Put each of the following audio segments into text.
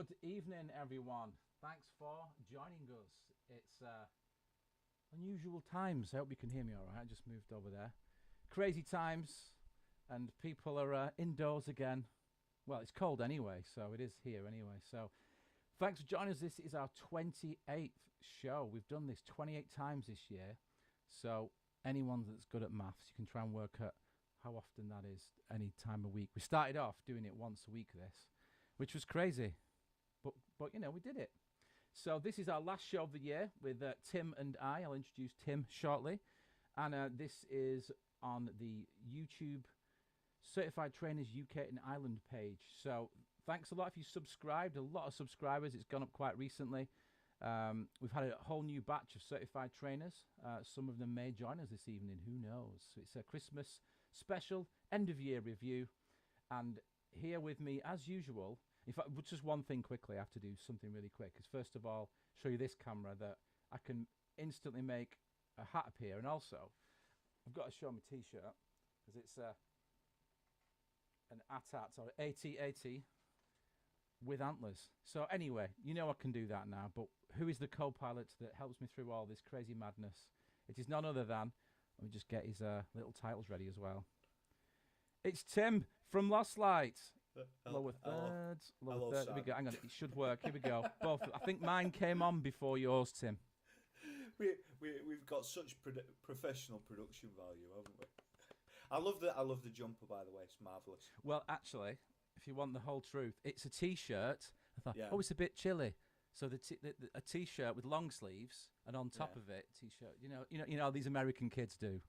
Good evening, everyone. Thanks for joining us. It's unusual times. I hope you can hear me all right. I just moved over there. Crazy times, and people are indoors again. Well, it's cold anyway, so it is here anyway. So thanks for joining us. This is our 28th show. We've done this 28 times this year. So anyone that's good at maths, you can try and work out how often that is any time of week. We started off doing it once a week, which was crazy. But you know, we did it. So this is our last show of the year with Tim and I. I'll introduce Tim shortly. And this is on the YouTube Certified Trainers UK and Ireland page. So thanks a lot if you subscribed. A lot of subscribers. It's gone up quite recently. We've had a whole new batch of certified trainers. Some of them may join us this evening. Who knows? So it's a Christmas special end-of-year review. And here with me, as usual... In fact, just one thing quickly, I have to do something really quick. Is first of all, show you this camera that I can instantly make a hat appear. And also, I've got to show my T-shirt, because it's an AT-AT, or AT-AT, with antlers. So anyway, you know I can do that now, but who is the co-pilot that helps me through all this crazy madness? It is none other than, let me just get his little titles ready as well. It's Tim from Lostlight. Lower thirds. Lower third. Here we go. Hang on, it should work. Here we go. Both. I think mine came on before yours, Tim. We've got such professional production value, haven't we? I love the jumper, by the way. It's marvellous. Well, actually, if you want the whole truth, it's a T-shirt. I thought, Yeah. oh, it's a bit chilly. So a T-shirt with long sleeves, and on top of it, T-shirt. You know how these American kids do.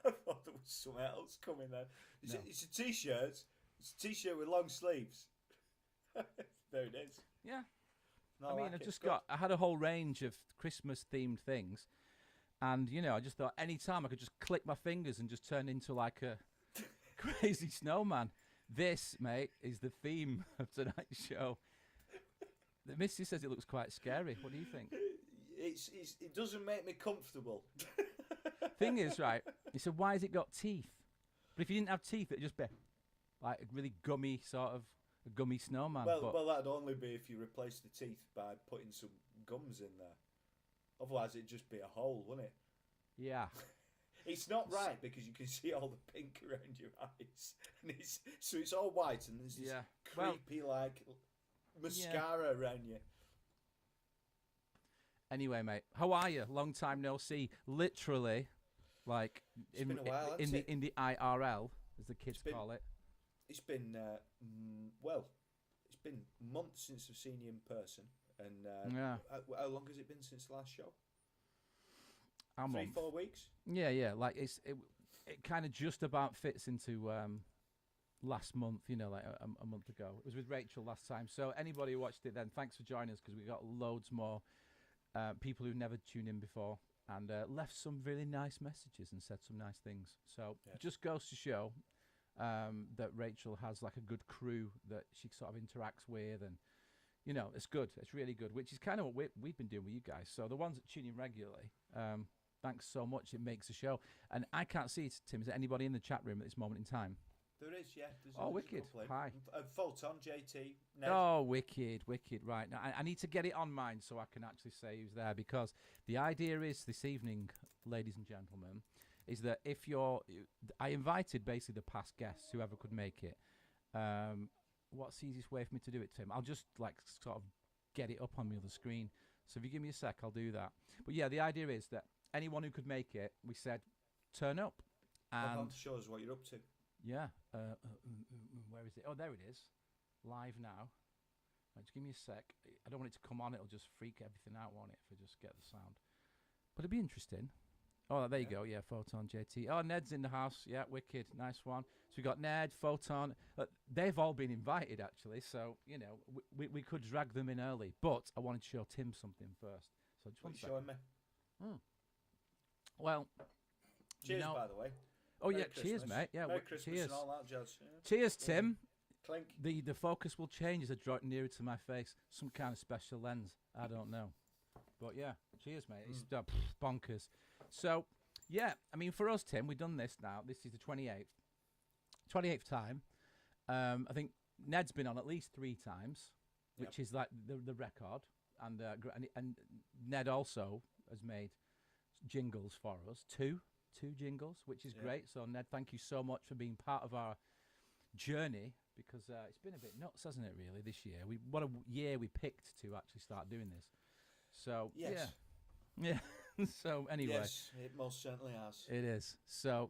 I thought there was something else coming there. It's a T-shirt. It's a T-shirt with long sleeves. There it is. Yeah. No, I had a whole range of Christmas-themed things. And, I just thought any time I could just click my fingers and just turn into like a crazy snowman. This, mate, is the theme of tonight's show. The missus says it looks quite scary. What do you think? It doesn't make me comfortable. Thing is, right, he said, why has it got teeth? But if you didn't have teeth, it'd just be like a really gummy sort of a gummy snowman. Well, that'd only be if you replaced the teeth by putting some gums in there. Otherwise, it'd just be a hole, wouldn't it? Yeah. It's not right because you can see all the pink around your eyes. And it's all white and there's this creepy, mascara around you. Anyway, mate, how are you? Long time no see. Literally, like it's been a while, in the IRL, as the kids call it. It's been it's been months since I've seen you in person. And how long has it been since the last show? 3-4 weeks. Yeah. Like it kind of just about fits into last month. Like a month ago. It was with Rachel last time. So anybody who watched it, then thanks for joining us because we got loads more. People who've never tuned in before and left some really nice messages and said some nice things. So It just goes to show that Rachel has like a good crew that she sort of interacts with, and it's good. It's really good, which is kind of what we've been doing with you guys. So the ones that tune in regularly, thanks so much. It makes the show. And I can't see it, Tim. Is there anybody in the chat room at this moment in time? There is, yeah. Wicked. Hi. Photon, JT, Ned. Oh, wicked. Right. Now, I need to get it on mine so I can actually say who's there, because the idea is this evening, ladies and gentlemen, is that I invited basically the past guests, whoever could make it. What's the easiest way for me to do it, Tim? I'll just sort of get it up on the other screen. So if you give me a sec, I'll do that. But yeah, the idea is that anyone who could make it, we said, turn up. And show us what you're up to. Yeah. Where is it? Oh, there it is. Live now. Right, just give me a sec. I don't want it to come on. It'll just freak everything out, won't it, if I just get the sound. But it'd be interesting. Oh, there you go. Yeah, Photon, JT. Oh, Ned's in the house. Yeah, wicked. Nice one. So we got Ned, Photon. They've all been invited, actually. So, we could drag them in early. But I wanted to show Tim something first. So just what are you showing me? Well, cheers, by the way. Oh, Merry yeah, Christmas. Cheers, mate. Yeah, Merry Christmas cheers. and all that jazz. Yeah. Cheers, Tim. Clink. The focus will change as I draw it nearer to my face. Some kind of special lens. I don't know. But yeah, cheers, mate. It's bonkers. So, yeah, I mean, for us, Tim, we've done this now. This is the 28th time. I think Ned's been on at least 3 times, which is like the record, and Ned also has made jingles for us, two jingles, which is great. So Ned, thank you so much for being part of our journey, because it's been a bit nuts, hasn't it? Really, this year. What a year we picked to actually start doing this. So yeah. So anyway, yes, it most certainly has. It is. So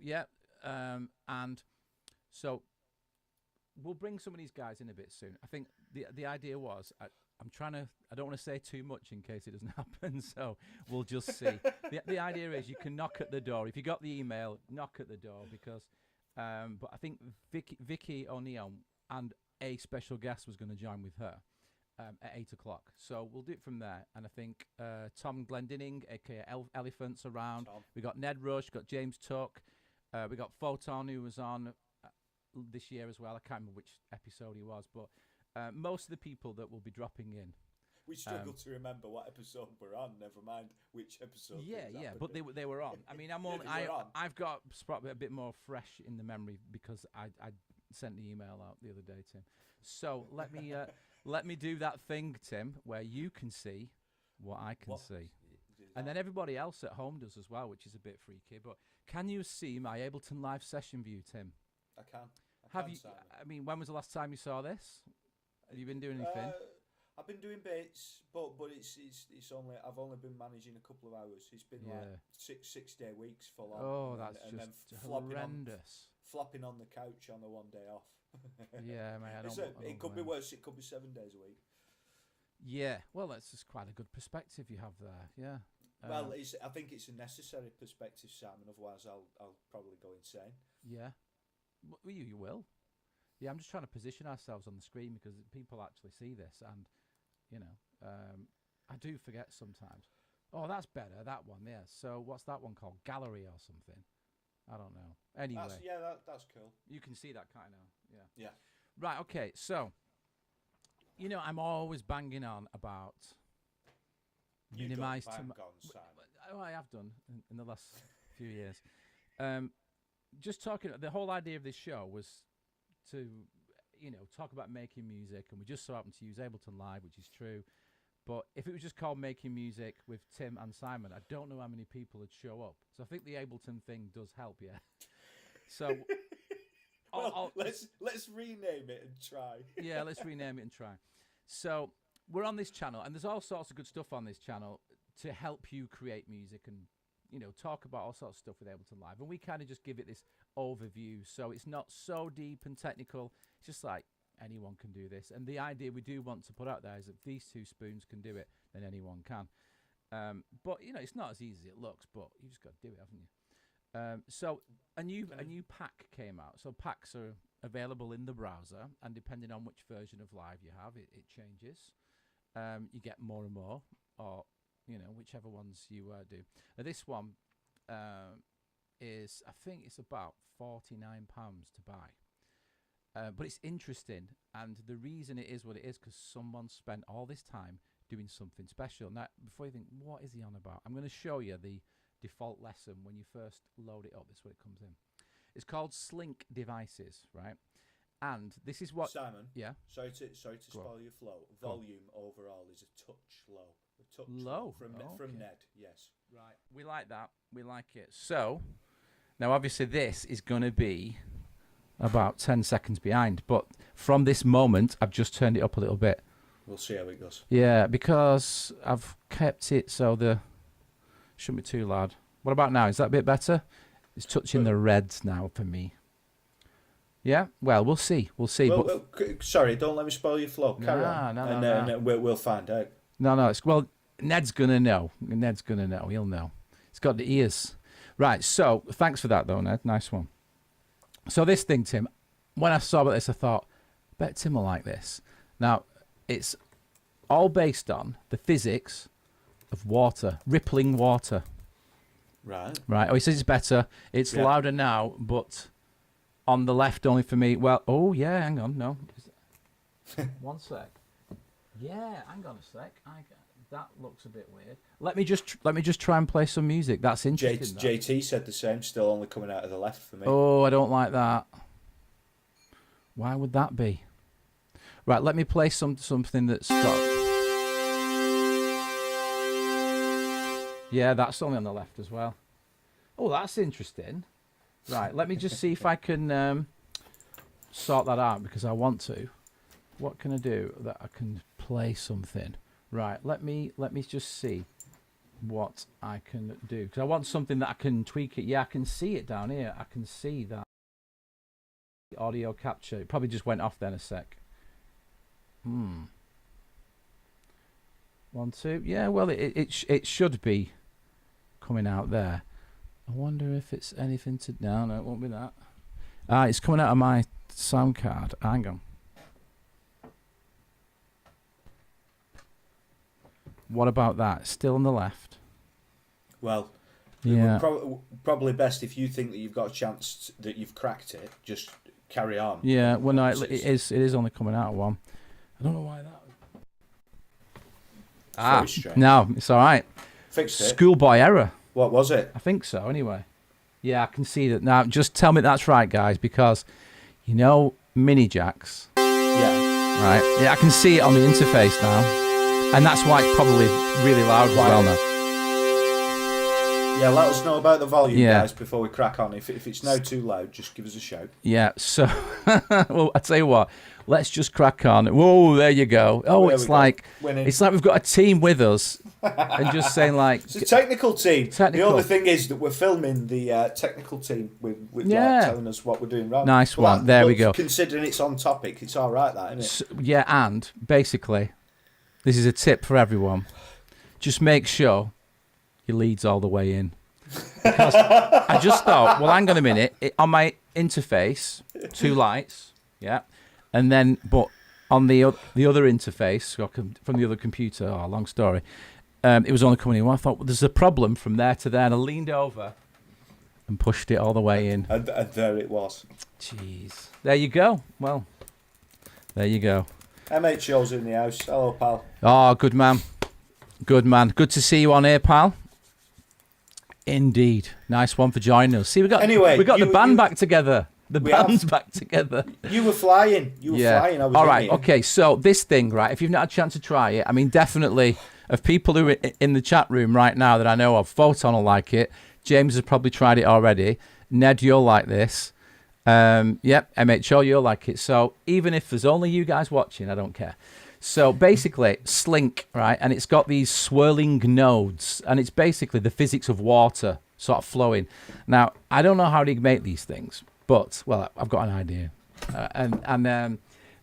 and so we'll bring some of these guys in a bit soon. I think the idea was I don't want to say too much in case it doesn't happen. So we'll just see. The idea is you can knock at the door if you got the email. Knock at the door because. But I think Vicky O'Neill and a special guest was going to join with her at 8 o'clock. So we'll do it from there. And I think Tom Glendinning, aka Elephants, around. Tom. We got Ned Rush, got James Tuck, we got Photon, who was on this year as well. I can't remember which episode he was, but most of the people that will be dropping in. We struggle to remember what episode we're on. Never mind which episode. Yeah, but they were on. I mean, I've got probably a bit more fresh in the memory because I sent the email out the other day, Tim. So let me do that thing, Tim, where you can see what I can see, and then everybody else at home does as well, which is a bit freaky. But can you see my Ableton live session view, Tim? I can. Have you? I mean, when was the last time you saw this? Have you been doing anything? I've been doing bits, but it's only I've only been managing a couple of hours. It's been like 6-day weeks full on. Oh, that's and just then horrendous. Flopping on the couch on the one day off. Yeah, mate. It could be worse. It could be 7 days a week. Yeah, well, that's just quite a good perspective you have there. Yeah. Well, I think it's a necessary perspective, Simon. Otherwise, I'll probably go insane. Yeah. Well, you will. Yeah, I'm just trying to position ourselves on the screen because people actually see this, and I do forget sometimes. Oh, that's better, that one, yeah. So what's that one called? Gallery or something? I don't know. Anyway. That's cool. You can see that kind of, yeah. Yeah. Right, okay, so, I'm always banging on about minimize. Simon. Oh, I have done in the last few years. Just talking, the whole idea of this show was to talk about making music, and we just so happen to use Ableton Live, which is true. But if it was just called Making Music with Tim and Simon, I don't know how many people would show up. So I think the Ableton thing does help, yeah. So let's rename it and try. Yeah, let's rename it and try. So we're on this channel, and there's all sorts of good stuff on this channel to help you create music and talk about all sorts of stuff with Ableton Live. And we kind of just give it this overview, so it's not so deep and technical. It's just like anyone can do this. And the idea we do want to put out there is that if these two spoons can do it, then anyone can. But it's not as easy as it looks, but you just got to do it, haven't you? So a new pack came out. So packs are available in the browser, and depending on which version of Live you have, it changes. You get more and more, or whichever ones you do. Now this one is, I think it's about £49 to buy. But it's interesting, and the reason it is what it is because someone spent all this time doing something special. Now, before you think, what is he on about? I'm going to show you the default lesson when you first load it up. This is what it comes in. It's called Slink Devices, right? And this is what... Simon? Yeah? Sorry to spoil your flow. Volume overall is a touch low. A touch low? From Ned, yes. Right. We like that. We like it. So, now obviously this is going to be about 10 seconds behind, but from this moment I've just turned it up a little bit. We'll see how it goes. Yeah, because I've kept it so shouldn't be too loud. What about now? Is that a bit better? It's touching the reds now for me. Yeah, well, we'll see. Well, sorry, don't let me spoil your flow. Carry on. No. We'll find out. No. Ned's gonna know. He'll know. He's got the ears. Right. So thanks for that, though, Ned. Nice one. So this thing, Tim, when I saw about this, I thought, I bet Tim will like this. Now, it's all based on the physics of water, rippling water. Right. Oh, he says it's better. It's louder now, but on the left only for me. Well, oh, yeah, hang on. No. One sec. Yeah, hang on a sec. That looks a bit weird. Let me just try and play some music. That's interesting. JT said the same. Still only coming out of the left for me. Oh, I don't like that. Why would that be? Right, let me play something that's got... Yeah, that's only on the left as well. Oh, that's interesting. Right, let me just see if I can sort that out, because I want to. What can I do that I can play something? Right, let me just see what I can do, because I want something that I can tweak it. Yeah, I can see it down here. I can see that audio capture. It probably just went off then a sec. 1, 2. Yeah, well, it should be coming out there. I wonder if it's anything to... No, it won't be that. It's coming out of my sound card. Hang on. What about that? Still on the left? Well, yeah. Probably best if you think that you've got a chance that you've cracked it, just carry on. Yeah, well, no, it is only coming out of one. I don't know why that... No, it's all right. Fixed it. Schoolboy error. What was it? I think so, anyway. Yeah, I can see that. Now, just tell me that's right, guys, because, you know, mini jacks. Yeah. Right? Yeah, I can see it on the interface now. And that's why it's probably really loud as well now. Yeah, let us know about the volume, guys, before we crack on. If it's now too loud, just give us a shout. Yeah, so, well, I tell you what, let's just crack on. Whoa, there you go. Oh, it's like we've got a team with us, and just saying like... It's a technical team. The only thing is that we're filming the technical team with telling us what we're doing wrong. Nice one, there we go. Considering it's on topic, it's all right, that, isn't it? So, yeah, and, basically, this is a tip for everyone. Just make sure your lead's all the way in. Because I just thought, well, hang on a minute. On my interface, 2 lights, yeah, and then, but on the other interface from the other computer, long story, it was only coming in. Well, I thought, well, there's a problem from there to there, and I leaned over and pushed it all the way in. And there it was. Jeez. There you go. Well, there you go. MHO's in the house. Hello, pal. Oh, good man. Good man. Good to see you on here, pal. Indeed. Nice one for joining us. See, we got the band back together. The band's back together. You were flying. Flying. I was all right. Okay. So this thing, right, if you've not had a chance to try it, I mean, definitely of people who are in the chat room right now that I know of, Photon will like it. James has probably tried it already. Ned, you'll like this. Yep, MHO, you'll like it. So even if there's only you guys watching, I don't care. So basically, Slink, right, and it's got these swirling nodes, and it's basically the physics of water sort of flowing. Now, I don't know how to make these things, but, well, I've got an idea. And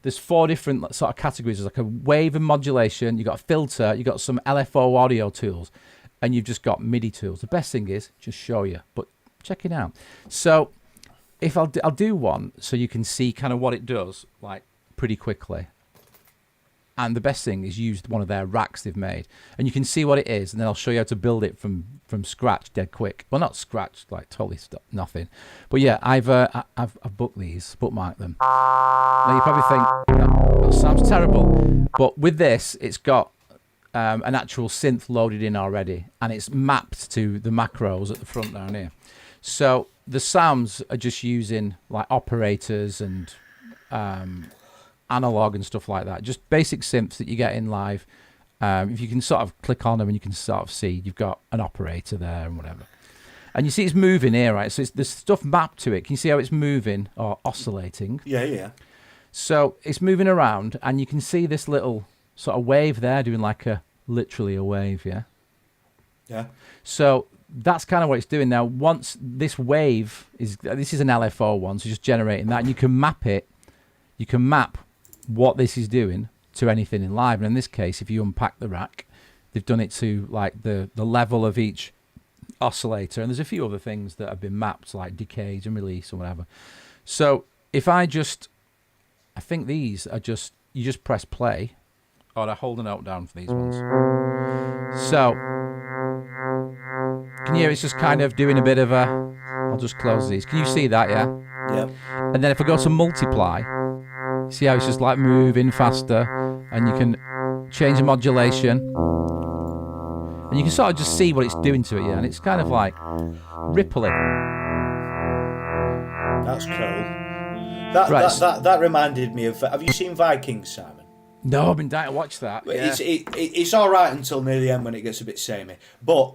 there's 4 different sort of categories. There's like a wave and modulation, you've got a filter, you've got some LFO audio tools, and you've just got MIDI tools. The best thing is, just show you, but check it out. So if I'll do one so you can see kind of what it does, like, pretty quickly. And the best thing is use one of their racks they've made. And you can see what it is, and then I'll show you how to build it from scratch dead quick. Well, not scratch, like totally nothing. But yeah, I've booked these, bookmarked them. Now you probably think, that sounds terrible. But with this, it's got an actual synth loaded in already. And it's mapped to the macros at the front down here. So the sounds are just using like operators and... analog and stuff like that, just basic synths that you get in live. If you can sort of click on them and you can sort of see you've got an operator there and whatever, and you see it's moving here, right? So there's stuff mapped to it. Can you see how it's moving or oscillating? Yeah. So it's moving around, and you can see this little sort of wave there doing like literally a wave. Yeah. So that's kind of what it's doing now. Once this wave this is an LFO one, so just generating that, and you can map it. You can map what this is doing to anything in live, and in this case, if you unpack the rack, they've done it to like the level of each oscillator, and there's a few other things that have been mapped, like decays and release or whatever. So if I think these are just, you just press play, or I hold a note down for these ones. So can you hear it's just kind of doing a bit of I'll just close these. Can you see that? Yeah. Yep. And then if I go to multiply, see how it's just like moving faster, and you can change the modulation, and you can sort of just see what it's doing to it, yeah, and it's kind of like rippling. That's cool. That reminded me of. Have you seen Vikings, Simon? No, I've been dying to watch that. Yeah. It's all right until near the end when it gets a bit samey. But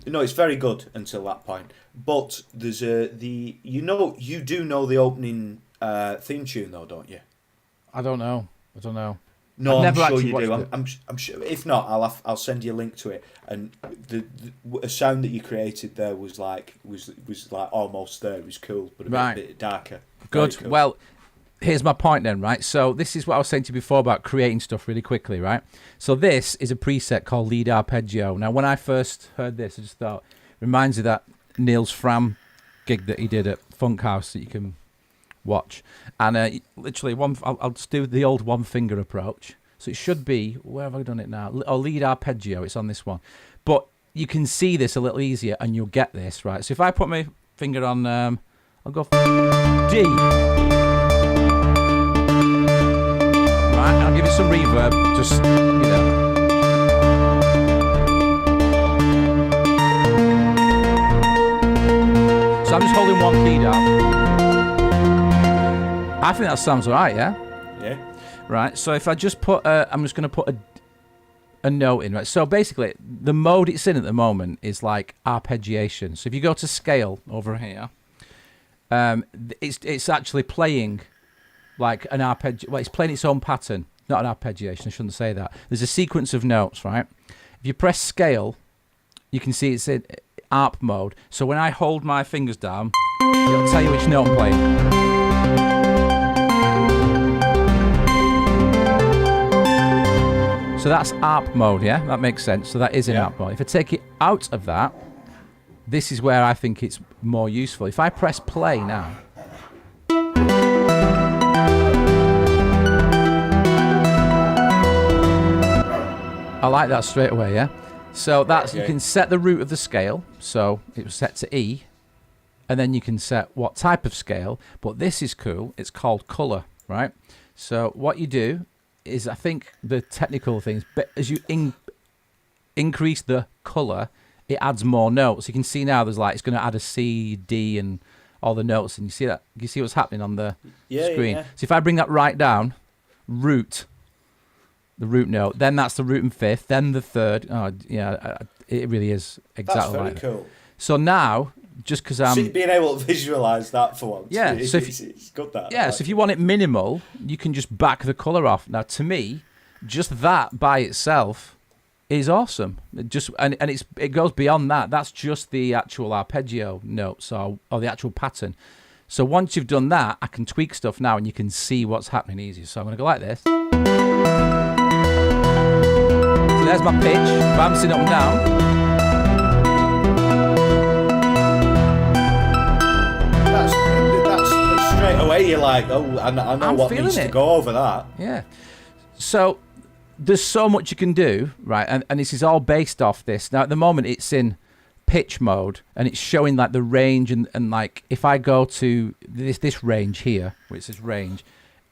no, it's very good until that point. But there's you do know the opening theme tune though, don't you? I don't know. No, I'm sure you do. I'm sure. If not, I'll send you a link to it. And the sound that you created there was like almost there. It was cool, but a bit darker. Good. Cool. Well, here's my point then, right? So this is what I was saying to you before about creating stuff really quickly, right? So this is a preset called Lead Arpeggio. Now, when I first heard this, I just thought, reminds me of that Niels Fram gig that he did at Funk House that you can watch. And literally, I'll just do the old one finger approach. So it should be, where have I done it now? Lead Arpeggio, it's on this one. But you can see this a little easier and you'll get this, right? So if I put my finger on, I'll go D. Right, and I'll give it some reverb, just, So I'm just holding one key down. I think that sounds all right, yeah? Yeah. Right, so if I just put, I'm just going to put a note in, right? So basically, the mode it's in at the moment is like arpeggiation. So if you go to scale over here, it's actually playing like an arpeggio. Well, it's playing its own pattern, not an arpeggiation. I shouldn't say that. There's a sequence of notes, right? If you press scale, you can see it's in ARP mode. So when I hold my fingers down, it'll tell you which note I'm playing. So that's ARP mode, yeah? That makes sense. So that is in ARP mode. If I take it out of that, this is where I think it's more useful. If I press play now, I like that straight away, yeah? So that's, you can set the root of the scale. So it was set to E. And then you can set what type of scale. But this is cool. It's called color, right? So what you do is, I think the technical things, but as you increase the color, it adds more notes. You can see now there's like, it's going to add a C, D, and all the notes. And you see that? You see what's happening on the screen? Yeah. So if I bring that right down, root, the root note, then that's the root and fifth, then the third. Oh, yeah, it really is exactly like that. That's very cool. So now, just because I'm... being able to visualise that for once. Yeah, it's good that. Yeah, so if you want it minimal, you can just back the colour off. Now, to me, just that by itself is awesome. And it goes beyond that. That's just the actual arpeggio notes or the actual pattern. So once you've done that, I can tweak stuff now and you can see what's happening easier. So I'm going to go like this. So there's my pitch, bouncing up and down. Straight away you're like, oh, I know what needs to go over that. Yeah. So there's so much you can do, right? And this is all based off this. Now, at the moment, it's in pitch mode, and it's showing like the range, and like if I go to this range here, which is range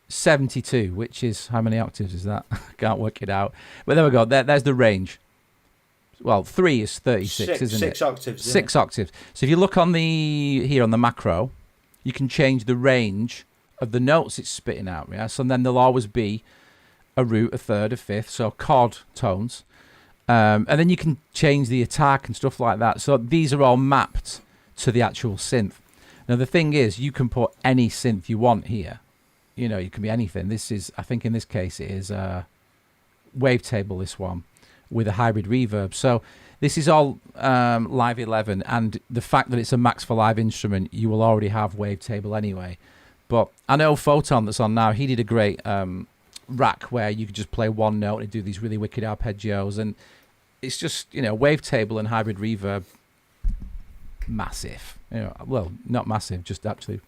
72, which is, how many octaves is that? I can't work it out. But there we go. There's the range. Well, 3 is 36, isn't it? 6 octaves. 6 octaves. So if you look on here on the macro, you can change the range of the notes it's spitting out, yeah? So then there'll always be a root, a third, a fifth, so chord tones. And then you can change the attack and stuff like that. So these are all mapped to the actual synth. Now, the thing is, you can put any synth you want here. You know, it can be anything. This is, I think in this case, it is Wavetable, this one, with a hybrid reverb. So this is all Live 11, and the fact that it's a Max for Live instrument, you will already have Wavetable anyway. But I know Photon that's on now, he did a great rack where you could just play one note and do these really wicked arpeggios, and it's just, you know, Wavetable and hybrid reverb, massive. You know, well, not massive, just actually,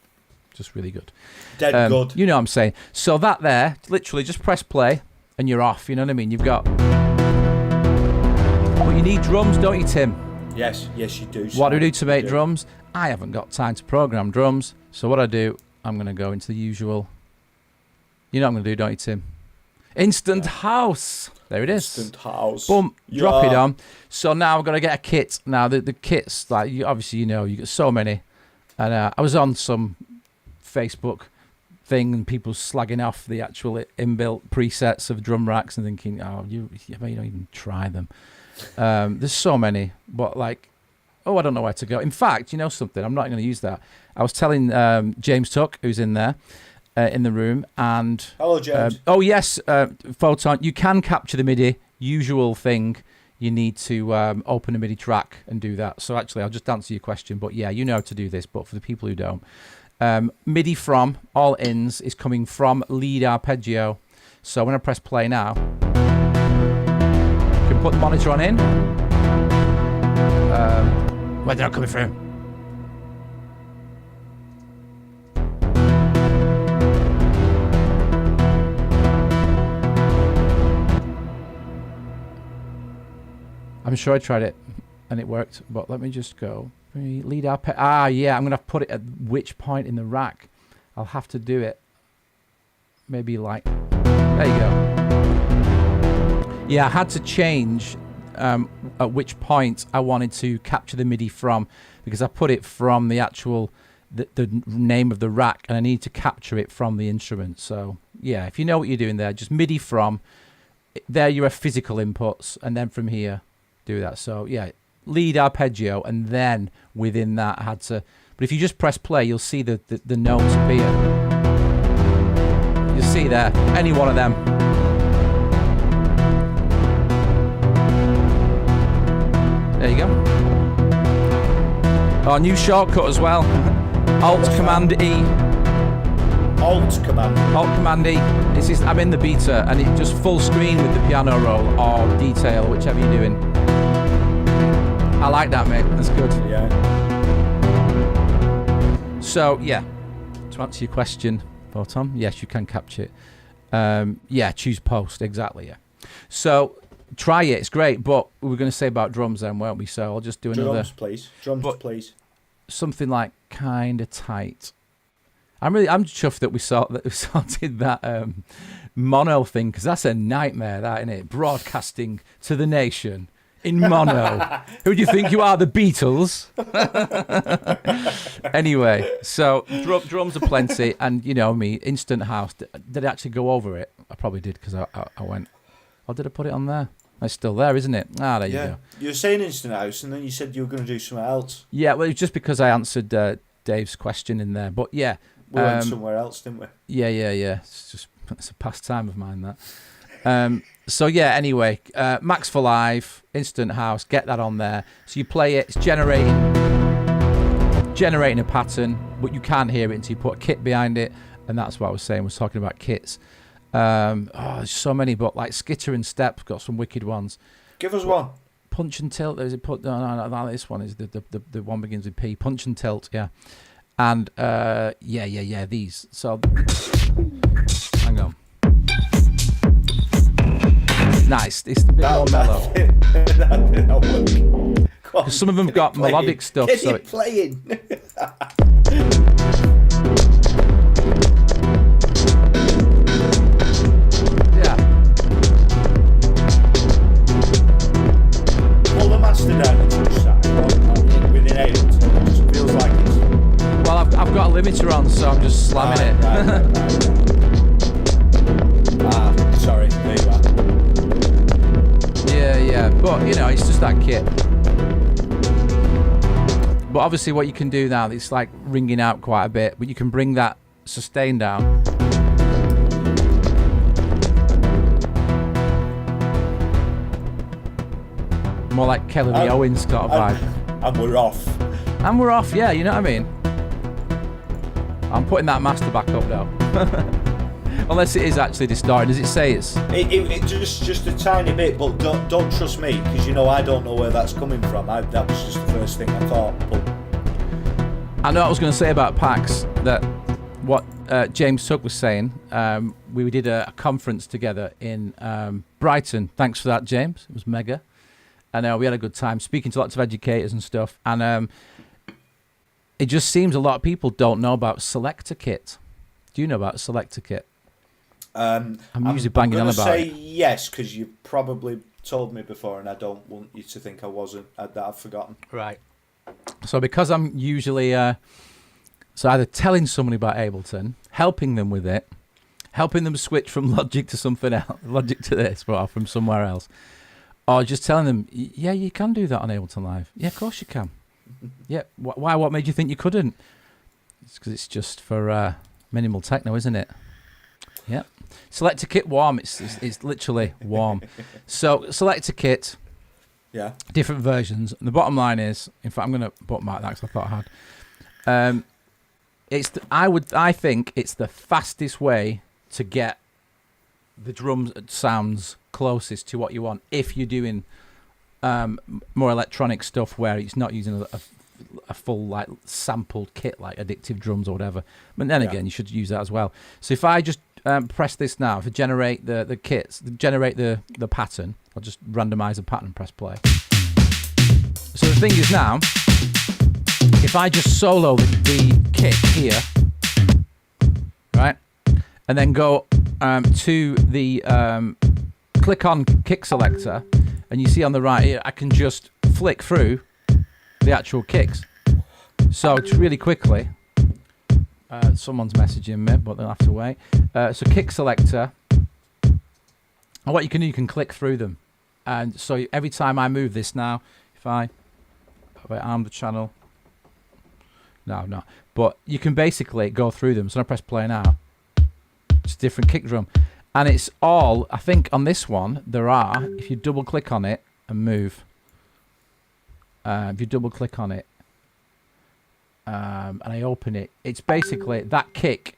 just really good. Dead good. You know what I'm saying? So that there, literally just press play and you're off, you know what I mean? You've got... But you need drums, don't you, Tim? Yes, you do. What do we do to make drums? I haven't got time to program drums. So what I do, I'm going to go into the usual... You know what I'm going to do, don't you, Tim? Instant House. There it is. Instant House. Boom. Drop it on. So now I've got to get a kit. Now, the kits, like, obviously, you know, you get so many. And I was on some Facebook thing, and people slagging off the actual inbuilt presets of drum racks and thinking, oh, you don't even try them. There's so many, but like, oh, I don't know where to go. In fact, you know something? I'm not going to use that. I was telling James Tuck, who's in there, in the room, and hello, James. Oh yes, Photon. You can capture the MIDI. Usual thing. You need to open a MIDI track and do that. So actually, I'll just answer your question. But yeah, you know how to do this. But for the people who don't, MIDI from all ins is coming from lead arpeggio. So when I press play now, you can put the monitor on in. Where they're coming from. I'm sure I tried it and it worked, but let me just go. Lead arpeggio. Ah, yeah, I'm going to put it at which point in the rack. I'll have to do it. Maybe like, there you go. Yeah, I had to change at which point I wanted to capture the MIDI from, because I put it from the actual, the name of the rack, and I need to capture it from the instrument. So yeah, if you know what you're doing there, just MIDI from, there you have physical inputs, and then from here, do that. So yeah, lead arpeggio, and then within that I had to, but if you just press play, you'll see the notes appear. You'll see there, any one of them. There you go. Oh, new shortcut as well. Alt Command E. Alt Command E. This is, I'm in the beta, and it just full screen with the piano roll or detail, whichever you're doing. I like that, mate. That's good. Yeah. So yeah, to answer your question, Photon, yes, you can capture it. Yeah, choose post, exactly. Yeah. So try it. It's great. But we were going to say about drums then, weren't we? So I'll just do another. Drums, please. Something like kind of tight. I'm chuffed that we sorted that mono thing, because that's a nightmare, that, isn't it? Broadcasting to the nation in mono. Who do you think you are, the Beatles? Anyway, so drums are plenty, and you know me, Instant House. Did I actually go over it? I probably did, because I went. Oh, did I put it on there? It's still there, isn't it? Ah, there you go. You were saying Instant House, and then you said you were going to do something else. Yeah, well, it's just because I answered Dave's question in there. But yeah, we went somewhere else, didn't we? Yeah. It's a pastime of mine, that. So yeah, anyway, Max for Live, Instant House, get that on there. So you play it, it's generating a pattern, but you can't hear it until you put a kit behind it, and that's what I was saying. I was talking about kits. There's so many, but like Skitter and Step's got some wicked ones. Give us one. Punch and Tilt. There's a no. This one is the one begins with P. Punch and Tilt. Yeah, and yeah. These. So hang on. Nice. It's a bit more mellow. Because some of them got melodic stuff. Get it playing. Yeah. Pull the master down the touch side within Ableton. It just feels like it's. Well, I've got a limiter on, so I'm just slamming it. Right. Sorry. There you are. Yeah, but you know, it's just that kit. But obviously what you can do now, it's like ringing out quite a bit, but you can bring that sustain down. More like Kelly Lee Owens sort of vibe. And we're off. And we're off, yeah, you know what I mean? I'm putting that master back up now. Unless it is actually distorted. Does it say it's... It just a tiny bit, but don't trust me, because you know I don't know where that's coming from. That was just the first thing I thought. But I know what I was going to say about PAX, that what James Tuck was saying. We did a conference together in Brighton. Thanks for that, James. It was mega. And we had a good time speaking to lots of educators and stuff. And it just seems a lot of people don't know about Selector Kit. Do you know about Selector Kit? I'm usually banging on about it. I'm going to say yes, because you probably told me before, and I don't want you to think I wasn't, that I've forgotten. Right. So because I'm usually So either telling somebody about Ableton, helping them with it, helping them switch from Logic to something else, Logic to this, or from somewhere else, or just telling them, yeah, you can do that on Ableton Live. Yeah, of course you can. Yeah, why? What made you think you couldn't? It's because it's just for minimal techno, isn't it? Yeah. Selector kit warm. It's literally warm. So selector kit. Yeah. Different versions. And the bottom line is, in fact, I'm going to bookmark that because I thought I had. I think it's the fastest way to get the drum sounds closest to what you want if you're doing more electronic stuff where it's not using a full like sampled kit like Addictive Drums or whatever. But then again, you should use that as well. So if I just press this now to generate the kits, generate the pattern, I'll just randomize the pattern and press play. So the thing is now, if I just solo the kick here, right, and then go to the click on kick selector, and you see on the right here, I can just flick through the actual kicks. So it's really quickly. Someone's messaging me, but they'll have to wait. So kick selector, and what you can do, you can click through them. And so every time I move this now, if I arm the channel, no, but you can basically go through them. So I press play now. It's a different kick drum. And it's all, I think on this one, there are, if you double click on it and move, if you double click on it, and I open it, it's basically that kick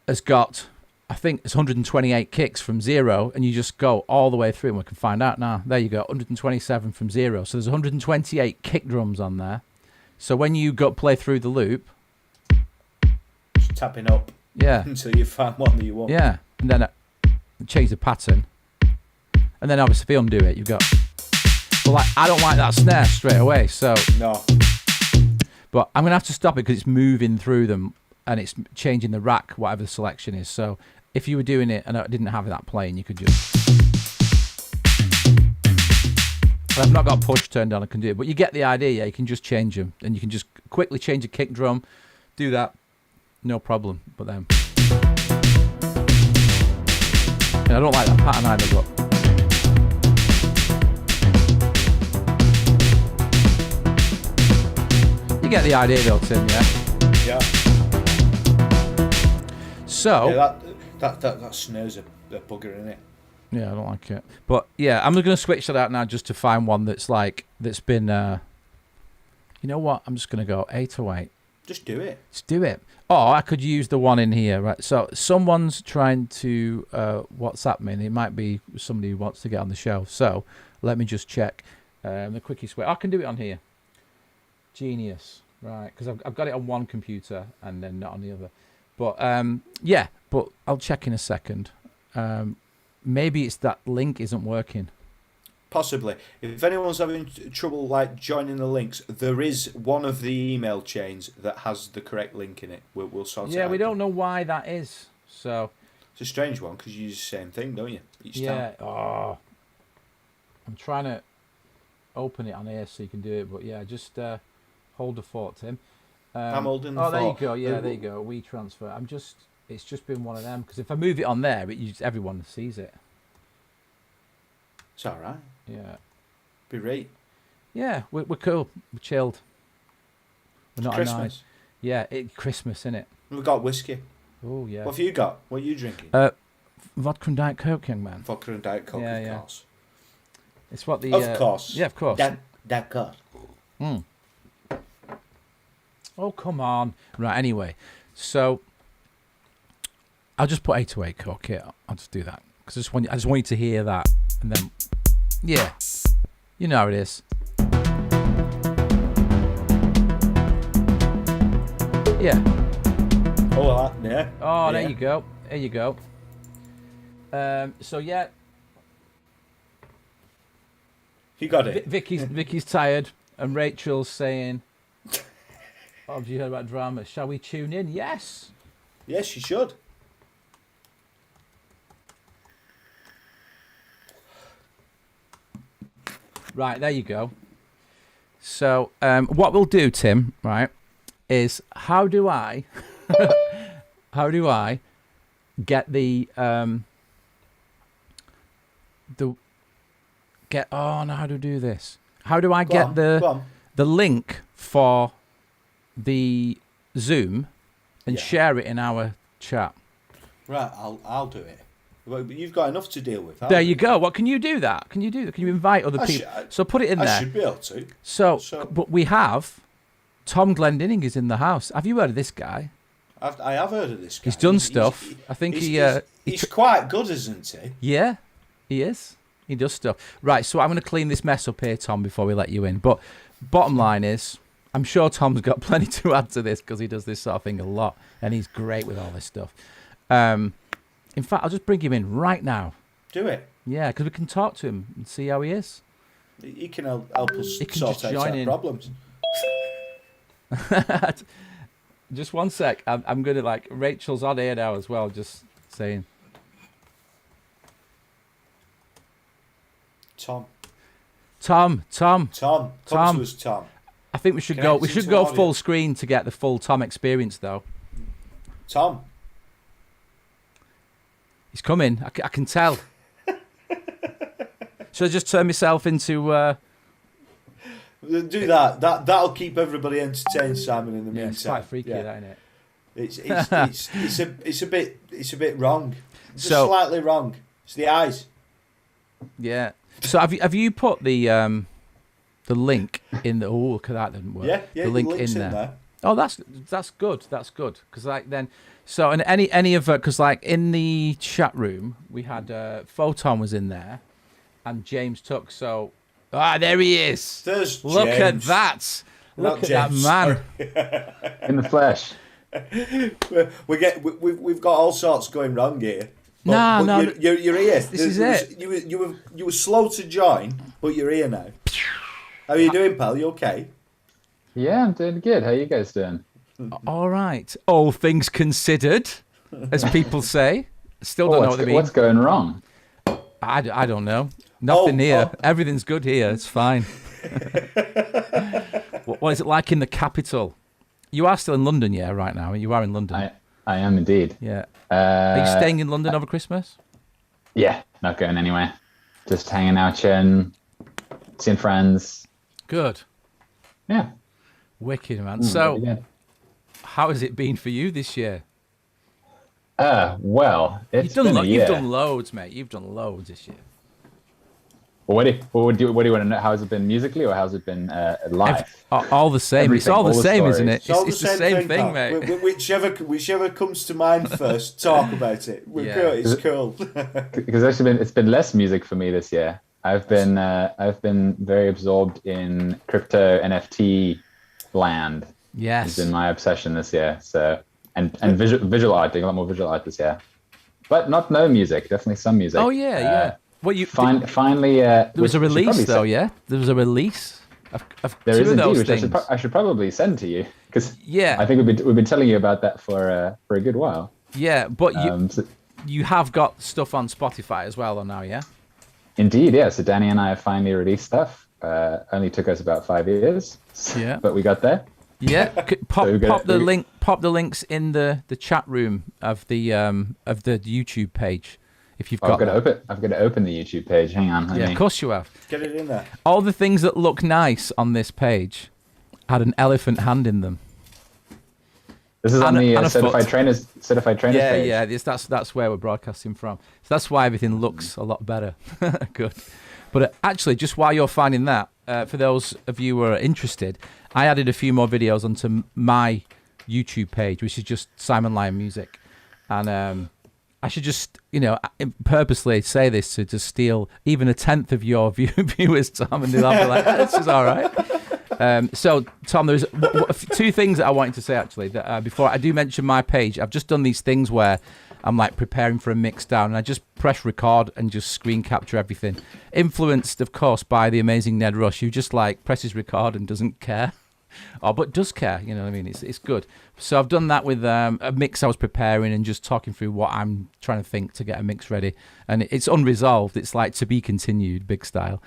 has got, I think it's 128 kicks from 0, and you just go all the way through, and we can find out now. There you go, 127 from 0. So there's 128 kick drums on there. So when you go play through the loop, just tapping up, until you find one that you want. Yeah, and then change the pattern, and then obviously if you undo it, you've got. But like, I don't like that snare straight away, so no. But I'm gonna have to stop it because it's moving through them and it's changing the rack, whatever the selection is. So if you were doing it and I didn't have that playing, you could just. I've not got push turned on, I can do it, but you get the idea. Yeah, you can just change them, and you can just quickly change a kick drum, do that, no problem. But then, and I don't like that pattern either, but. You get the idea though, Tim, yeah? Yeah. So... Yeah, that snare's a bugger, isn't it? Yeah, I don't like it. But yeah, I'm going to switch that out now just to find one that's been... you know what? I'm just going to go 808. Just do it. Just do it. Or I could use the one in here, right? So someone's trying to WhatsApp me, and it might be somebody who wants to get on the show. So let me just check the quickest way. I can do it on here. Genius, right? Because I've got it on one computer and then not on the other. But yeah, but I'll check in a second. Maybe it's that link isn't working. Possibly. If anyone's having trouble like joining the links, there is one of the email chains that has the correct link in it. We'll sort it out. Yeah, we don't know why that is. So it's a strange one because you use the same thing, don't you? Each time. Oh, I'm trying to open it on here so you can do it, but yeah, just hold the fort, Tim. I'm holding the fort. Oh, there you go. Yeah, there you go. WeTransfer. It's just been one of them because if I move it on there, everyone sees it. It's all right. Yeah. Be right. Yeah, we're cool. We're chilled. We're not Christmas. annoyed. Yeah, Christmas, innit? We've got whiskey. Oh, yeah. What have you got? What are you drinking? Vodka and Diet Coke, young man. Vodka and Diet Coke, of course. It's what the... Of course. Yeah, of course. That course. Mm. Oh, come on. Right, anyway. So, I'll just put 808 Coke here. I'll just do that. Because I just want you to hear that. And then, yeah. You know how it is. Yeah. Oh, yeah. Oh, there you go. There you go. So, yeah. You got it. Vicky's tired. And Rachel's saying... Oh, have you heard about drama? Shall we tune in? Yes. Yes, you should. Right, there you go. So, what we'll do, Tim, right, is how do I get the how do I do this? How do I get the link for the Zoom and share it in our chat? Right, I'll do it. But you've got enough to deal with. There you go. What can you do that? Can you invite other people? So put it in there. I should be able to. So, but we have Tom Glendinning is in the house. Have you heard of this guy? I have heard of this guy. He's done stuff. I think he's quite good, isn't he? Yeah, he is. He does stuff. Right, so I'm going to clean this mess up here, Tom, before we let you in. But bottom line is, I'm sure Tom's got plenty to add to this because he does this sort of thing a lot, and he's great with all this stuff. In fact, I'll just bring him in right now. Do it. Yeah, because we can talk to him and see how he is. He can help us sort out our problems. Just one sec. I'm going to, Rachel's on air now as well, just saying. Tom. Come to us, Tom. I think we should go full screen to get the full Tom experience, though. Tom. He's coming. I can tell. Should I just turn myself into... Do that. That'll keep everybody entertained, Simon, in the meantime. It's quite freaky, that, isn't it? It's a bit wrong. It's just slightly wrong. It's the eyes. Yeah. So have you put the link in the? Oh, look at that! Didn't work. Yeah. The link in there. Oh, that's good. That's good because then. So and any of because in the chat room we had Photon was in there, and James Tuck. So there he is. Look at that! Look at that man in the flesh. We've got all sorts going wrong here. But no. You're here. This is it. You were slow to join, but you're here now. How are you doing, pal? You okay? Yeah, I'm doing good. How are you guys doing? All right. All things considered, as people say. Still don't know what they mean. What's going wrong? I don't know. Nothing here. Everything's good here. It's fine. What is it like in the capital? You are still in London, yeah, right now? You are in London. I am indeed. Yeah. Are you staying in London over Christmas? Yeah, not going anywhere. Just hanging out, chilling, seeing friends. Good. Yeah. Wicked, man. So, how has it been for you this year? Well, it's been a year. You've done loads, mate. You've done loads this year. Well, what do you want to know? How has it been musically, or how's it been live? All the same. Everything, it's all the same, stories. Isn't it? It's the same thing, mate. Whichever comes to mind first, talk about it. It's cool. Because actually, it's been less music for me this year. I've been very absorbed in crypto NFT land. Yes, it's been my obsession this year. So and visual art, doing a lot more visual art this year, but no music. Definitely some music. Oh yeah. Well, you finally. There was a release, though. Yeah, there was a release of there two is of those indeed, things. Which I should probably send to you because I think we've been telling you about that for a good while. Yeah, but you have got stuff on Spotify as well, now, yeah. Indeed, yeah. So Danny and I have finally released stuff. Only took us about 5 years. Yeah, but we got there. Yeah, pop the links in the chat room of the YouTube page. If you've got, I've got to open the YouTube page. Hang on. Of course you have. Get it in there. All the things that look nice on this page had an elephant hand in them. This is on the certified trainers page. Yeah. That's where we're broadcasting from. So that's why everything looks a lot better. Good. But actually, just while you're finding that, for those of you who are interested, I added a few more videos onto my YouTube page, which is just Simon Lyon Music, and I should just, purposely say this to just steal even a tenth of your viewers, Tom, and they'll be like, this is all right. So, Tom, there's two things that I wanted to say, actually, that before I do mention my page. I've just done these things where I'm preparing for a mix down, and I just press record and just screen capture everything. Influenced, of course, by the amazing Ned Rush, who just presses record and doesn't care. but does care, you know what I mean? It's good. So I've done that with a mix I was preparing and just talking through what I'm trying to think to get a mix ready. And it's unresolved. It's like to be continued, big style.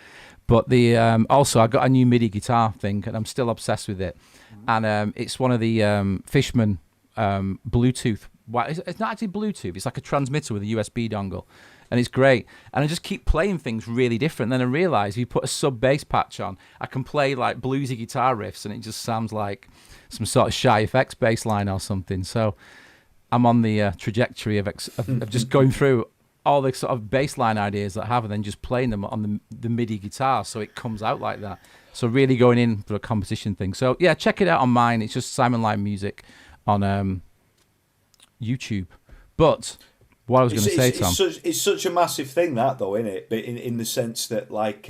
But the also I got a new MIDI guitar thing, and I'm still obsessed with it. And it's one of the Fishman Bluetooth. Well, it's not actually Bluetooth. It's like a transmitter with a USB dongle. And it's great. And I just keep playing things really different. Then I realize if you put a sub bass patch on, I can play like bluesy guitar riffs, and it just sounds like some sort of Shy FX bass line or something. So I'm on the trajectory of just going through all the sort of bass line ideas that I have, and then just playing them on the MIDI guitar, so it comes out like that. So really going in for a composition thing. So yeah, check it out on mine. It's just Simon Lyon Music on YouTube. But what I was going to say, Tom, it's such a massive thing that, though, isn't it? But in the sense that, like,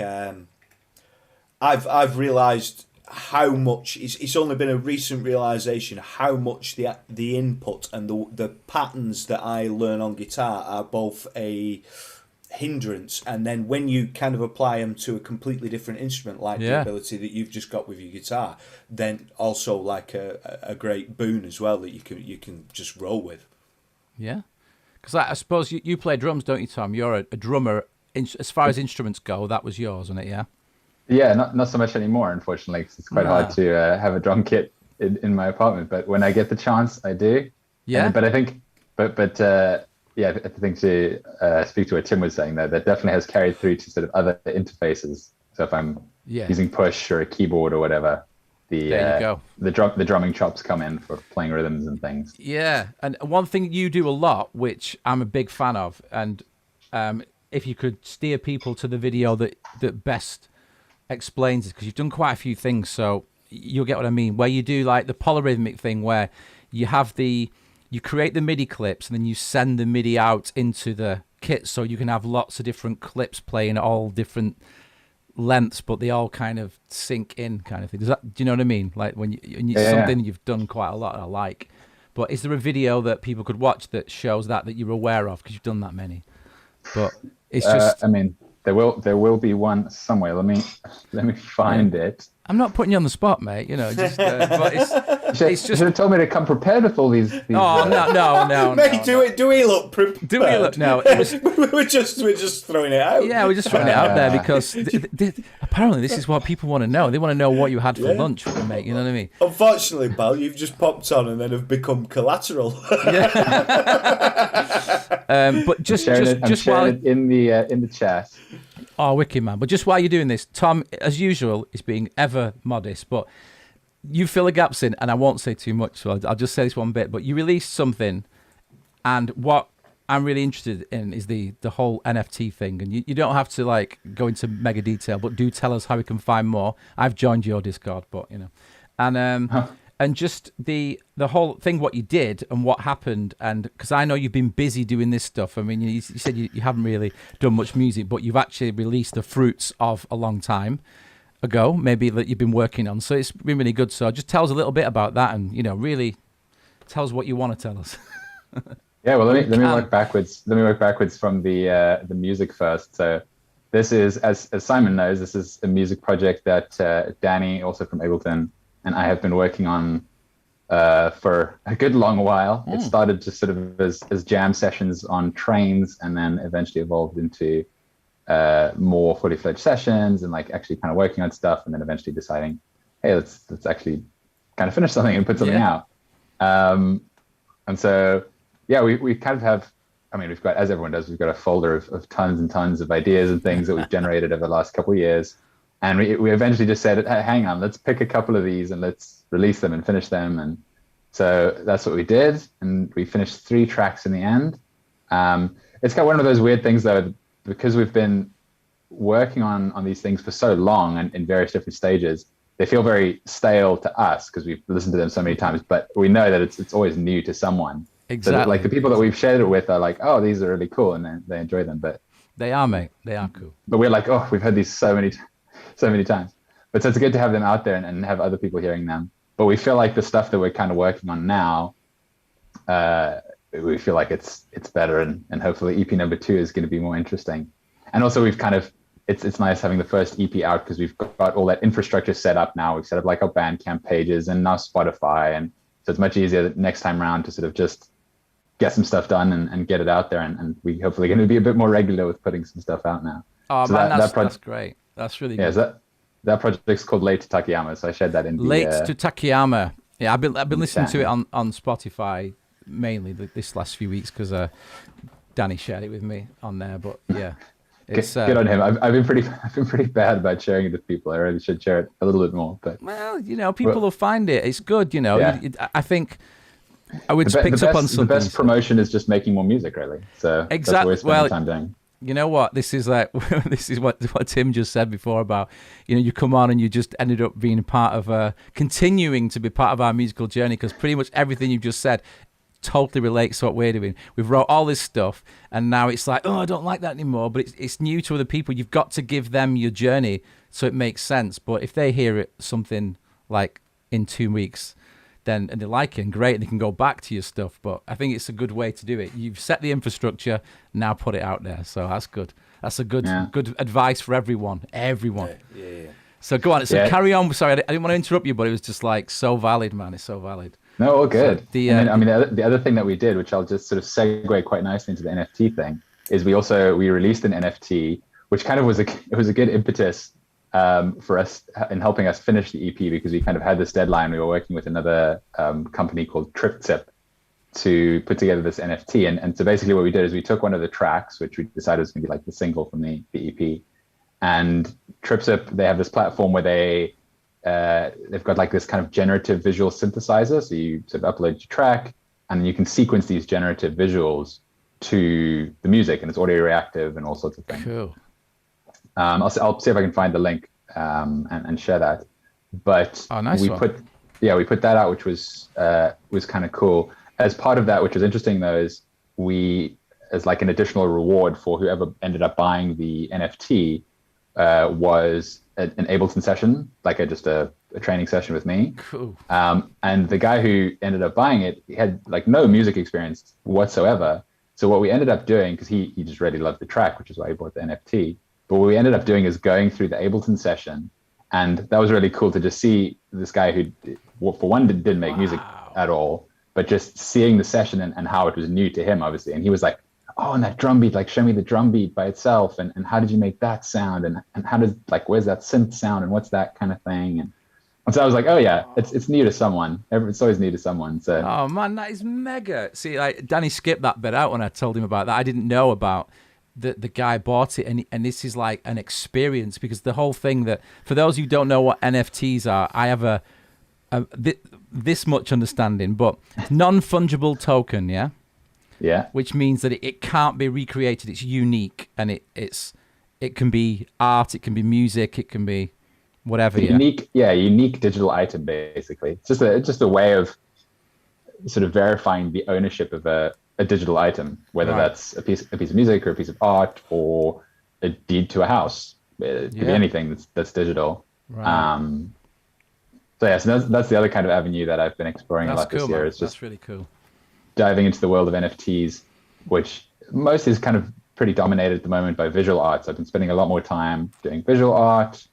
I've realised how much it's only been a recent realisation how much the input and the patterns that I learn on guitar are both a hindrance, and then when you kind of apply them to a completely different instrument, like the ability that you've just got with your guitar, then also like a great boon as well that you can just roll with. Yeah. Because I suppose you play drums, don't you, Tom? You're a drummer. As far as instruments go, that was yours, wasn't it? Yeah. Yeah, not so much anymore, unfortunately, because it's quite hard to have a drum kit in my apartment. But when I get the chance, I do. Yeah. But I think, I think to speak to what Tim was saying, that definitely has carried through to sort of other interfaces. So if I'm using push or a keyboard or whatever, the drumming chops come in for playing rhythms and things. Yeah, and one thing you do a lot, which I'm a big fan of, and if you could steer people to the video that best explains it, because you've done quite a few things, so you'll get what I mean, where you do like the polyrhythmic thing where you have you create the MIDI clips and then you send the MIDI out into the kit, so you can have lots of different clips playing at all different lengths, but they all kind of sync in, kind of thing. Do you know what I mean? Like when something you've done quite a lot, I like. But is there a video that people could watch that shows that you're aware of, because you've done that many? But it's just. I mean, there will be one somewhere. Let me find it. I'm not putting you on the spot, mate. You know, just but it's just. You should have told me to come prepared with all these oh no, mate! Do we look prepared? Do we look? No, we're just throwing it out. Yeah, we're just throwing it out there because apparently this is what people want to know. They want to know what you had for lunch, mate. You know what I mean? Unfortunately, pal, you've just popped on and then have become collateral. But just while it in the chat. Oh, wicked, man. But just while you're doing this, Tom, as usual, is being ever modest, but you fill the gaps in, and I won't say too much, so I'll just say this one bit, but you released something, and what I'm really interested in is the whole NFT thing, and you don't have to like go into mega detail, but do tell us how we can find more. I've joined your Discord, but, you know, and just the whole thing, what you did and what happened, and because I know you've been busy doing this stuff. I mean, you said you haven't really done much music, but you've actually released the fruits of a long time ago, maybe, that you've been working on. So it's been really good. So just tell us a little bit about that, and, you know, really tell us what you want to tell us. Yeah, well, let me work backwards. Let me work backwards from the music first. So this is, as Simon knows, this is a music project that Danny, also from Ableton, and I have been working on for a good long while. It started just sort of as jam sessions on trains, and then eventually evolved into more fully fledged sessions, and like actually kind of working on stuff, and then eventually deciding, hey, let's actually kind of finish something and put something out. And so, yeah, we kind of have, I mean, we've got, as everyone does, we've got a folder of tons and tons of ideas and things that we've generated over the last couple of years. And we eventually just said, hey, hang on, let's pick a couple of these and let's release them and finish them. And so that's what we did. And we finished 3 tracks in the end. It's got one of those weird things, though, because we've been working on these things for so long and in various different stages, they feel very stale to us because we've listened to them so many times, but we know that it's always new to someone. Exactly. So like the people that we've shared it with are like, oh, these are really cool, and they enjoy them. But they are, mate. They are cool. But we're like, oh, we've heard these so many times. But so it's good to have them out there and have other people hearing them. But we feel like the stuff that we're kind of working on now, we feel like it's better, and hopefully EP number 2 is going to be more interesting. And also we've kind of, it's nice having the first EP out because we've got all that infrastructure set up now. We've set up like our Bandcamp pages and now Spotify, and so it's much easier next time around to sort of just get some stuff done and get it out there. And we hopefully going to be a bit more regular with putting some stuff out now. Oh so man, that's great. That's really good. Yeah, that project's called Late to Takayama, so I shared that in the Late to Takayama. Yeah, I've been listening to it on Spotify mainly this last few weeks because Danny shared it with me on there. But yeah, it's good on him. I've been pretty bad about sharing it with people. I really should share it a little bit more. But well, people will find it. It's good, Yeah. I think I would pick up on something. The best promotion is just making more music, really. So exactly. That's what we're spending time doing. You know what? This is what Tim just said before about, you come on and you just ended up being part of continuing to be part of our musical journey, because pretty much everything you just said totally relates to what we're doing. We've wrote all this stuff and now it's like, oh, I don't like that anymore, but it's new to other people. You've got to give them your journey so it makes sense. But if they hear something like in 2 weeks, then and they like it, and great, and they can go back to your stuff. But I think it's a good way to do it. You've set the infrastructure, now put it out there. So that's good. That's a good advice for everyone. Yeah. So go on. So carry on. Sorry, I didn't want to interrupt you, but it was just like so valid, man. It's so valid. No, all good. So the other thing that we did, which I'll just sort of segue quite nicely into the NFT thing, is we released an NFT, which kind of was a good impetus for us in helping us finish the EP, because we kind of had this deadline. We were working with another company called Triptip to put together this NFT. And so basically what we did is we took one of the tracks, which we decided was going to be like the single from the EP. And Triptip, they have this platform where they've got like this kind of generative visual synthesizer. So you sort of upload your track and you can sequence these generative visuals to the music, and it's audio reactive and all sorts of things. Cool. I'll see if I can find the link and share that. But we put that out, which was kind of cool. As part of that, which was interesting though, is we, as like an additional reward for whoever ended up buying the NFT, was an Ableton session, like just a training session with me. Cool. And the guy who ended up buying it, he had like no music experience whatsoever. So what we ended up doing, because he just really loved the track, which is why he bought the NFT. But what we ended up doing is going through the Ableton session, and that was really cool to just see this guy who, for one, didn't make music at all, but just seeing the session and how it was new to him, obviously. And he was like, oh, and that drum beat, like show me the drum beat by itself, and how did you make that sound, and how does, like, where's that synth sound, and what's that kind of thing. And so I was like, oh yeah, it's new to someone. It's always new to someone. So oh man, that is mega. See, like Danny skipped that bit out when I told him about that. I didn't know about the guy bought it, and this is like an experience, because the whole thing, that for those who don't know what NFTs are, I have this much understanding, but non-fungible token, yeah, which means that it can't be recreated. It's unique, and it can be art, it can be music, it can be whatever. Unique digital item, basically. It's just a way of sort of verifying the ownership of a digital item, whether that's a piece of music or a piece of art or a deed to a house. It could be anything that's digital. Right. So that's the other kind of avenue that I've been exploring a lot this year. It's just that's really cool. Diving into the world of NFTs, which mostly is kind of pretty dominated at the moment by visual art. So I've been spending a lot more time doing visual art,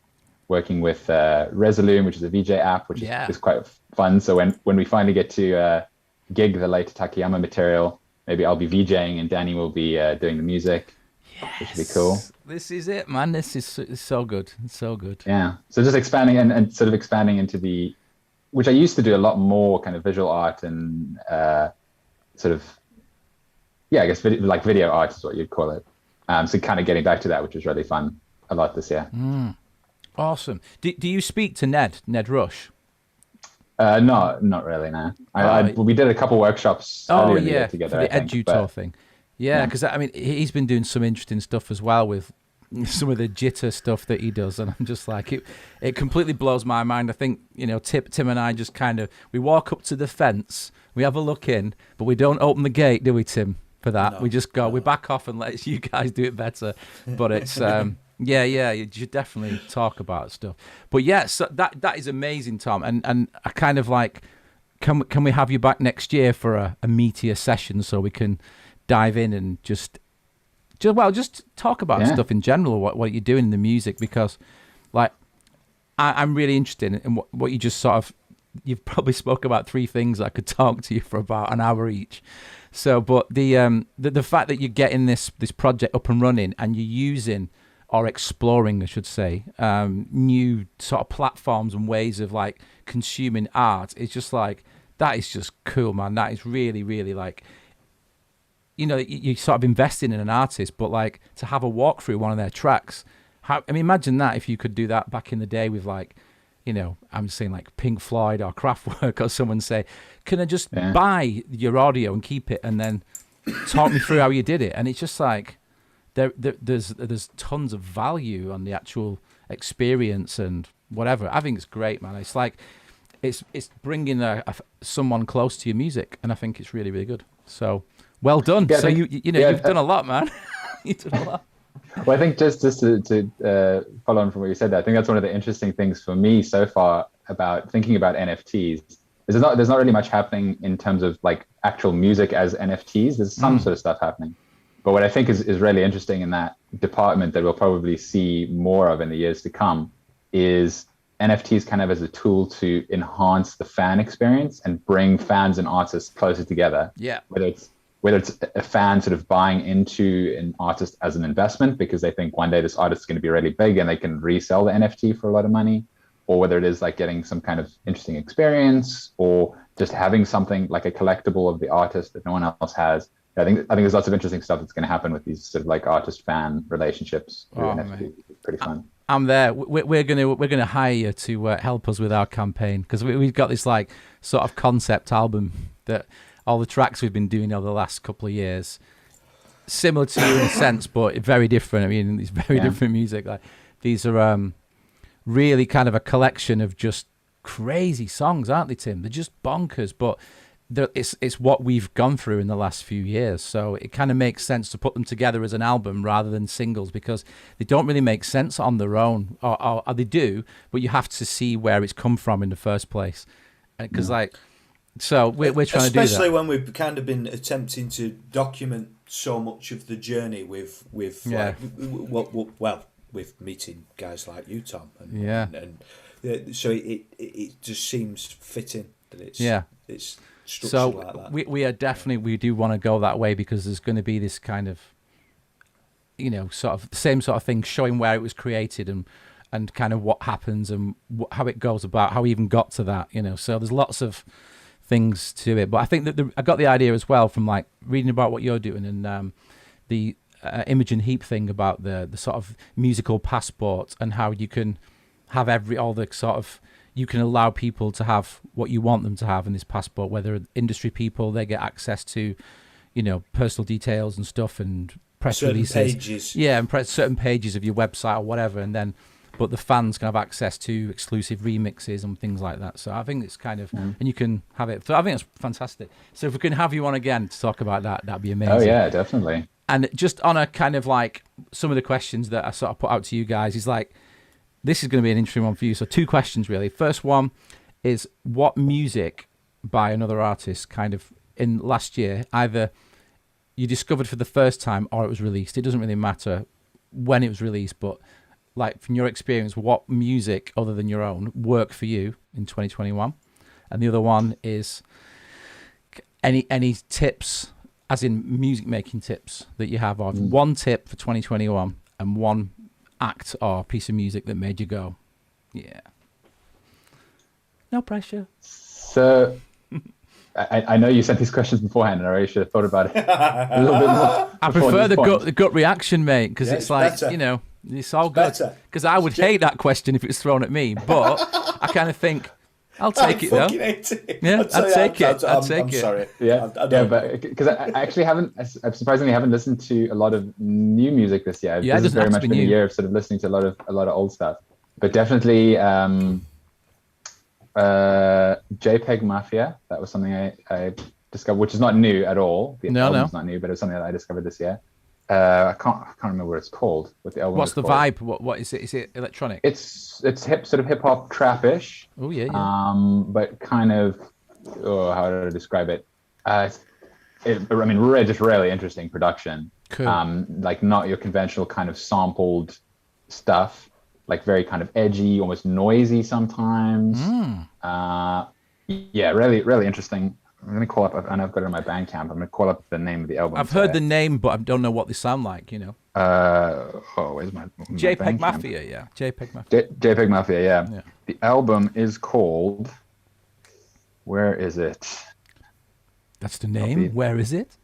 working with Resolume, which is a VJ app, which is quite fun. So when we finally get to gig the Late Takayama material, maybe I'll be VJing and Danny will be doing the music. Yes. Which would be cool. This is it, man. This is so good. It's so good. Yeah. So just expanding and sort of expanding into which I used to do a lot more kind of visual art and sort of, I guess like video art is what you'd call it. So kind of getting back to that, which was really fun a lot this year. Awesome. Do you speak to Ned Rush? No, not really, no. We did a couple workshops together, for the Edutour thing. Yeah, because I mean, he's been doing some interesting stuff as well with some of the jitter stuff that he does, and I'm just like, it completely blows my mind. I think, Tim and I just kind of, we walk up to the fence, we have a look in, but we don't open the gate, do we, Tim, for that? No, we just go, we back off and let you guys do it better. But it's... you should definitely talk about stuff. But so that is amazing, Tom. And I kind of like, can we have you back next year for a meatier session so we can dive in and just just talk about stuff in general, what you're doing in the music, because like I'm really interested in what you just sort of, you've probably spoke about 3 things. I could talk to you for about an hour each. So, but the fact that you're getting this project up and running, and you're using, or exploring, I should say, new sort of platforms and ways of like consuming art, is just like, that is just cool, man. That is really, really like, you know, you sort of investing in an artist, but like to have a walk through one of their tracks. I mean, imagine that if you could do that back in the day with like, you know, I'm saying like Pink Floyd or Kraftwerk, or someone say, can I just buy your audio and keep it, and then talk me through how you did it? And it's just like, there's tons of value on the actual experience and whatever. I think it's great, man. It's like, it's bringing someone close to your music, and I think it's really, really good. So well done. Yeah, so you've done a lot, man. You've done a lot. Well, I think just to follow on from what you said there, I think that's one of the interesting things for me so far about thinking about NFTs. There's not really much happening in terms of like actual music as NFTs. There's some sort of stuff happening. But what I think is really interesting in that department that we'll probably see more of in the years to come is NFTs kind of as a tool to enhance the fan experience and bring fans and artists closer together. Yeah. Whether it's a fan sort of buying into an artist as an investment because they think one day this artist is going to be really big and they can resell the NFT for a lot of money, or whether it is like getting some kind of interesting experience, or just having something like a collectible of the artist that no one else has. I think there's lots of interesting stuff that's going to happen with these sort of like artist-fan relationships through NFT. It's pretty fun. I'm there. We're gonna hire you to help us with our campaign, because we've got this like sort of concept album that all the tracks we've been doing over the last couple of years, similar to you in a sense, but very different. I mean, it's very different music. Like these are really kind of a collection of just crazy songs, aren't they, Tim? They're just bonkers, but it's what we've gone through in the last few years. So it kind of makes sense to put them together as an album rather than singles, because they don't really make sense on their own, or they do, but you have to see where it's come from in the first place. Because so we're trying to do that. Especially when we've kind of been attempting to document so much of the like, with meeting guys like you, Tom. And so it just seems fitting that it's structured so like that. We are definitely, we do want to go that way, because there's going to be this kind of, you know, sort of the same sort of thing, showing where it was created and kind of what happens and how it goes about, how we even got to that, you know. So there's lots of things to it, but I think that I got the idea as well from like reading about what you're doing, and the Imogen Heap thing about the sort of musical passport, and how you can have you can allow people to have what you want them to have in this passport, whether industry people, they get access to, you know, personal details and stuff, and press certain releases, pages. and press certain pages of your website or whatever, and then but the fans can have access to exclusive remixes and things like that. So I think it's kind of, and you can have it. So I think it's fantastic. So if we can have you on again to talk about that, that'd be amazing. Oh yeah, definitely. And just on a kind of like some of the questions that I sort of put out to you guys is like, this is going to be an interesting one for you. So 2 questions really. First one is, what music by another artist kind of in last year, either you discovered for the first time or it was released. It doesn't really matter when it was released, but like from your experience, what music other than your own worked for you in 2021? And the other one is any tips, as in music making tips that you have, or one tip for 2021 and one act or piece of music that made you go, yeah. No pressure. So I know you sent these questions beforehand, and I really should have thought about it a little bit more. I prefer the gut reaction, mate, because it's like, better. You know, it's all good. Because I would hate that question if it was thrown at me, but I kind of think, I'll take it though. Yeah, I'll take it. I'm sorry. Yeah, but because I actually I surprisingly haven't listened to a lot of new music this year. Yeah, this has very much been a year of sort of listening to a lot of old stuff. But definitely JPEG Mafia. That was something I discovered, which is not new at all. The album's not new, but it's something that I discovered this year. I can't remember what it's called. What the album? What's the vibe? What is it? Is it electronic? It's sort of hip hop trap-ish. Oh yeah. But kind of, how do I describe it? just really interesting production. Cool. Like not your conventional kind of sampled stuff, like very kind of edgy, almost noisy sometimes. Yeah, really, really interesting. I'm going to call up, and I've got it on my Bandcamp. I'm going to call up the name of the album. I've heard the name, but I don't know what they sound like, Where's my JPEG Bandcamp? Mafia, yeah. JPEG Mafia. JPEG Mafia, yeah. Yeah. The album is called, where is it? That's the name? Where is it?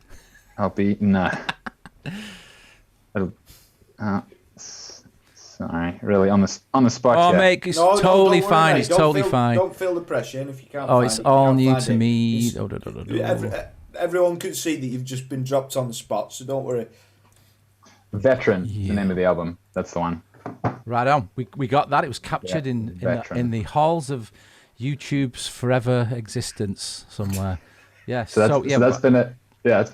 Sorry, really on the spot. Oh, here. mate, it's totally fine. Mate. It's totally fine. Don't feel the pressure, and if you can't. Oh, it's all new to me. Everyone can see that you've just been dropped on the spot, so don't worry. Veteran, the name of the album. That's the one. Right on. We got that. It was captured in the halls of YouTube's forever existence somewhere. Yeah. So that's been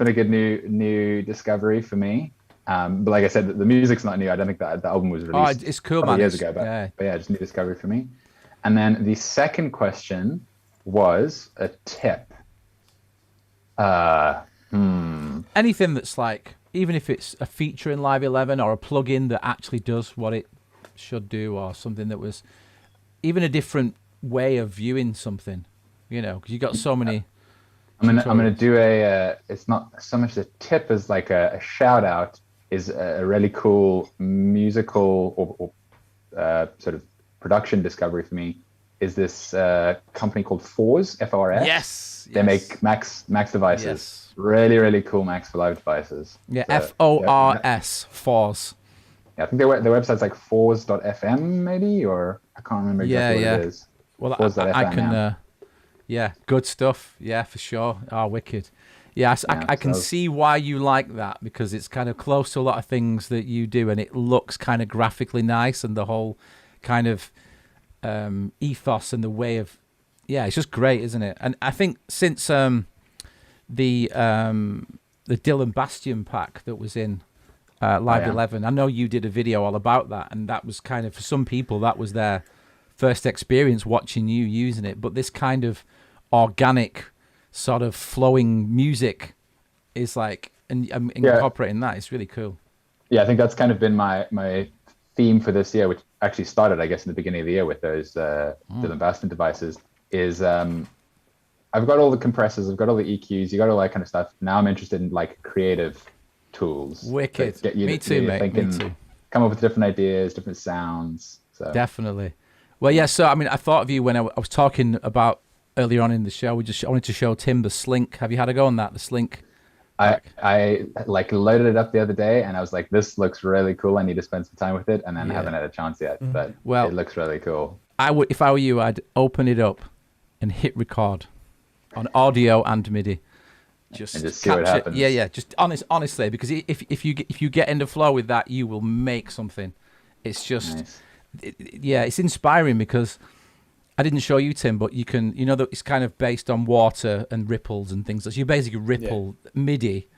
a good new discovery for me. But like I said, the music's not new. I don't think that the album was released it's cool, man. years ago. But yeah, just new discovery for me. And then the second question was a tip. Anything that's like, even if it's a feature in Live 11 or a plugin that actually does what it should do, or something that was even a different way of viewing something, because you got so many. I'm gonna do it's not so much a tip as like a shout out. Is a really cool musical or sort of production discovery for me. Is this company called Fors, F-O-R-S? Yes. They make Max devices. Yes. Really, really cool Max for live devices. Yeah, so, F-O-R-S, Fors. Yeah, I think their website's like fors.fm maybe, or I can't remember exactly what it is. Well, I can, good stuff. Yeah, for sure. Oh, wicked. Yes, I can see why you like that, because it's kind of close to a lot of things that you do, and it looks kind of graphically nice, and the whole kind of ethos and the way of, it's just great, isn't it? And I think since the Dylan Bastion pack that was in Live 11, I know you did a video all about that, and that was kind of, for some people, that was their first experience watching you using it. But this kind of organic sort of flowing music is like, and incorporating that is really cool. Yeah, I think that's kind of been my theme for this year, which actually started, I guess, in the beginning of the year with those Dylan Bastion devices, is I've got all the compressors, I've got all the EQs, you got all that kind of stuff. Now I'm interested in like creative tools. Wicked. Me too, mate. Me too. Come up with different ideas, different sounds. So. Definitely. Well, yeah, so I mean, I thought of you when I was talking about earlier on in the show. I wanted to show Tim the Slink. Have you had a go on that, the Slink? I like loaded it up the other day, and I was like, this looks really cool. I need to spend some time with it, and then I haven't had a chance yet. But it looks really cool. If I were you, I'd open it up and hit record on audio and MIDI. Just see what happens. Yeah. Just honestly, because if you get in the flow with that, you will make something. It's just, nice. It's inspiring, because I didn't show you, Tim, but you can, that it's kind of based on water and ripples and things. So you basically ripple MIDI,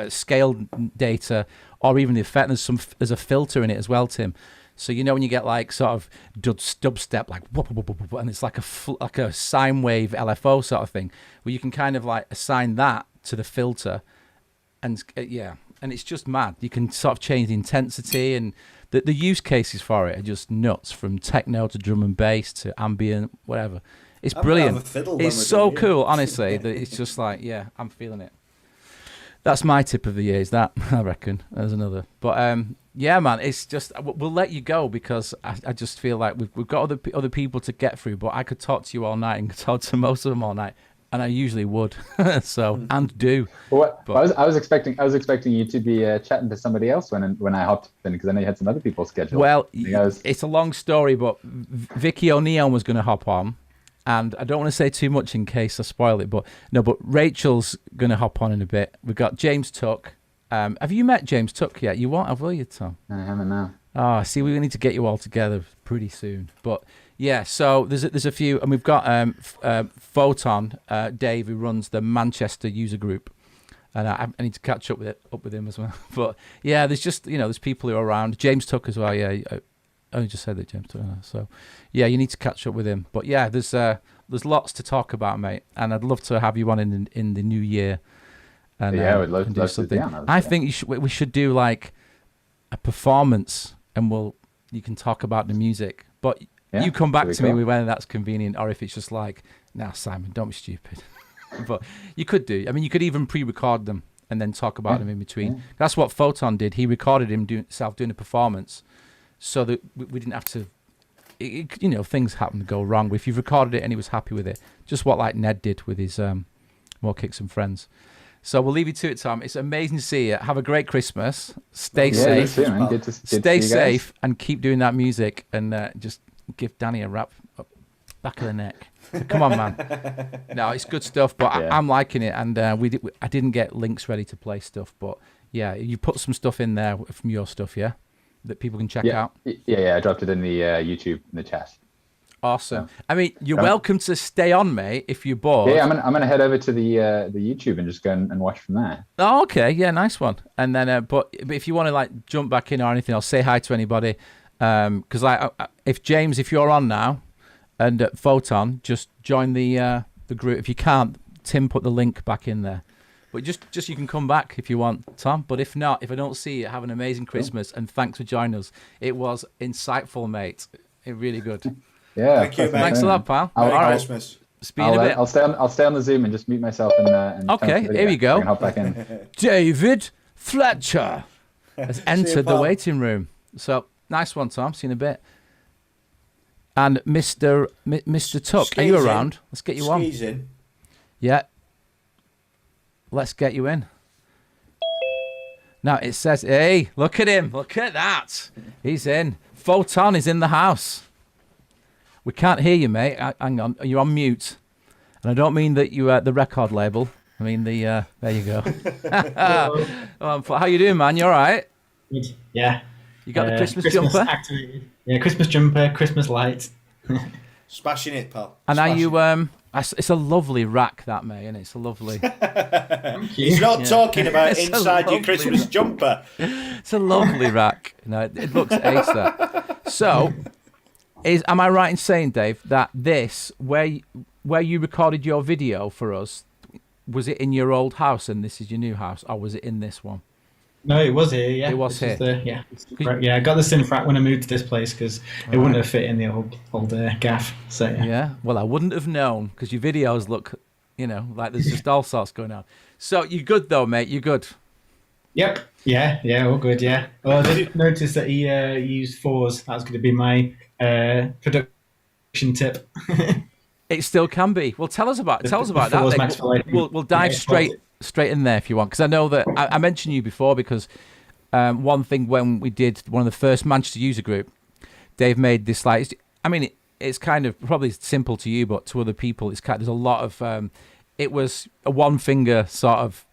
scale data, or even the effect. There's a filter in it as well, Tim. So when you get like sort of dubstep, like whoop, whoop, whoop, whoop, and it's like a sine wave LFO sort of thing, where you can kind of like assign that to the filter, and and it's just mad. You can sort of change the intensity, and the use cases for it are just nuts, from techno to drum and bass to ambient, whatever. It's brilliant. It's so cool, honestly. That it's just like, I'm feeling it. That's my tip of the year, is that, I reckon. There's another. But, man, it's just, we'll let you go, because I just feel like we've got other people to get through, but I could talk to you all night and could talk to most of them all night, and I usually would. And do. Well, I was expecting you to be chatting to somebody else when I hopped in, because I know you had some other people scheduled. Well, it's a long story, but Vicky O'Neill was going to hop on. And I don't want to say too much in case I spoil it, but Rachel's going to hop on in a bit. We've got James Tuck. Have you met James Tuck yet? You won't have, will you, Tom? I haven't now. See, we need to get you all together pretty soon. But so there's a few, and we've got Photon, Dave, who runs the Manchester user group, and I need to catch up with him as well. But there's just there's people who are around. James Tuck as well. I just said that, James. So, you need to catch up with him. But there's lots to talk about, mate. And I'd love to have you on in the new year And, I would love do to something. be on those, I think we should do like a performance, and you can talk about the music. But you come back to me with whether that's convenient or if it's just like, nah, Simon, don't be stupid. But you could do. I mean, you could even pre-record them and then talk about them in between. Yeah. That's what Photon did. He recorded himself doing a performance, so that we didn't have to. Things happen to go wrong. But if you've recorded it and he was happy with it, just what like Ned did with his More Kicks and Friends. So we'll leave you to it, Tom. It's amazing to see you. Have a great Christmas. Stay safe. You too, man. Good to Stay safe and keep doing that music, and just give Danny a rap up back of the neck. Come on, man. No, it's good stuff, but I'm liking it. And I didn't get links ready to play stuff, but yeah, you put some stuff in there from your stuff, yeah, that people can check out. Yeah. I dropped it in the YouTube in the chat. Awesome. I mean, you're welcome to stay on, mate, if you're bored. Yeah, I'm gonna head over to the YouTube and just go and watch from there. Oh, okay. Yeah, nice one. And then, but if you want to like jump back in or anything, I'll say hi to anybody. Because if you're on now, and Photon, just join the group. If you can't, Tim put the link back in there. But just you can come back if you want, Tom. But if not, if I don't see you, have an amazing Christmas and thanks for joining us. It was insightful, mate. Really good. Yeah, thank you, thanks a lot, pal. Merry Christmas. Speak in a bit. I'll stay on the Zoom and just mute myself and okay, here we go. Hop back in. David Fletcher has entered the waiting room. So nice one, Tom. See you in a bit. And Mr. Tuck, are you around? Let's get you on. In. Yeah. Let's get you in. Now it says, hey, look at him. Look at that. He's in. Photon is in the house. We can't hear you, mate. Hang on. You're on mute. And I don't mean that you the record label. I mean there you go. How you doing, man? You all right? Good. Yeah. You got the Christmas jumper? Activated. Yeah, Christmas jumper, Christmas lights. Smashing it, pal. And are you it's a lovely rack, that, mate, and it's a lovely. He's not talking about inside your Christmas jumper. It's a lovely rack. No, it looks ace, that. So, am I right in saying, Dave, that this where you recorded your video for us, was it in your old house and this is your new house, or was it in this one? No, it was here. Yeah, it was here. I got the Synfrac when I moved to this place because it wouldn't have fit in the old gaff. So yeah. Well, I wouldn't have known because your videos look, like there's just all sorts going on. So you're good though, mate. You're good. Yep. Yeah. All good. Yeah. Well, I did notice that he used fours. That was going to be my production tip. It still can be. Well, tell us about that. We'll dive straight in there if you want, because I know that I mentioned you before because one thing when we did one of the first Manchester user group, Dave made this it's kind of probably simple to you, but to other people there's a lot of it was a one finger sort of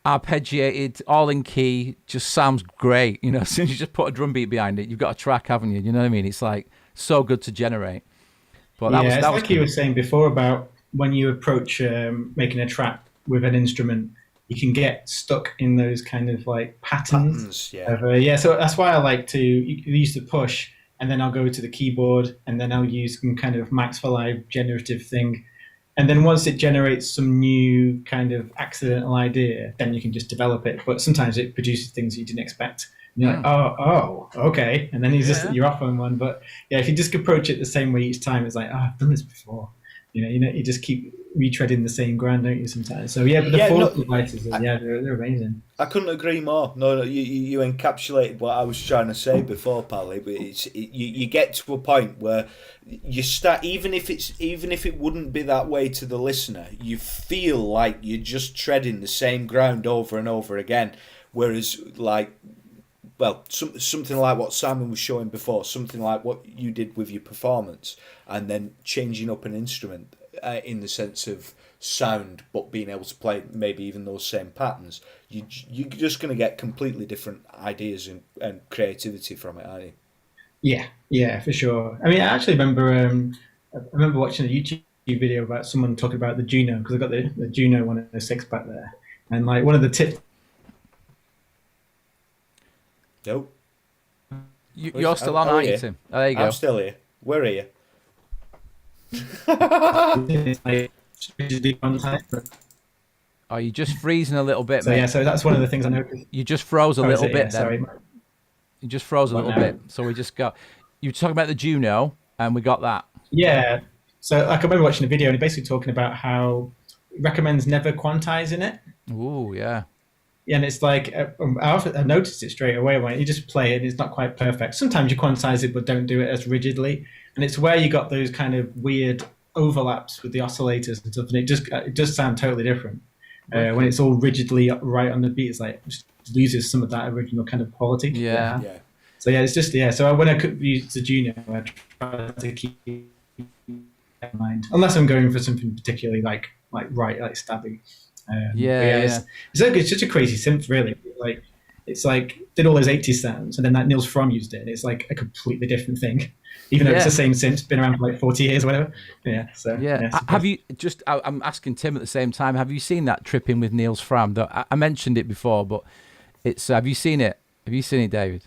arpeggiated, all in key, just sounds great. As soon as you just put a drum beat behind it, you've got a track, haven't you? You know what I mean? It's like so good to generate. But that was you were saying before about when you approach making a track with an instrument, you can get stuck in those kind of like patterns. So that's why I like to use the push, and then I'll go to the keyboard, and then I'll use some kind of Max for Live generative thing. And then once it generates some new kind of accidental idea, then you can just develop it. But sometimes it produces things you didn't expect. And you're like, oh, okay. And then you're off on one. But yeah, if you just approach it the same way each time, it's like, I've done this before. You just keep retreading the same ground, don't you, sometimes? So yeah, but the fourth devices, they're amazing. I couldn't agree more. No, you encapsulated what I was trying to say before, Pally. But you get to a point where you start, even if it wouldn't be that way to the listener, you feel like you're just treading the same ground over and over again. Whereas, something like what Simon was showing before, something like what you did with your performance, and then changing up an instrument in the sense of sound, but being able to play maybe even those same patterns, you're just going to get completely different ideas and creativity from it, aren't you? Yeah, for sure. I mean, I actually remember watching a YouTube video about someone talking about the Juno, because I got the Juno 106 back there, and like one of the tips. Nope. You're still on, aren't you, Tim? Oh, there you go. I'm still here. Where are you? Oh, Oh, you're just freezing a little bit, so mate. yeah, so that's one of the things I noticed. You just froze a little bit then. Sorry. You just froze a little bit. So we just got... You were talking about the Juno, and we got that. Yeah. So like, I remember watching a video, and basically talking about how it recommends never quantizing it. Ooh, yeah. Yeah, and it's like, I noticed it straight away when you just play it, and it's not quite perfect. Sometimes you quantize it, but don't do it as rigidly. And it's where you got those kind of weird overlaps with the oscillators and stuff, and it does sound totally different. When it's all rigidly right on the beat, it's like, it just loses some of that original kind of quality. Yeah. So yeah, it's just, so when I could use the Juno, I try to keep in mind, unless I'm going for something particularly like stabby. It's such a crazy synth, really. Like, it's like did all those 80s sounds, and then that Niels Fromm used it, and it's like a completely different thing, even though it's the same synth, been around for like 40 years or whatever. Have you just? I'm asking Tim at the same time. Have you seen that Tripping with Niels Fromm? I mentioned it before, but it's. Have you seen it? Have you seen it, David?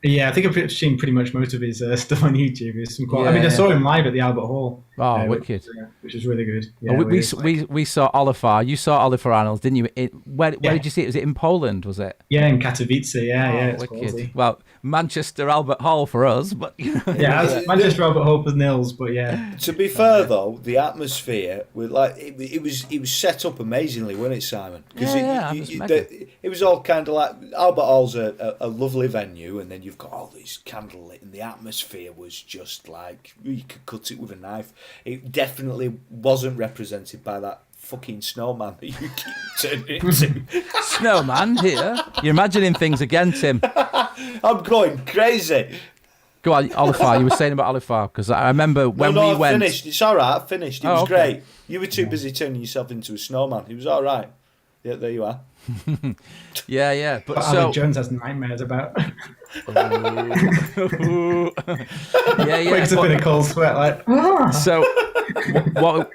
Yeah, I think I've seen pretty much most of his stuff on YouTube. I saw him live at the Albert Hall. Oh, wicked! Which was really good. Yeah, we saw Oliver. You saw Oliver Arnold, didn't you? Where did you see it? Was it in Poland? Was it? Yeah, in Katowice. Yeah, wicked. Quality. Well, Manchester Albert Hall for us, but Manchester Albert Hall for Nils, but yeah. To be fair though, the atmosphere with like it was set up amazingly, wasn't it, Simon? Because it was all kind of like Albert Hall's a lovely venue, and then you've got all these candlelit, and the atmosphere was just like you could cut it with a knife. It definitely wasn't represented by that fucking snowman that you keep turning into. Snowman here? You're imagining things again, Tim. I'm going crazy. Go on, Oliver. You were saying about Oliver, because I remember when we went. Finished. It's all right. I finished. It was great. You were too busy turning yourself into a snowman. It was all right. Yeah, there you are. yeah. But so Alex Jones has nightmares about. Wakes up in a cold sweat, like. So, what?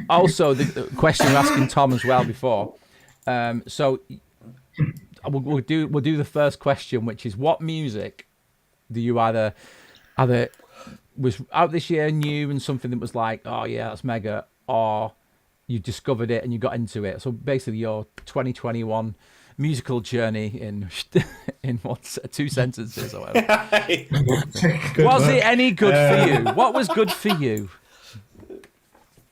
Also, the question we're asking Tom as well before. So, we'll do the first question, which is, what music do you either was out this year new and something that was like, oh yeah, that's mega, or you discovered it and you got into it? So basically, your 2021 musical journey in what, 2 sentences or whatever. Was it any good for you? What was good for you?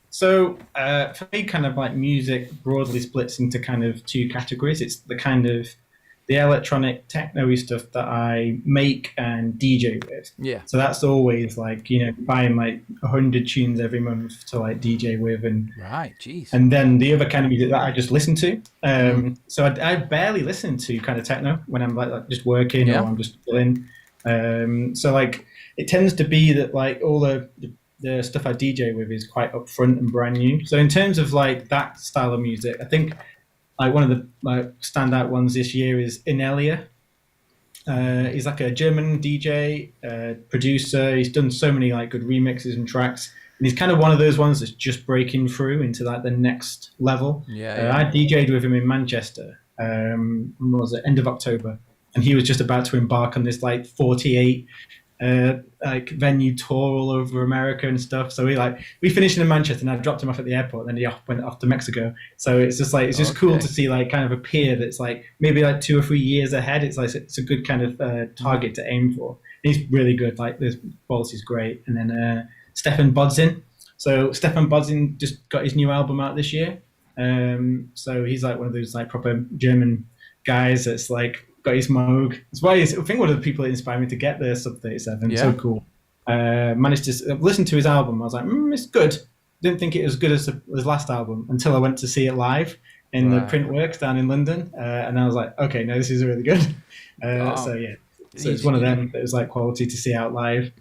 So for me, kind of like music broadly splits into kind of 2 categories. It's the kind of the electronic techno-y stuff that I make and DJ with. Yeah. So that's always like, buying like 100 tunes every month to like DJ with, and right, jeez. And then the other kind of music that I just listen to. So I barely listen to kind of techno when I'm like just working or I'm just chilling. So like it tends to be that like all the stuff I DJ with is quite upfront and brand new. So in terms of like that style of music, I think like one of the standout ones this year is Inelia. He's like a German DJ, producer. He's done so many like good remixes and tracks, and he's kind of one of those ones that's just breaking through into like the next level. I DJ'd with him in Manchester. When was it? End of October, and he was just about to embark on this like 48 like venue tour all over America and stuff. So we finished in Manchester, and I dropped him off at the airport, and then he went off to Mexico. So it's just like cool to see like kind of a peer that's like maybe like 2 or 3 years ahead. It's like it's a good kind of target to aim for. And he's really good. Like the quality is great. And then Stefan Bodzin. So Stefan Bodzin just got his new album out this year. So he's like one of those like proper German guys that's like got his Moog. That's why I think one of the people that inspired me to get the Sub 37. So cool. Managed to listen to his album. I was like, it's good. Didn't think it was as good as his last album until I went to see it live in the Printworks down in London, and I was like, okay, no, this is really good. So it's one of them that was like quality to see out live.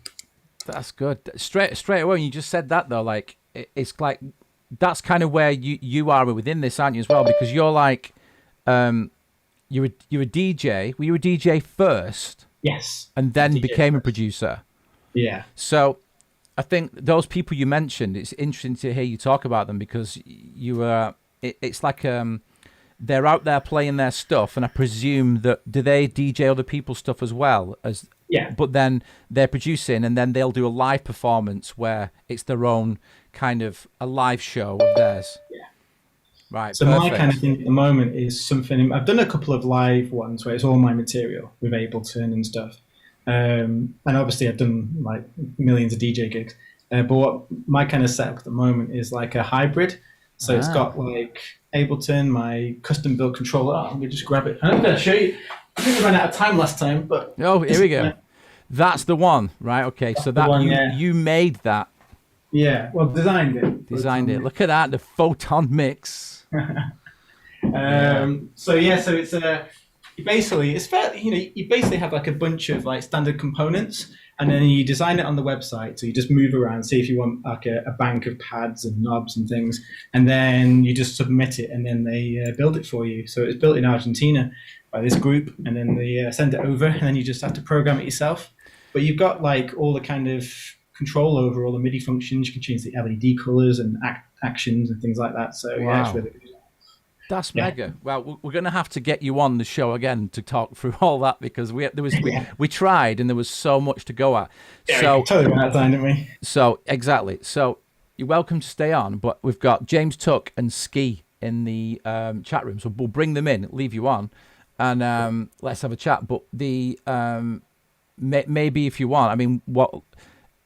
That's good. Straight away, when you just said that though, like it's like that's kind of where you are within this, aren't you, as well? Because you're like, you're a DJ. Were you a DJ first? Yes. And then became a producer. Yeah. So I think those people you mentioned, it's interesting to hear you talk about them, because you it's like they're out there playing their stuff, and I presume that do they DJ other people's stuff as well as? Yeah. But then they're producing, and then they'll do a live performance where it's their own kind of a live show of theirs. Yeah. Right. So perfect. my kind of thing at the moment is something. I've done a couple of live ones where it's all my material with Ableton and stuff, and obviously I've done like millions of DJ gigs. But what my kind of setup at the moment is like a hybrid. So it's got like Ableton, my custom built controller. Oh, let me just grab it. I'm going to show you. I think we ran out of time last time, but here we go. That's the one, right? Okay, so that one, you made that. Yeah, well, designed it. Look at that, the photon mix. So it's basically it's fair. You basically have like a bunch of like standard components, and then you design it on the website. So you just move around, see if you want like a bank of pads and knobs and things, and then you just submit it, and then they build it for you. So it's built in Argentina by this group, and then they send it over, and then you just have to program it yourself. But you've got like all the kind of control over all the MIDI functions. You can change the LED colors and actions and things like that. So wow. It's really good. That's mega. Well, we're going to have to get you on the show again to talk through all that, because we tried and there was so much to go at. Yeah, so totally ran out of time, didn't we? So exactly. So you're welcome to stay on, but we've got James Tuck and Ski in the chat room, so we'll bring them in, leave you on, and let's have a chat. But the maybe if you want, I mean,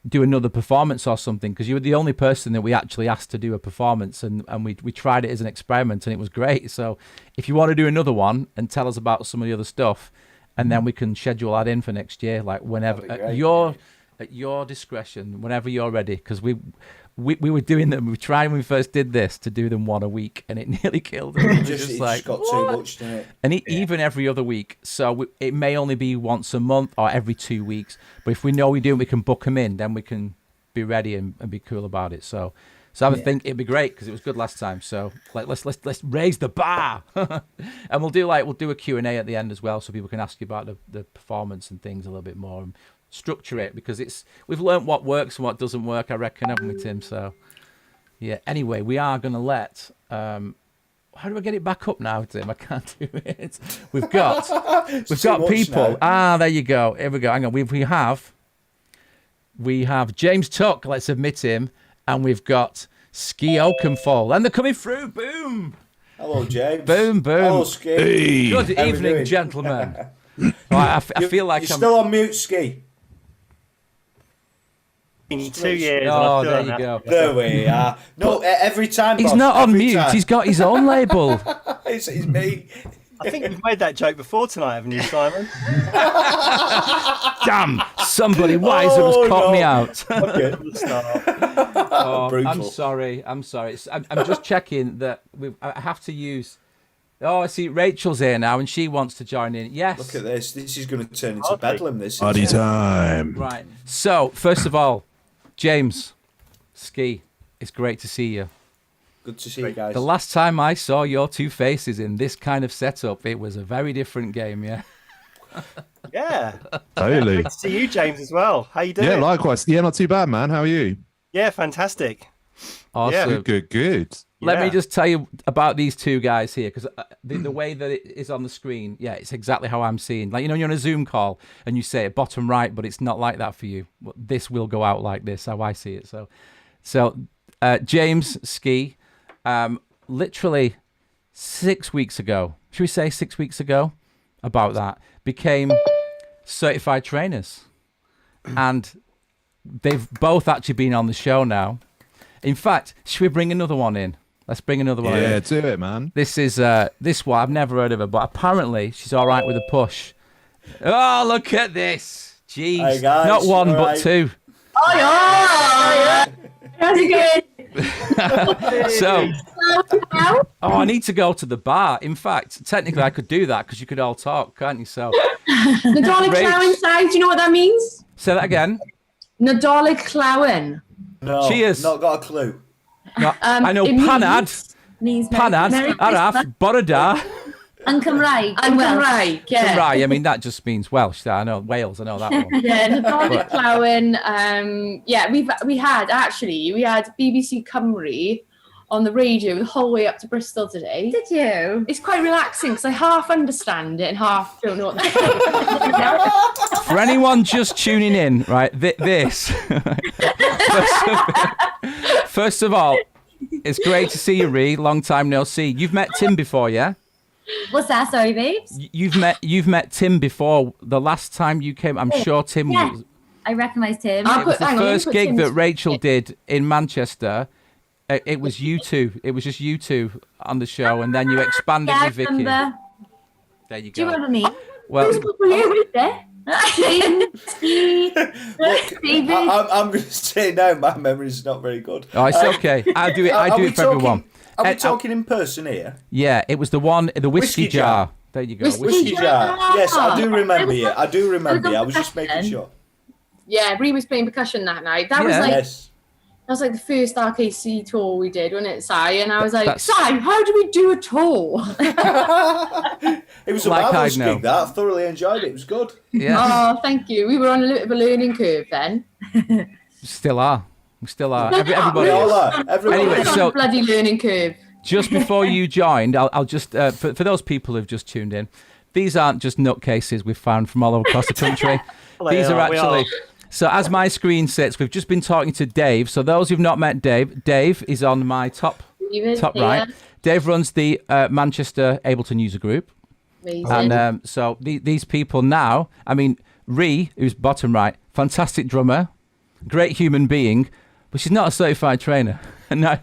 do another performance or something, because you were the only person that we actually asked to do a performance, and we tried it as an experiment and it was great. So if you want to do another one and tell us about some of the other stuff, and then we can schedule that in for next year, like whenever at your discretion, whenever you're ready, because we were doing them. We tried when we first did this to do them one a week, and it nearly killed us. It just like, got too much, didn't it? And even every other week. So it may only be once a month or every 2 weeks. But if we know we do, we can book them in. Then we can be ready and be cool about it. So I think it'd be great, because it was good last time. So let's raise the bar, and we'll do a Q&A at the end as well, so people can ask you about the performance and things a little bit more. And structure it, because we've learned what works and what doesn't work, I reckon, haven't we, Tim? So yeah, anyway, we are going to let how do I get it back up now, Tim? I can't do it. We've got people now. There you go, here we go, hang on, we have James Tuck, let's admit him, and we've got Ski Oakenfold, and they're coming through. Boom. Hello, James. Boom. Hello, Ski. Hey. Good evening, gentlemen. I feel like you're still on mute, Ski. In 2 years. Oh, there you go. There we are. No, every time. He's boss, not on mute. Time. He's got his own label. It's me. I think you've made that joke before tonight, haven't you, Simon? Damn! Somebody wiser has caught me out. Okay. I'm sorry. I'm just checking that I have to use. Oh, I see Rachel's here now, and she wants to join in. Yes. Look at this. This is going to turn into bedlam. This party time. Right. So, first of all, James, Ski, it's great to see you. Good to see you guys. The last time I saw your two faces in this kind of setup, it was a very different game, yeah? Yeah. Totally. Good to see you, James, as well. How you doing? Yeah, likewise. Yeah, not too bad, man. How are you? Yeah, fantastic. Awesome. Yeah. Good. Let me just tell you about these two guys here, because the way that it is on the screen, yeah, it's exactly how I'm seeing. Like, you know, you're on a Zoom call and you say it bottom right, but it's not like that for you. This will go out like this, how I see it. So James, Ski, literally 6 weeks ago, should we say 6 weeks ago, about that, became certified trainers. And they've both actually been on the show now. In fact, should we bring another one in? Let's bring another one in. Yeah, do it, man. This is this one. I've never heard of her, but apparently she's all right with a push. Oh, look at this. Jeez. Hey guys, not one, all but right. two. Oh, yeah. How's it going? So, I need to go to the bar. In fact, technically I could do that, because you could all talk, can't you? So, Nadolig Llawen side, do you know what that means? Say that again. Nadolig Llawen. No, Cheers. Not got a clue. No, I know Panad, Araf, Borada, and Cymraeg. And Cymraeg, yeah. Cymraeg. I mean, that just means Welsh. I know Wales. I know that one. Yeah, Nadolig Llawen. Yeah, we had BBC Cymru on the radio the whole way up to Bristol today. Did you? It's quite relaxing, because I half understand it and half don't know what that is. For anyone just tuning in, right, this. First of all, It's great to see you, Ree. Long time no see. You've met Tim before, yeah? What's that? Sorry, babes. You've met Tim before. The last time you came, I'm sure Tim Yeah. was. I recognised him. It was the first gig that Rachel did in Manchester. It was you two. It was just you two on the show, and then you expanded with Vicky. Remember. There you Do you go. remember me? Well, Who's people here with there? David. I'm going to say now, my memory's not very good. oh, it's okay. I do it. I do it for everyone. Are we talking in person here? Yeah, it was the whiskey jar. There you go. Whiskey jar. Yes, I do remember you. I do remember you. I was just making sure. Yeah, Ree was playing percussion that night. That was like that was like the first RKC tour we did, wasn't it, Si? And I was like, Si, how do we do a tour? It was a marvelous gig. That I thoroughly enjoyed it. It was good. Yeah. Oh, thank you. We were on a little bit of a learning curve then. Still are. We still are. Everybody. We all are. Anyway, so bloody learning curve. Just before you joined, I'll just for those people who've just tuned in, these aren't just nutcases we've found from all over across the country. These are actually. So as my screen sits, we've just been talking to Dave. So those who've not met Dave, Dave is on my top right. Dave runs the Manchester Ableton user group. Amazing. And so these people now, I mean, Ree, who's bottom right, fantastic drummer, great human being, but she's not a certified trainer. No,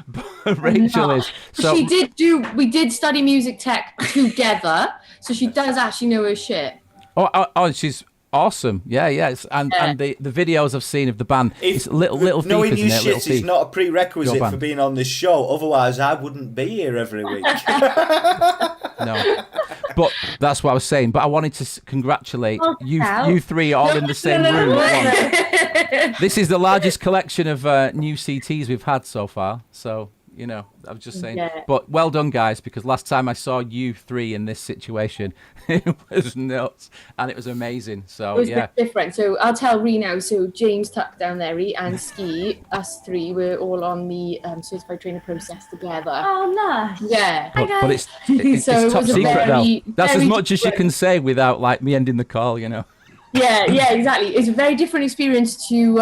but Rachel is. So we did study music tech together, so she does actually know her shit. Oh, she's awesome. Yeah. And the videos I've seen of the band, it's little knowing thief, your isn't it? shit is not a prerequisite for being on this show. Otherwise, I wouldn't be here every week. No, but that's what I was saying. But I wanted to congratulate you three all in the same room at once. This is the largest collection of new CTs we've had so far. So, you know, I was just saying. Yeah. But well done, guys, because last time I saw you three in this situation, it was nuts and it was amazing. So, it was a bit different. So I'll tell Ree now. So James Tuck down there, Ree, and Ski, us three were all on the certified trainer process together. Oh, nice. Yeah. But it's so top secret, though. That's as much as you can say without, like, me ending the call, you know. Yeah, exactly. It's a very different experience to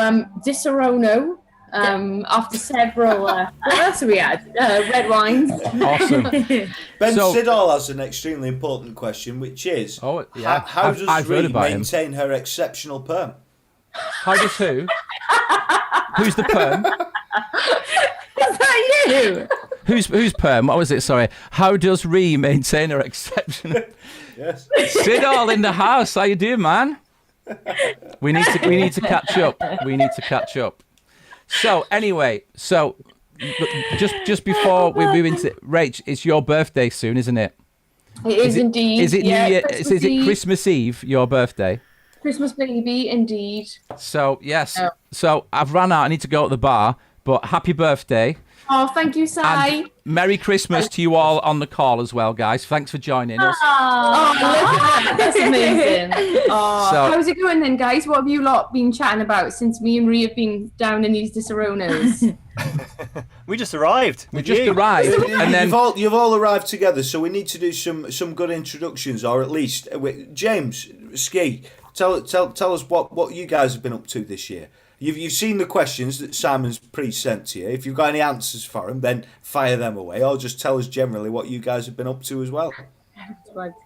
Disaronno. After several, what else have we had? Red wines. Awesome. Ben Siddall has an extremely important question, which is, how does Ree maintain her exceptional perm? How does who? Who's the perm? Is that you? Who's perm? What was it? Sorry. How does Ree maintain her exceptional? Yes. Siddall in the house. How you doing, man? We need to catch up. We need to catch up. So anyway, just before we move into Rach, it's your birthday soon, isn't it? It is indeed. Is it New Year? Is it Christmas Eve? Your birthday? Christmas baby, indeed. So yes. Oh. So I've run out. I need to go at the bar. But happy birthday. Oh, thank you, Si. And Merry Christmas to you all on the call as well, guys. Thanks for joining us. Oh, look at that. That's amazing. Oh, so, how's it going then, guys? What have you lot been chatting about since me and Ree have been down in these Disaronnos? We just arrived. And then you've all arrived together, so we need to do some good introductions, or at least James, Ski, tell us what you guys have been up to this year. You've seen the questions that Simon's pre-sent to you. If you've got any answers for them, then fire them away, or just tell us generally what you guys have been up to as well.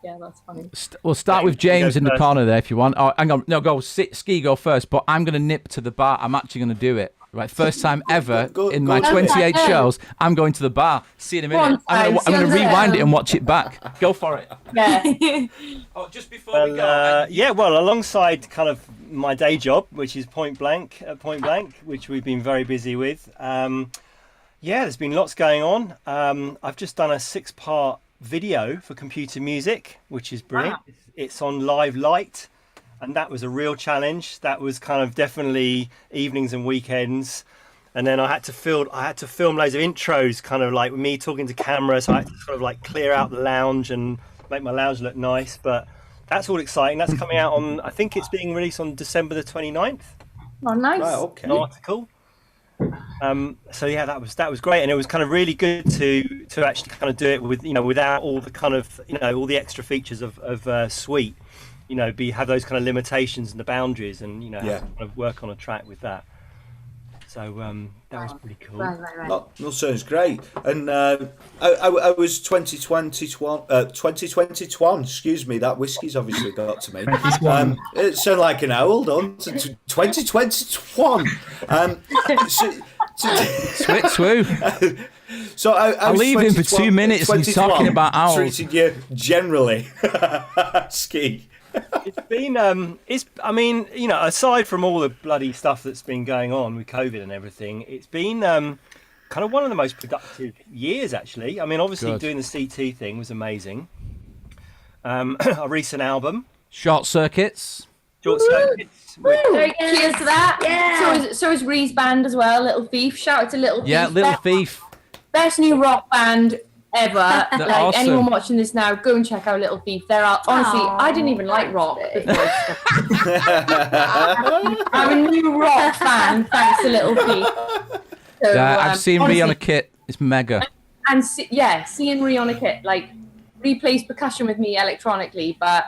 Yeah, that's funny. We'll start with James in the corner there if you want. Oh, hang on. No, go. Ski, go first, but I'm going to nip to the bar. I'm actually going to do it. Right, first time ever in my 28 shows, I'm going to the bar. See you in a minute. I'm going to rewind it and watch it back. Go for it. Yeah. Oh, just before we go. Alongside kind of my day job, which is Point Blank, which we've been very busy with. There's been lots going on. I've just done a 6-part video for computer music, which is brilliant. Wow. It's on Lostlight. And that was a real challenge. That was kind of definitely evenings and weekends. And then I had to film loads of intros, kind of like with me talking to camera. So I had to sort of like clear out the lounge and make my lounge look nice. But that's all exciting. That's coming out on, I think it's being released on December the 29th. Oh, nice. Right, okay. An article. That was great, and it was kind of really good to actually kind of do it with, without all the kind of, all the extra features of Suite. Have those kind of limitations and the boundaries, and have to kind of work on a track with that. So that was pretty cool. Right. No, sounds great. And I was 2021. Excuse me, that whiskey's obviously got to me. It sounded like an owl, don't it? 2021. Swoo. So I'll leave him for 2 minutes and he's talking about owls. Treated you generally, Ski. It's been, aside from all the bloody stuff that's been going on with COVID and everything, it's been kind of one of the most productive years, actually. I mean, obviously doing the CT thing was amazing. Our recent album, Short Circuits. Cheers to that. Yeah. So is Ree's band as well, Little Thief. Shout out to Little Thief. Yeah, Little Thief. Best new rock band ever. They're like awesome. Anyone watching this now, go and check out Little Thief. There are honestly, I didn't even like rock before. I'm a new rock fan thanks to Little Thief. So, I've seen Ree on a kit. It's mega. And seeing Ree on a kit, like Ree plays percussion with me electronically, but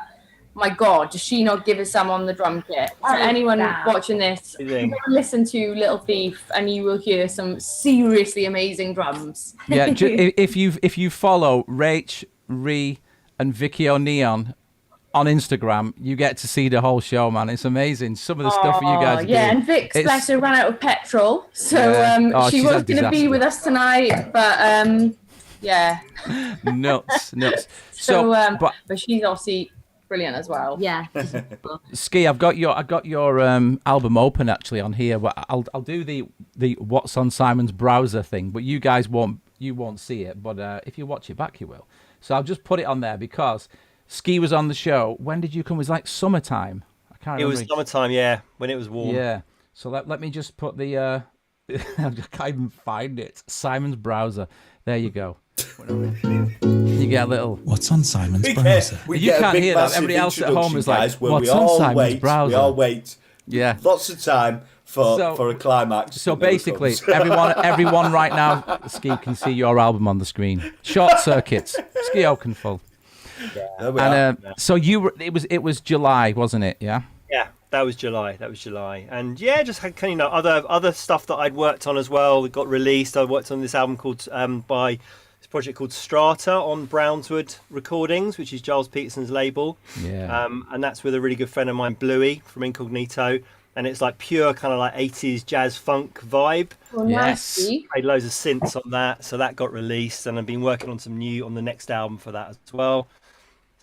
my God, does she not give us some on the drum kit? So anyone watching this, listen to Little Thief and you will hear some seriously amazing drums. Yeah, if you follow Rach, Ree, and Vicky O'Neon on Instagram, you get to see the whole show, man. It's amazing. Some of the stuff you guys do. Yeah, and Vic, bless her, ran out of petrol, so she was going to be with us tonight, but yeah. Nuts. So, but she's obviously brilliant as well. Yeah. Ski, I've got your album open actually on here. But I'll do the what's on Simon's browser thing, but you guys won't see it. But if you watch it back, you will. So I'll just put it on there because Ski was on the show. When did you come? It was like summertime. I can't remember. It was summertime, yeah, when it was warm. Yeah. So let me just put the I can't even find it. Simon's browser. There you go. You get a little. What's on Simon's browser? You can't hear that. Everybody else at home is like, what's on Simon's browser? We all wait. Yeah. Lots of time for a climax. So basically, everyone right now, Ski can see your album on the screen. Short Circuits, Ski Oakenfull. Yeah, so it was July, wasn't it? Yeah. Yeah, that was July. And yeah, just had kind of other stuff that I'd worked on as well that got released. I worked on this album called by this project called Strata on Brownswood Recordings, which is Giles Peterson's label. Yeah. And that's with a really good friend of mine, Bluey from Incognito. And it's like pure kind of like 80s jazz funk vibe. Well, yes. Played loads of synths on that, so that got released, and I've been working on some new on the next album for that as well.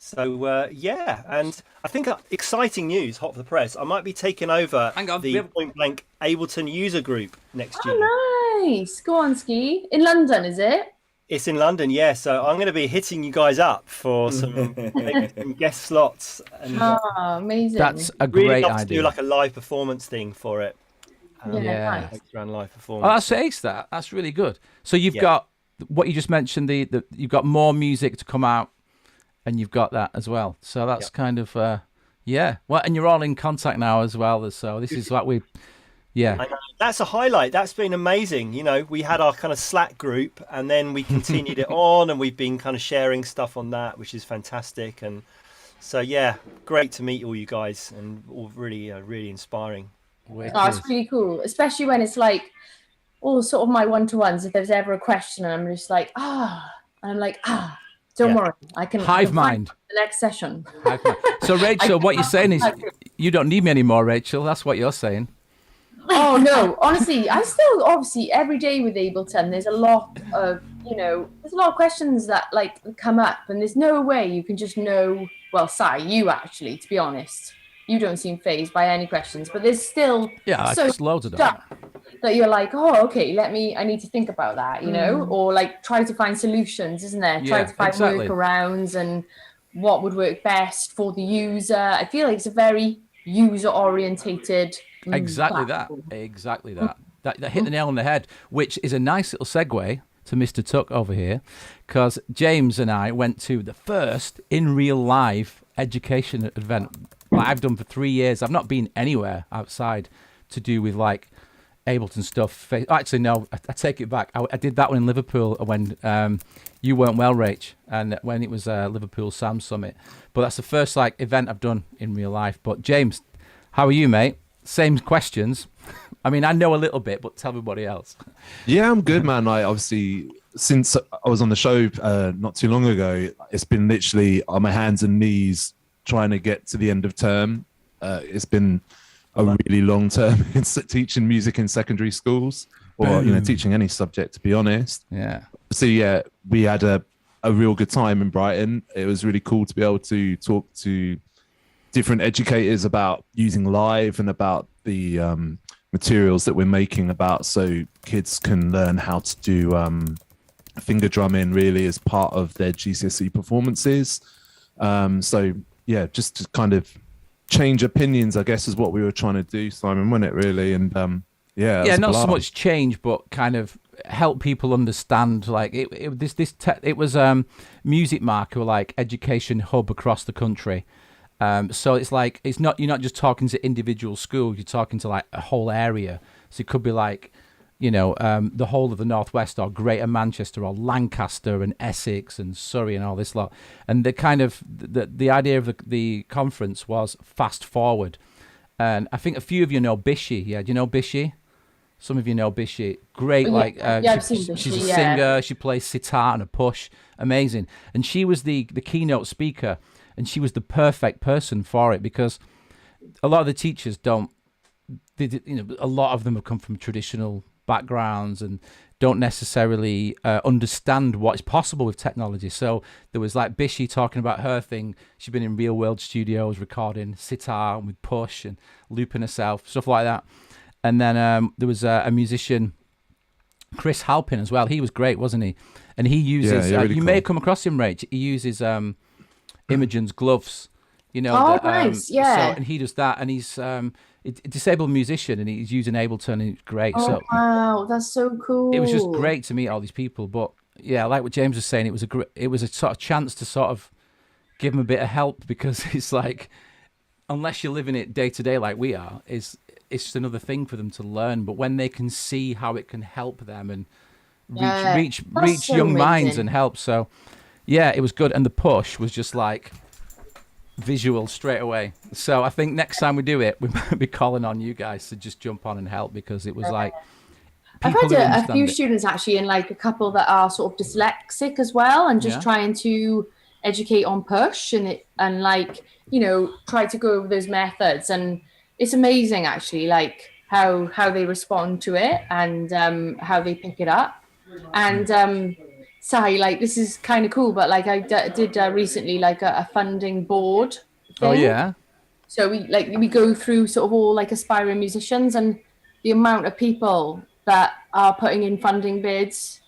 So yeah, and I think exciting news, hot for the press. I might be taking over the Point Blank Ableton user group next year. Oh, nice! Go on, Ski. In London, is it? It's in London, yeah. So I'm going to be hitting you guys up for some guest slots. And, amazing! That's a great really love idea. to do like a live performance thing for it. Yeah, nice. Around live performance. Oh, that's ace. That's really good. So you've got what you just mentioned. You've got more music to come out. And you've got that as well. So that's kind of, yeah. Well, and you're all in contact now as well. So this is what yeah. I know. That's a highlight. That's been amazing. You know, we had our kind of Slack group and then we continued it on and we've been kind of sharing stuff on that, which is fantastic. And so, yeah, great to meet all you guys and all really, really inspiring. It's really cool, especially when it's like all sort of my one-to-ones. If there's ever a question and I'm just like, and I'm like, don't worry, I can hive mind the next session. So Rachel, what you're saying is you don't need me anymore, Rachel. That's what you're saying. Oh no, honestly, I still obviously every day with Ableton. There's a lot of there's a lot of questions that like come up, and there's no way you can just know. Well, Si, you actually, to be honest, you don't seem fazed by any questions, but there's still just loads of stuff that you're like, oh, okay, I need to think about that, or like try to find solutions, isn't there? Try to find workarounds and what would work best for the user. I feel like it's a very user orientated. Exactly that. That hit the nail on the head, which is a nice little segue to Mr. Tuck over here, because James and I went to the first in real live education event I've done for 3 years. I've not been anywhere outside to do with like Ableton stuff. Actually, no, I take it back. I did that one in Liverpool when you weren't well, Rach, and when it was Liverpool Sam Summit. But that's the first like event I've done in real life. But James, how are you, mate? Same questions. I mean, I know a little bit, but tell everybody else. Yeah, I'm good, man. I obviously, since I was on the show not too long ago, it's been literally on my hands and knees trying to get to the end of term. It's been a really long term in teaching music in secondary schools, or teaching any subject, to be honest. Yeah. So yeah, we had a real good time in Brighton. It was really cool to be able to talk to different educators about using live and about the materials that we're making, about so kids can learn how to do finger drumming really as part of their GCSE performances. So yeah, just to kind of change opinions, I guess, is what we were trying to do, Simon, wasn't it, really? And yeah, not so much change, but kind of help people understand. Like it was Music Mark, who were like education hub across the country. So it's like you're not just talking to individual schools, you're talking to like a whole area. So it could be like, the whole of the Northwest, or Greater Manchester, or Lancaster and Essex and Surrey and all this lot. And the kind of the idea of the conference was fast forward. And I think a few of you know Bishy. Yeah, do you know Bishy? Some of you know Bishy. Great, I've seen Bishy, she's a singer. She plays sitar and a push. Amazing. And she was the keynote speaker. And she was the perfect person for it, because a lot of the teachers a lot of them have come from traditional backgrounds and don't necessarily understand what's possible with technology. So there was like Bishy talking about her thing. She'd been in real world studios recording sitar with push and looping herself, stuff like that. And then there was a musician, Chris Halpin, as well. He was great, wasn't he? And he uses, really you may have come across him, Rach. He uses Imogen's gloves, nice, yeah. So, and he does that, and he's a disabled musician, and he's using Ableton, and it's great. Oh, so wow, that's so cool. It was just great to meet all these people. But yeah, like what James was saying, it was a sort of chance to sort of give them a bit of help, because it's like, unless you're living it day to day like we are, it's just another thing for them to learn. But when they can see how it can help them and reach so young amazing. minds and help, so. Yeah, it was good, and the push was just like visual straight away. So I think next time we do it, we might be calling on you guys to just jump on and help, because it was like I've had a few students actually, and like a couple that are sort of dyslexic as well, and just trying to educate on push and try to go over those methods. And it's amazing actually, like how they respond to it and how they pick it up. And Sai, like, this is kind of cool, but like I did recently like a funding board thing. Oh yeah. So we go through sort of all like aspiring musicians, and the amount of people that are putting in funding bids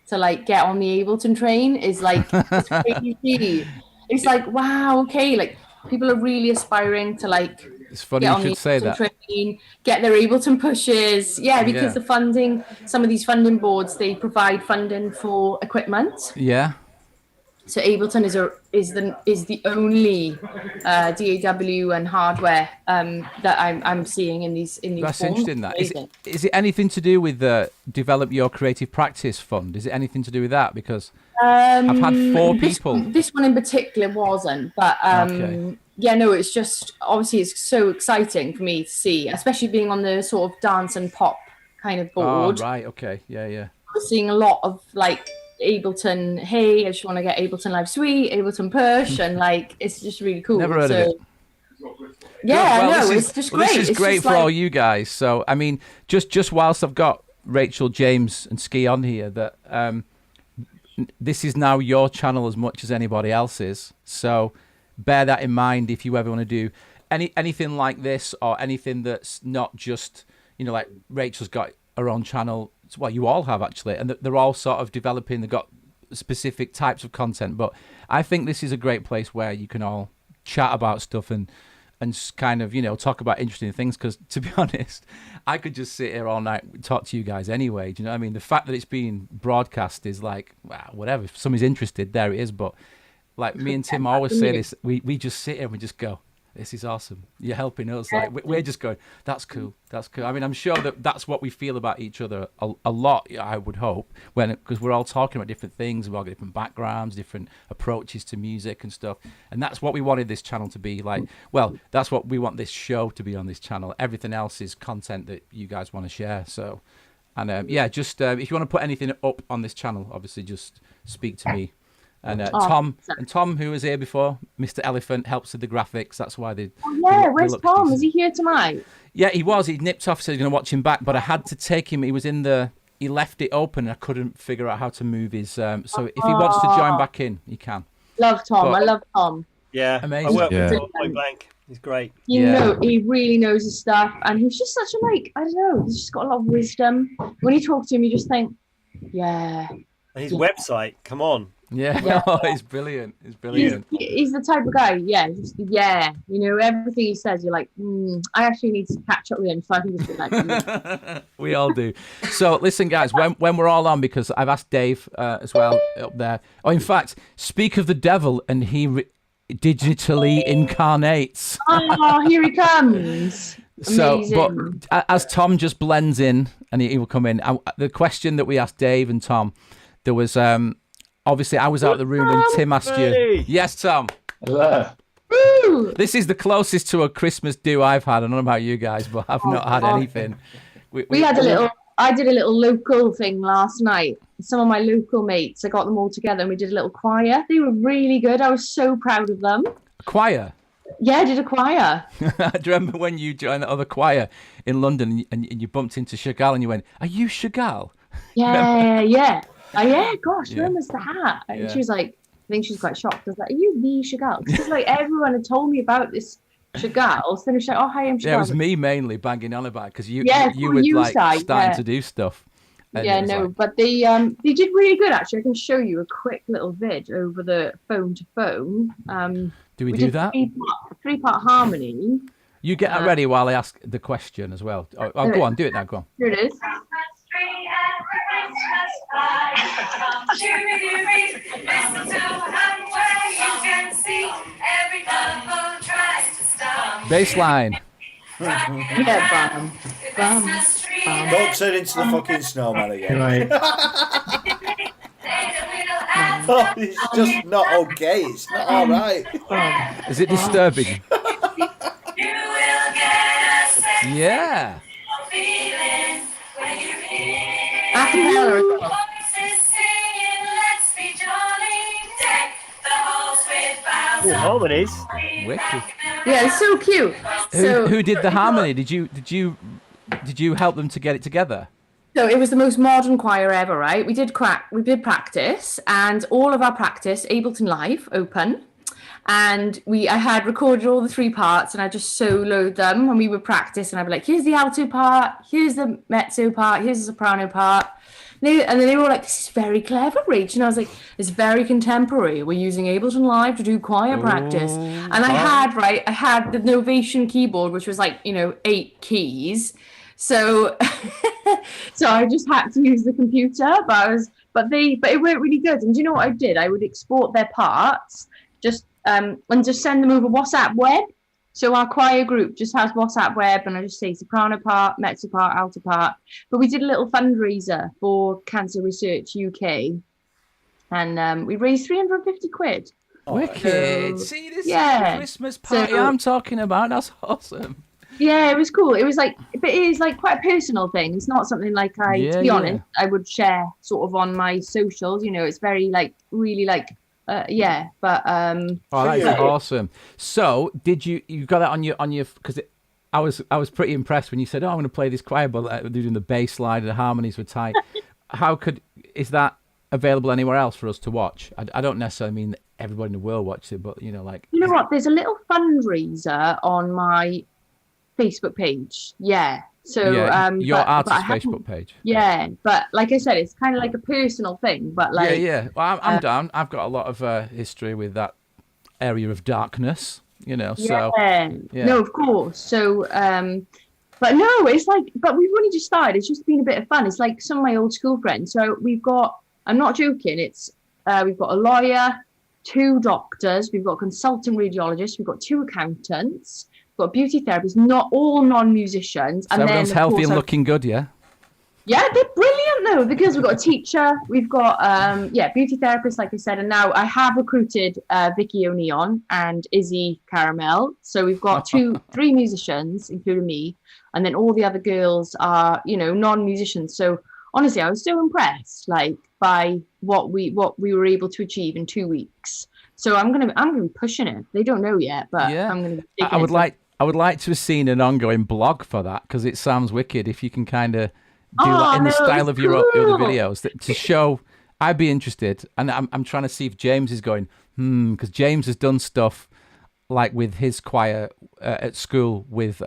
to like get on the Ableton train is like it's crazy. It's like, wow, okay, like people are really aspiring to like it's funny you should say that. Train, get their Ableton pushes. Yeah, because the funding, some of these funding boards, they provide funding for equipment. Yeah. So Ableton is the only DAW and hardware that I'm seeing in these That's forms. interesting. That is it anything to do with the Develop Your Creative Practice Fund? Is it anything to do with that? Because I've had 4 people. This one in particular wasn't, but okay. Yeah, no, it's just obviously it's so exciting for me to see, especially being on the sort of dance and pop kind of board. Oh, right, okay, yeah. We're seeing a lot of like Ableton, hey, I just want to get Ableton Live Suite, Ableton Push, and like it's just really cool. Never heard of it. Yeah, no, it's just great. This is great for all you guys. So I mean, just whilst I've got Rachel, James, and Ski on here, that this is now your channel as much as anybody else's. So bear that in mind if you ever want to do anything like this, or anything that's not just, like Rachel's got her own channel. Well, you all have actually, and they're all sort of developing. They've got specific types of content, but I think this is a great place where you can all chat about stuff and kind of talk about interesting things. Because to be honest, I could just sit here all night and talk to you guys anyway. Do you know what I mean? The fact that it's being broadcast is like, well, whatever. If somebody's interested, there it is. But like me and Tim always say this, we just sit here and we just go. this is awesome. You're helping us. Like we're just going, that's cool. That's cool. I mean, I'm sure that's what we feel about each other a lot. I would hope because we're all talking about different things. We've all got different backgrounds, different approaches to music and stuff. And that's what we wanted this channel to be like. Well, that's what we want this show to be on this channel. Everything else is content that you guys want to share. So, and just if you want to put anything up on this channel, obviously just speak to me. And Tom, who was here before, Mr. Elephant, helps with the graphics. That's why they. Oh, yeah, where's Tom? Decent. Is he here tonight? Yeah, he was. He nipped off, so he's going to watch him back. But I had to take him. He was in the. He left it open. And I couldn't figure out how to move his. So if he wants to join back in, he can. Love Tom. I love Tom. Yeah, amazing. I work with Tom Point Blank. He's great. You know, he really knows his stuff, and he's just such a I don't know. He's just got a lot of wisdom. When you talk to him, you just think, yeah. And his website, come on. Yeah, oh, he's brilliant. He's brilliant. He's the type of guy, you know, everything he says, you're like, I actually need to catch up with him so I can just be like, We all do. So listen, guys, when we're all on, because I've asked Dave as well up there. Oh, in fact, speak of the devil, and he digitally incarnates. Oh, here he comes. So, amazing. but as Tom just blends in, and he will come in, the question that we asked Dave and Tom, there was obviously I was out of the room when Tim asked you. Yes, Tom. Hello. Woo! This is the closest to a Christmas do I've had. I don't know about you guys, but I've not had anything. We had a little. I did a little local thing last night. Some of my local mates, I got them all together and we did a little choir. They were really good. I was so proud of them. Choir? Yeah, I did a choir. Do you remember when you joined that other choir in London and you bumped into Chagall and you went, "Are you Chagall?" Yeah, yeah. Yeah, gosh, when was that? And she was like, I think she was quite shocked. I was like, "Are you the Chagall?" Because like everyone had told me about this Chagall. So then she was like, "Oh, hi, I'm Chagall." Yeah, it was me mainly banging on about it because you were like starting to do stuff. But they did really good actually. I can show you a quick little vid over the phone to phone. Do we do that? Three-part harmony. You get that ready while I ask the question as well. Oh, go on, do it now. Go on. Here it is. Baseline. Yeah, bum. Don't turn into the fucking snowman again. Right. Oh, it's just not okay. It's not all right. Is it disturbing? Yeah. Harmonies. Wicked. Yeah, it's so cute. Who did the harmony? Did you help them to get it together? So it was the most modern choir ever, right? We did practice, and all of our practice, Ableton Live, open. And I had recorded all the 3 parts, and I just soloed them when we would practice. And I'd be like, here's the alto part, here's the mezzo part, here's the soprano part. And then they were all like, this is very clever, Rach. And I was like, it's very contemporary. We're using Ableton Live to do choir practice. And I had the Novation keyboard, which was like, 8 keys. So so I just had to use the computer, but it worked really good. And do you know what I did? I would export their parts and just send them over WhatsApp web. So our choir group just has WhatsApp web, and I just say soprano part, mezzo part, alto part. But we did a little fundraiser for Cancer Research UK, and we raised 350 quid. Wicked! See, this is the Christmas party I'm talking about. That's awesome. Yeah, it was cool. It was but it is like quite a personal thing. It's not something like to be honest, I would share sort of on my socials. It's very really but that's awesome. So did you got that on your because I was pretty impressed when you said, "Oh, I'm going to play this choir," but doing the bass line and the harmonies were tight. Is that available anywhere else for us to watch? I don't necessarily mean that everybody in the world watches it, but you know what? There's a little fundraiser on my Facebook page. Yeah. So your artist Facebook page. Yeah, but like I said, it's kind of like a personal thing. But well, I'm down. I've got a lot of history with that area of darkness. So no, of course. So but no, it's but we've only just started. It's just been a bit of fun. It's like some of my old school friends. So we've got. I'm not joking. It's we've got a lawyer, 2 doctors, we've got a consultant radiologist, we've got 2 accountants, we've got beauty therapists, not all non-musicians. So and everyone's then, healthy and looking good, yeah? Yeah, they're brilliant though. The girls, we've got a teacher, we've got beauty therapists, like I said, and now I have recruited Vicky O'Neon and Izzy Caramel. So we've got 3 musicians, including me, and then all the other girls are, non-musicians. So honestly, I was so impressed, by what we were able to achieve in 2 weeks. So I'm gonna be pushing it. They don't know yet, but yeah. I'm gonna. I would like to have seen an ongoing blog for that, because it sounds wicked. If you can kind of do that in the style of your other videos to show, I'd be interested. And I'm trying to see if James is going, because James has done stuff like with his choir at school with,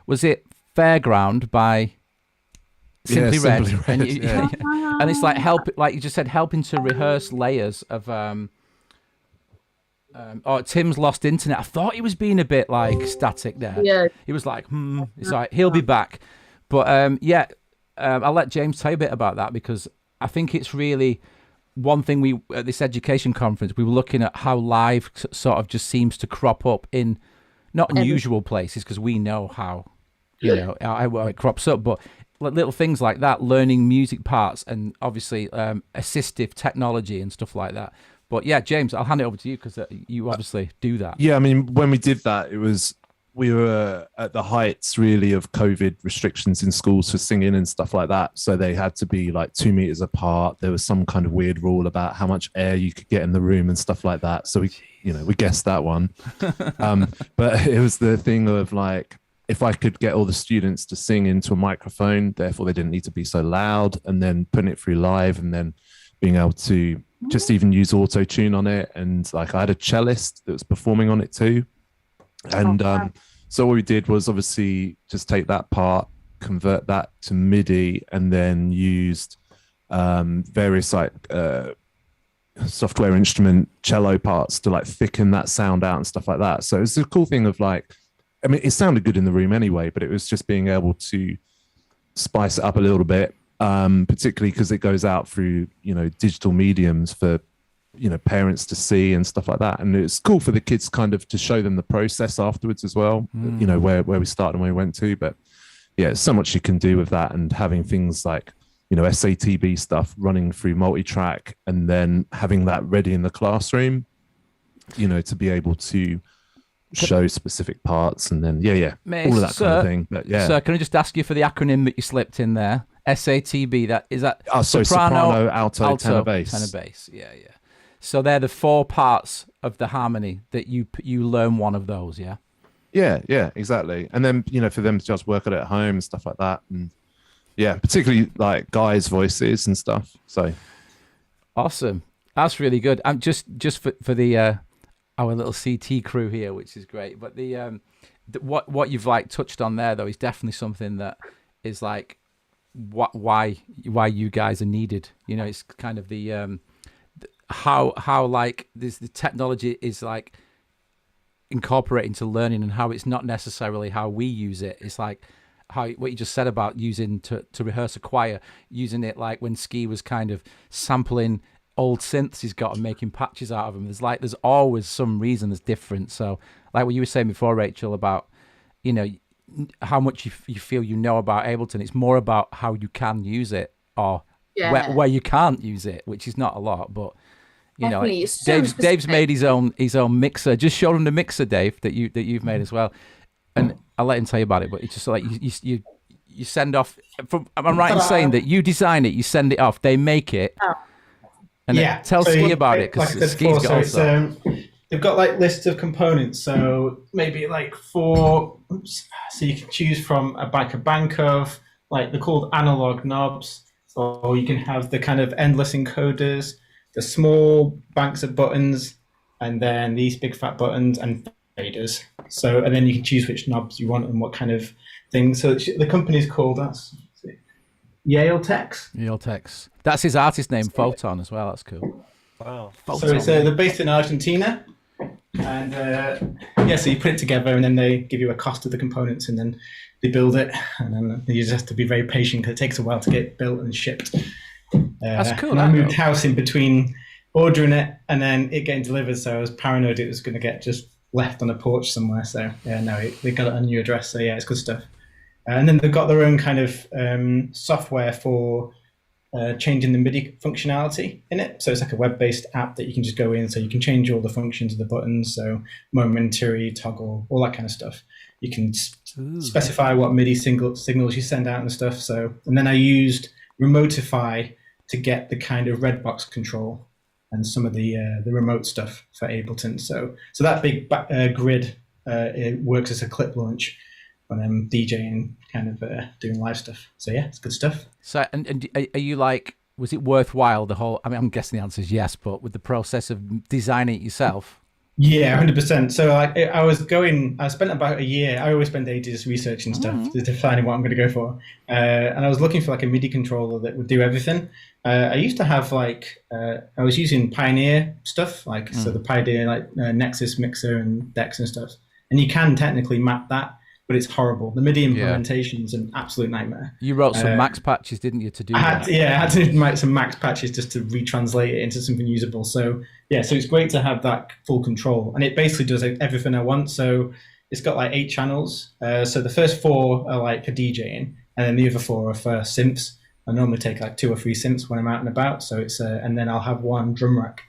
was it Fairground by Simply Red? Simply Red. And it's like you just said, helping to rehearse layers of, Tim's lost internet. I thought he was being a bit like static there. Yeah. He was like, It's like, he'll be back. But I'll let James tell you a bit about that, because I think it's really one thing at this education conference, we were looking at how live sort of just seems to crop up in not unusual places, because we know how, how it crops up, but little things like that, learning music parts and obviously assistive technology and stuff like that. But yeah, James, I'll hand it over to you, because you obviously do that. Yeah, I mean, when we did that, we were at the heights really of COVID restrictions in schools for singing and stuff like that. So they had to be like 2 meters apart. There was some kind of weird rule about how much air you could get in the room and stuff like that. So we guessed that one. But it was the thing of like, if I could get all the students to sing into a microphone, therefore they didn't need to be so loud, and then putting it through live, and then being able to just even use auto tune on it. And like I had a cellist that was performing on it too. And so what we did was obviously just take that part, convert that to MIDI, and then used various software instrument cello parts to like thicken that sound out and stuff like that. So it's a cool thing of like, I mean, it sounded good in the room anyway, but it was just being able to spice it up a little bit, particularly because it goes out through, digital mediums for parents to see and stuff like that. And it's cool for the kids kind of to show them the process afterwards as well, where we started and where we went to. But yeah, so much you can do with that, and having things like, SATB stuff running through multi-track, and then having that ready in the classroom, to be able to show specific parts, and then, all of that kind of thing. But yeah. So can I just ask you for the acronym that you slipped in there? SATB, is that soprano, alto, tenor, bass. Tenor, bass, yeah. So they're the 4 parts of the harmony that you learn one of those, yeah? Yeah, exactly. And then, for them to just work at home and stuff like that. And yeah, particularly like guys' voices and stuff. So awesome. That's really good. I'm just for the our little CT crew here, which is great. But the what you've like touched on there though is definitely something that is like why you guys are needed. It's kind of the how like the technology is like incorporating to learning, and how it's not necessarily how we use it. It's like how what you just said about using to rehearse a choir, using it like when Ski was kind of sampling old synths he's got and making patches out of them. There's always some reason that's different. So like what you were saying before, Rachel, about how much you feel about Ableton, it's more about how you can use it, or where you can't use it, which is not a lot, but Dave's made his own mixer. Just show him the mixer, Dave, that you've made as well, and I'll let him tell you about it. But it's just like you send off. I'm right in saying that you design it, you send it off, they make it, and tell Ski about it, because Ski's got also. They've got like lists of components, so maybe like 4. So you can choose from a bank of like they're called analog knobs. So you can have the kind of endless encoders, the small banks of buttons, and then these big fat buttons and faders. So, and then you can choose which knobs you want and what kind of thing. So the company's called Yale Tex. Yale Tex. That's his artist name, Photon, as well. That's cool. Wow. Photon. So they're based in Argentina. And so you put it together, and then they give you a cost of the components, and then they build it, and then you just have to be very patient because it takes a while to get built and shipped. That's cool. And I moved house in between ordering it and then it getting delivered. So I was paranoid it was going to get just left on a porch somewhere. So yeah, no, they got it on a new address. So yeah, it's good stuff. And then they've got their own kind of software for changing the MIDI functionality in it. So it's like a web-based app that you can just go in. So you can change all the functions of the buttons. So momentary, toggle, all that kind of stuff. You can specify what MIDI signals you send out and stuff. So, and then I used Remotify to get the kind of red box control and some of the remote stuff for Ableton. So that big grid it works as a clip launch when I'm DJing, kind of doing live stuff. So yeah, it's good stuff. So and are you like, was it worthwhile the whole? I mean, I'm guessing the answer is yes, but with the process of designing it yourself. Yeah, 100%. So I spent about a year. I always spend ages researching stuff to find what I'm going to go for. And I was looking for like a MIDI controller that would do everything. I used to have I was using Pioneer stuff, so the Pioneer Nexus mixer and decks and stuff. And you can technically map that, but it's horrible. The MIDI implementation is an absolute nightmare. You wrote some max patches, didn't you, to do that? I had to write some max patches just to retranslate it into something usable. So yeah, so it's great to have that full control. And it basically does everything I want. So it's got like 8 channels. So the first 4 are like for DJing, and then the other 4 are for synths. I normally take like 2 or 3 synths when I'm out and about. So it's and then I'll have 1 drum rack.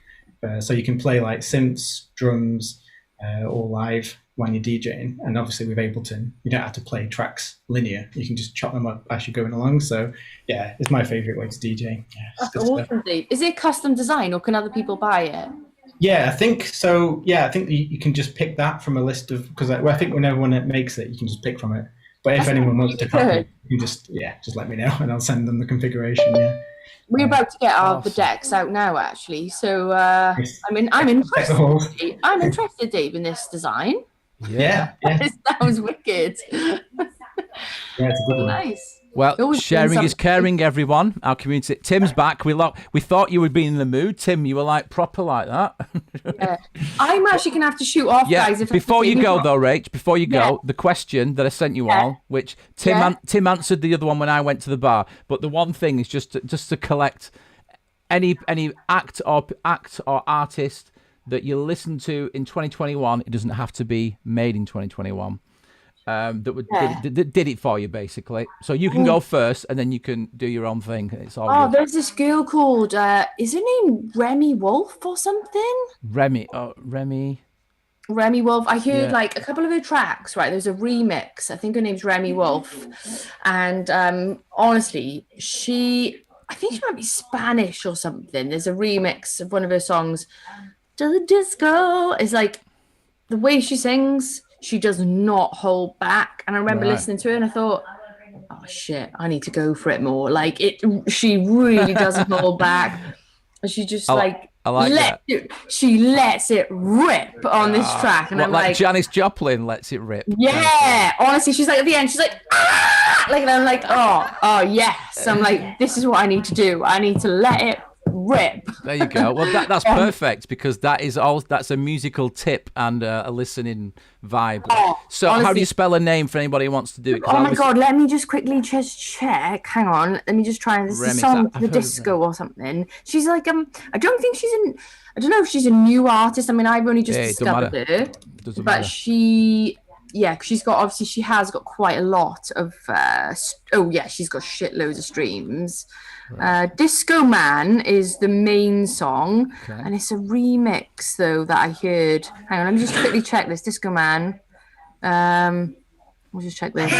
So you can play like synths, drums, all live when you're DJing. And obviously with Ableton, you don't have to play tracks linear. You can just chop them up as you're going along. So yeah, it's my favorite way to DJ. Yeah, that's awesome, Dave. Is it custom design or can other people buy it? Yeah, I think so. Yeah, I think you can just pick that from a list of, because I think when everyone makes it, you can just pick from it. But if anyone wants to copy, you can just let me know and I'll send them the configuration. Yeah. We're about to get the decks out now, actually. So I'm interested. I'm interested, Dave, in this design. Yeah. That sounds wicked. Yeah, it's a good one. Nice. Well, sharing is caring, everyone. Our community. Tim's back. We thought you would be in the mood. Tim, you were like proper like that. Yeah. I'm actually gonna have to shoot off, guys. Before you go, though, Rach. Before you go, the question that I sent you all, which Tim answered the other one when I went to the bar. But the one thing is just to collect any act or artist that you listen to in 2021. It doesn't have to be made in 2021. That did it for you, basically. So you can go first, and then you can do your own thing. It's all good. There's this girl called is her name Remy Wolf or something? Remy Wolf. I heard like a couple of her tracks. Right, there's a remix. I think her name's Remy Wolf, and honestly, I think she might be Spanish or something. There's a remix of one of her songs. To the disco. It's like the way she sings. She does not hold back. And I remember listening to her and I thought, oh shit, I need to go for it more. She really doesn't hold back. And she just she lets it rip on this track. And I'm like Janis Joplin lets it rip. Yeah. Honestly, she's like at the end, she's like, ah! And I'm like, oh yes. I'm like, this is what I need to do. I need to let it rip. There you go. Well, that's perfect, because that's a musical tip and a listening vibe. So honestly, how do you spell a name for anybody who wants to do it? Oh my god, let me just quickly check. Hang on, let me just try. This is a song for the disco or something. She's like I don't know if she's a new artist. I mean, I've only just discovered her, but she has got quite a lot of she's got shitloads of streams. Disco Man is the main song, and it's a remix though that I heard. Hang on, let me just quickly check this. Disco Man. We'll just check this.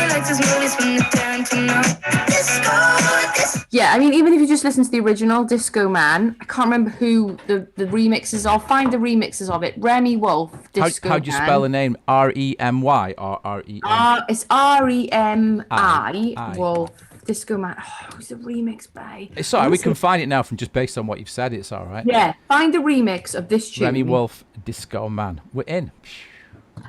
Yeah, I mean, even if you just listen to the original Disco Man, I can't remember who the remixes. I'll find the remixes of it. Remy Wolf, Disco Man. How do you spell the name? R-E-M-Y or R-E-M? It's R-E-M-I Wolf. Disco Man. Oh, who's the remix by? It's all right. We can find it now from just based on what you've said. It's all right. Yeah, find the remix of this tune. Remy Wolf, Disco Man. We're in.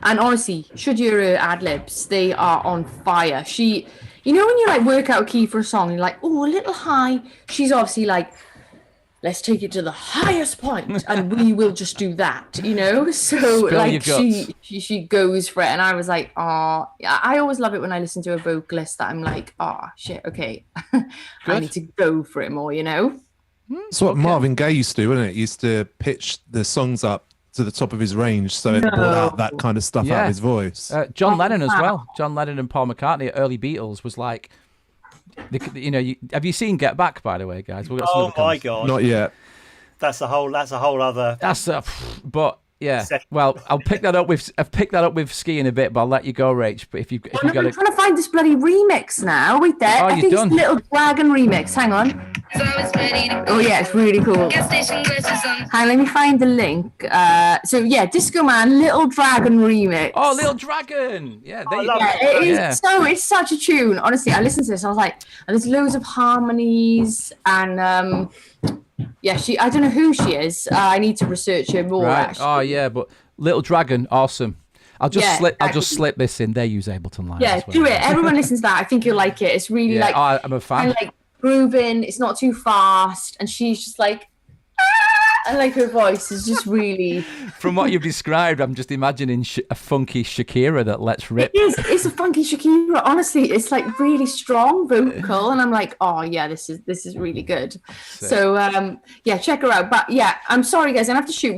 And honestly, should your ad-libs, they are on fire. She, when you like work out a key for a song, you're like, oh, a little high. She's obviously like, let's take it to the highest point and we will just do that, So she goes for it. And I was like, oh, I always love it when I listen to a vocalist that I'm like, oh shit, okay. I need to go for it more, That's what Marvin Gaye used to do, wasn't it? He used to pitch the songs up to the top of his range, so it brought out that kind of stuff out of his voice. John Lennon as well. John Lennon and Paul McCartney, early Beatles, was like, have you seen Get Back, by the way, guys? Oh my God, not yet. That's a whole other. But yeah. Well, I've picked that up with skiing a bit, but I'll let you go, Rach. But if you got, I'm trying to find this bloody remix now. Wait there. I think it's a Little Dragon remix. Hang on. Oh yeah, it's really cool. Hang on, let me find the link. So yeah, Disco Man, Little Dragon remix. Oh, Little Dragon. Yeah, it's such a tune. Honestly, I listened to this. I was like, and there's loads of harmonies and I don't know who she is. I need to research her more. Right. Actually. Oh yeah, but Little Dragon, awesome. I'll just slip this in. They use Ableton Live. Yeah, do it. Everyone listens to that. I think you'll like it. It's really I'm a fan. Kind of like grooving. It's not too fast, and she's just like. And like her voice is just really. From what you've described, I'm just imagining a funky Shakira that lets rip. It's a funky Shakira. Honestly, it's like really strong vocal, and I'm like, oh yeah, this is really good. Sick. So check her out. But yeah, I'm sorry guys, I have to shoot.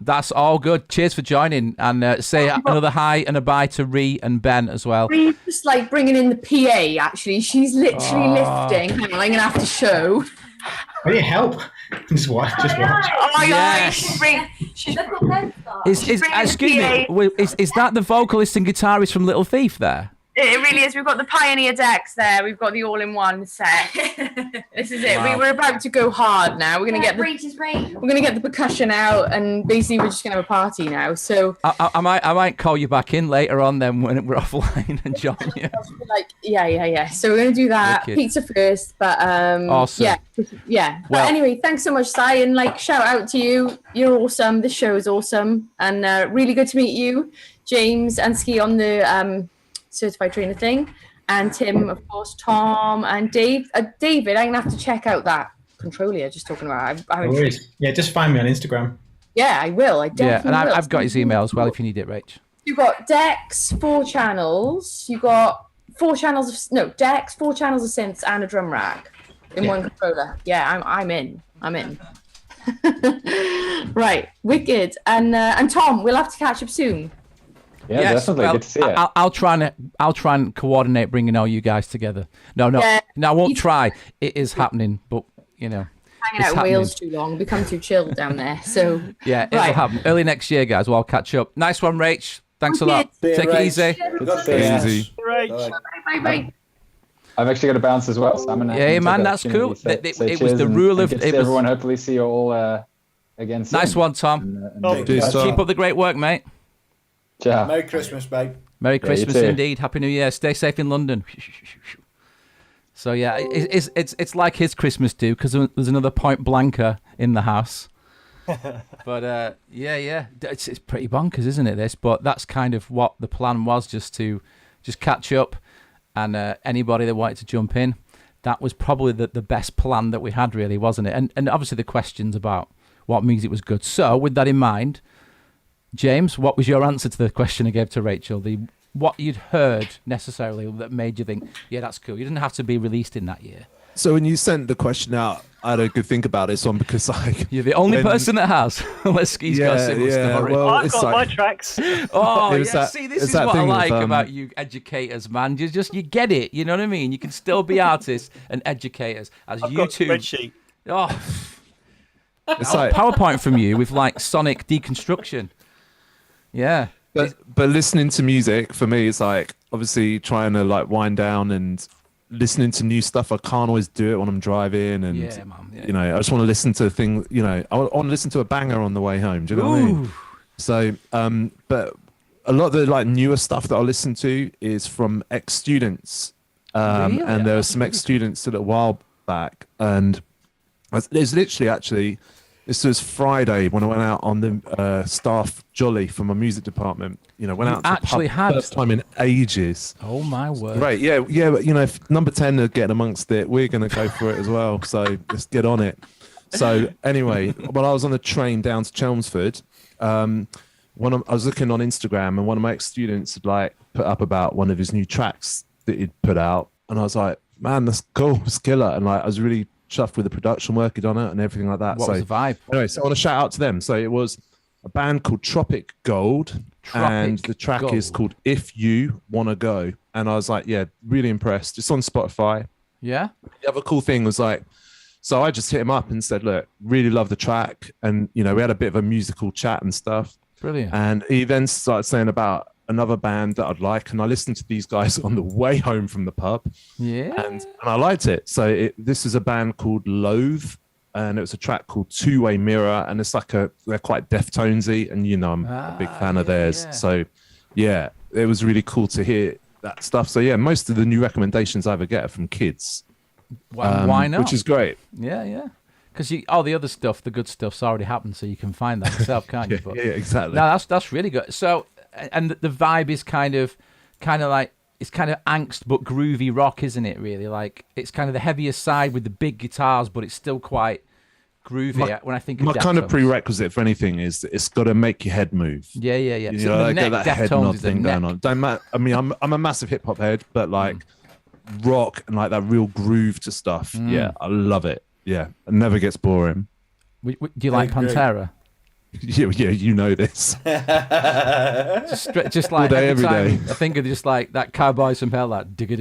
That's all good. Cheers for joining, and say another hi and a bye to Ree and Ben as well. Ree's just like bringing in the PA. Actually, she's literally lifting. Hang on, I'm gonna have to show. I need help. Just watch. Oh my God! Excuse me. Is that the vocalist and guitarist from Little Thief there? It really is. We've got the Pioneer decks there. We've got the all-in-one set. This is it. Wow. We're about to go hard now. We're gonna get the percussion out, and basically we're just gonna have a party now. So I might call you back in later on then when we're offline and join you. Yeah. So we're gonna do that. Wicked. Pizza first, but awesome. Yeah. But anyway, thanks so much, Si, and shout out to you. You're awesome. This show is awesome, and really good to meet you, James and Ski on the certified trainer thing, and Tim, of course, Tom and Dave. David, I'm gonna have to check out that controller you're just talking about. Yeah, just find me on Instagram. Yeah, I will. I definitely will. I've got his email as well if you need it, Rach. You've got decks, 4 channels. You've got 4 channels of decks, 4 channels of synths, and a drum rack in one controller. Yeah, I'm in. Right, wicked. And Tom, we'll have to catch up soon. Yeah, yes, definitely. Well, good to see you. I'll try and coordinate bringing all you guys together. No, I won't try. It is happening, but hanging out in Wales too long, become too chilled down there. So yeah, it'll happen early next year, guys. Well, I'll catch up. Nice one, Rach. Thanks a lot. Take it easy. Easy. Bye. I've actually got to bounce as well. So I'm yeah, man, that's cool. It was the rule of everyone. Hopefully, see you all again soon. Nice one, Tom. Keep up the great work, mate. Ciao. Merry Christmas, mate. Merry Christmas indeed. Happy New Year. Stay safe in London. So yeah, it's like his Christmas too, because there's another Point Blanker in the house. But yeah, it's pretty bonkers, isn't it? This, but that's kind of what the plan was, just catch up, and anybody that wanted to jump in, that was probably the best plan that we had, really, wasn't it? And obviously the questions about what music was good. So with that in mind, James, what was your answer to the question I gave to Rachel? What you'd heard necessarily that made you think, yeah, that's cool. You didn't have to be released in that year. So when you sent the question out, I had a good think about this one because you're the only person that has. Unless Ski's got a similar story. Well, I've got my tracks. Oh, yeah. See, this is what I like about you educators, man. You get it. You know what I mean? You can still be artists and educators as I've you got two. Spreadsheet. Oh, it's like PowerPoint from you with sonic deconstruction. Yeah. But listening to music for me, it's obviously trying to wind down and listening to new stuff. I can't always do it when I'm driving, and I just want to listen to things. I want to listen to a banger on the way home. Do you know what I mean? So, but a lot of the newer stuff that I listen to is from ex-students, really? And there were some ex-students a little while back, and there's literally actually. This was Friday when I went out on the staff jolly from my music department. Went out to the pub first time in ages. Oh my word! Great, yeah. But if Number 10 are getting amongst it, we're going to go for it as well. So let's get on it. So anyway, while I was on the train down to Chelmsford, I was looking on Instagram, and one of my ex-students had put up about one of his new tracks that he'd put out, and I was like, man, that's cool, it's killer, and I was really chuffed with the production work he'd done it and everything like that. What was the vibe? Anyway, so I want to shout out to them. So it was a band called Tropic Gold, and the track is called If You Wanna Go. And I was like, yeah, really impressed. It's on Spotify. Yeah. The other cool thing was like, so I just hit him up and said, look, really love the track. And, you know, we had a bit of a musical chat and stuff. Brilliant. And he then started saying about another band that I'd like. And I listened to these guys on the way home from the pub. Yeah. And I liked it. So this is a band called Loathe. And it was a track called Two Way Mirror. And it's like they're quite Deftonesy. And, you know, I'm a big fan of theirs. Yeah. So, yeah, it was really cool to hear that stuff. So, yeah, most of the new recommendations I ever get are from kids. Why not? Which is great. Yeah. Because all the other stuff, the good stuff's already happened, so you can find that yourself, can't you? But, yeah, exactly. No, that's really good. So, and the vibe is kind of like, it's kind of angst but groovy rock, isn't it? Really, like it's kind of the heavier side with the big guitars, but it's still quite groovy. When I think of my Deftones. kind of prerequisite for anything is that it's got to make your head move. Yeah. You know, like get that head nod thing going on. I mean, I'm a massive hip hop head, but like rock and like that real groove to stuff. Yeah, I love it. Yeah, it never gets boring. Do you like Pantera? Yeah, you know this. just like every day. I think of just like that Cowboys from Hell, like dink,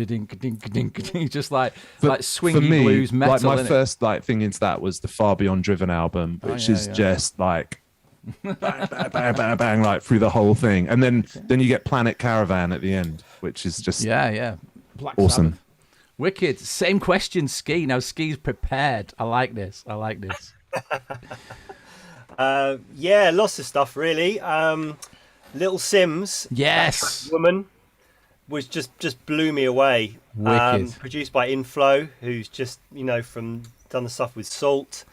just like swingy for me, blues metal. Like my first like thing into that was the Far Beyond Driven album, which is just like bang, bang, bang, bang, bang, like through the whole thing, and then you get Planet Caravan at the end, which is just Black awesome. Sabbath. Wicked. Same question, Ski. Now Ski's prepared. I like this. Yeah, lots of stuff really. Little Sims, yes, woman, was just blew me away. Wicked. Produced by Inflow, who's just done the stuff with Salt,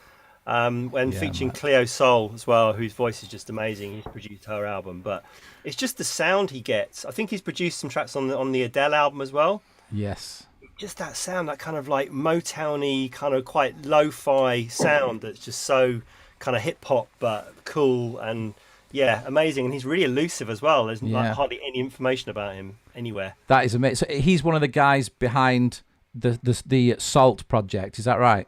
featuring Cleo Sol as well, whose voice is just amazing. He's produced her album, but it's just the sound he gets. I think he's produced some tracks on the Adele album as well. Yes. Just that sound, that kind of like Motowny, kind of quite lo-fi sound that's just so kind of hip hop but cool and amazing. And he's really elusive as well. There's like hardly any information about him anywhere. That is amazing. So he's one of the guys behind the Salt project. Is that right?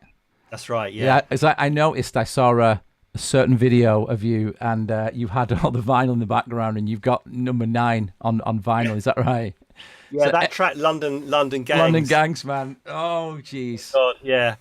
That's right. Yeah. I noticed. I saw a certain video of you, and you had all the vinyl in the background, and you've got number 9 on vinyl. Is that right? Yeah, so, that track, London Gangs. London Gangs, man. Oh, jeez. God, yeah.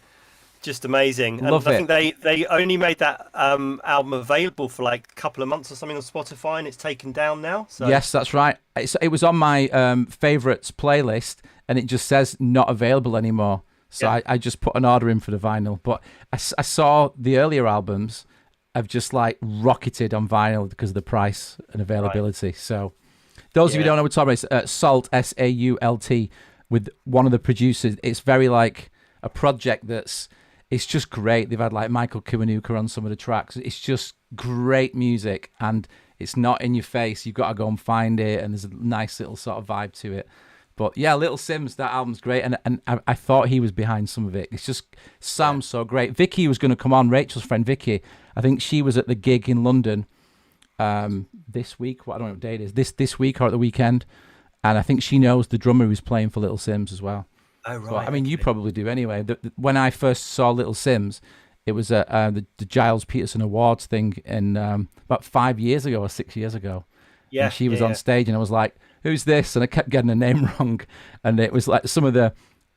Just amazing. And Love I think they only made that album available for like a couple of months or something on Spotify, and it's taken down now. So. Yes, that's right. It was on my favourites playlist, and it just says not available anymore. So I just put an order in for the vinyl. But I saw the earlier albums have just like rocketed on vinyl because of the price and availability. Right. So those of you who don't know what we're talking about, Salt, SAULT, with one of the producers. It's very like a project it's just great. They've had like Michael Kiwanuka on some of the tracks. It's just great music, and it's not in your face. You've got to go and find it, and there's a nice little sort of vibe to it. But yeah, Little Sims, that album's great, and I thought he was behind some of it. It's just sounds so great. Vicky was going to come on, Rachel's friend Vicky. I think she was at the gig in London this week. Well, I don't know what date it is. This week or at the weekend, and I think she knows the drummer who's playing for Little Sims as well. Oh, right. So, I mean, you probably do anyway. When I first saw Little Sims, it was the Giles Peterson Awards thing in about 5 years ago or 6 years ago. Yeah, and she was on stage, and I was like, "Who's this?" And I kept getting her name wrong, and it was like some of the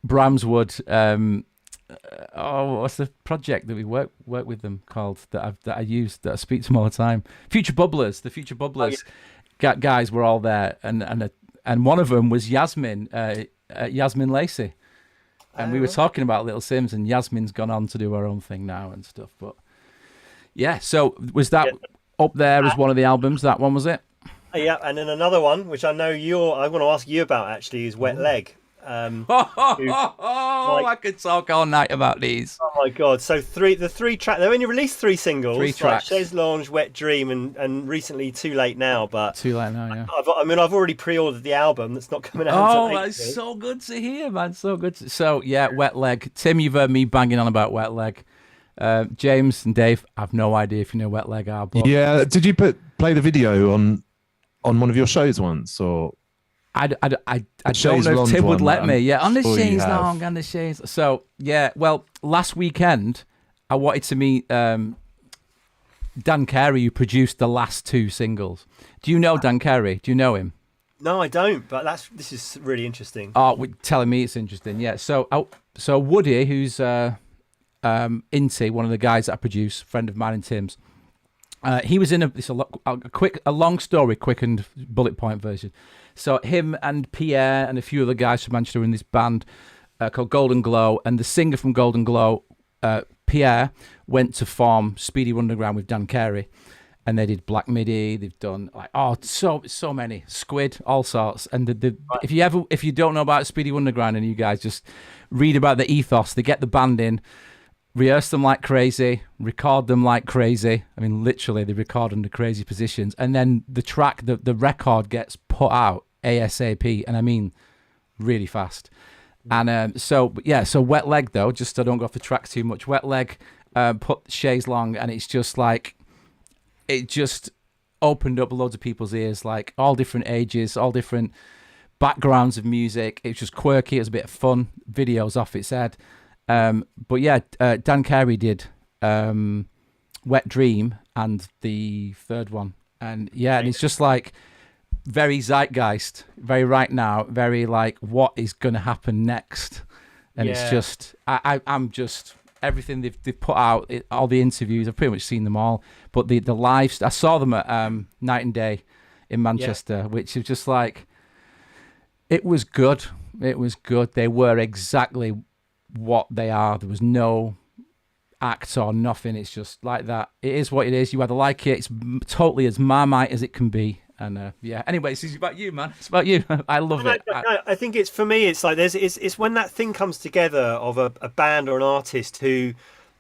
Bramswood. What's the project that we work with them called that I speak to them all the time? Future Bubblers. The Future Bubblers guys were all there, and one of them was Yasmin Lacey. And we were talking about Little Sims, and Yasmin's gone on to do her own thing now and stuff. But yeah, so was that up there as one of the albums? That one was it? Yeah, and then another one, which I know I want to ask you about actually, is Wet Leg. I could talk all night about these. Oh my god! So the three tracks. They only released 3 singles. 3 tracks. Chaise Lounge, Wet Dream, and recently Too Late Now. But Too Late Now, yeah. I've already pre-ordered the album. That's not coming out. Oh, that's so good to hear, man. So good. So yeah, Wet Leg. Tim, you've heard me banging on about Wet Leg. James and Dave, I've no idea if you know Wet Leg are. But... Yeah. Did you play the video on one of your shows once, or? I don't know if Tim would let me. Yeah, on the chaise long, on the chaise. So yeah, well, last weekend I wanted to meet Dan Carey, who produced the last 2 singles. Do you know Dan Carey? Do you know him? No, I don't. But this is really interesting. Oh, telling me it's interesting. Yeah. So Woody, who's Inti, one of the guys that I produce, friend of mine and Tim's. He was in a long story, quick and bullet point version. So him and Pierre and a few other guys from Manchester were in this band called Golden Glow, and the singer from Golden Glow, Pierre, went to form Speedy Underground with Dan Carey, and they did Black Midi. They've done so many Squid, all sorts. And if you don't know about Speedy Underground, and you guys just read about the ethos, they get the band in, rehearse them like crazy, record them like crazy. I mean, literally, they record under crazy positions, and then the record gets put out ASAP, and I mean, really fast. And so Wet Leg, though, just I don't go off the track too much. Wet Leg put Chaise Long, and it's just like, it just opened up loads of people's ears, like all different ages, all different backgrounds of music. It was just quirky. It was a bit of fun. Videos off its head. But yeah, Dan Carey did Wet Dream and the third one. And yeah, and it's just like very zeitgeist, very right now, very like what is going to happen next. And it's just, I'm just, everything they've put out, all the interviews, I've pretty much seen them all. But the live, I saw them at Night and Day in Manchester, which is just like, it was good. It was good. They were exactly what they are. There was no act or nothing. It's just like that. It is what it is. You either like it. It's totally as Marmite as it can be. And yeah. Anyway, it's about you, man. It's about you. I love it. I think it's, for me, it's like it's when that thing comes together of a band or an artist who,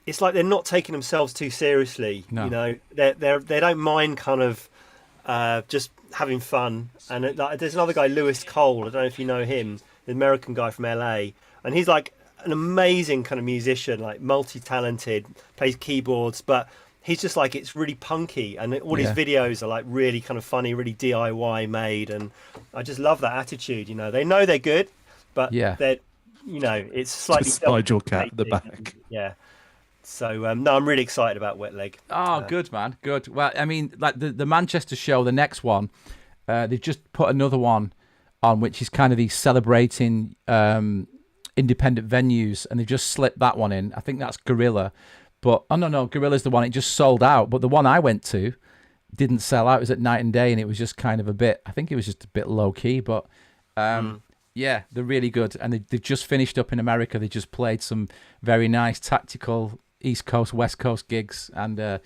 it's like they're not taking themselves too seriously. No. You know, they don't mind kind of just having fun. And there's another guy, Lewis Cole. I don't know if you know him, the American guy from LA, and he's like an amazing kind of musician, like multi-talented, plays keyboards, but he's just like, it's really punky, and all his videos are like really kind of funny, really DIY made, and I just love that attitude. You know, they know they're good, but they're, you know, it's slightly just slide your cat at the back. Yeah. So no, I'm really excited about Wet Leg. Oh, good, man, good. Well, I mean, like the Manchester show, the next one, they've just put another one on, which is kind of the celebrating independent venues, and they've just slipped that one in. I think that's Gorilla. But, no, Gorilla's the one, it just sold out. But the one I went to didn't sell out. It was at Night and Day, and it was just kind of a bit, I think it was just a bit low-key. But, yeah, they're really good. And they've just finished up in America. They just played some very nice tactical East Coast, West Coast gigs. And,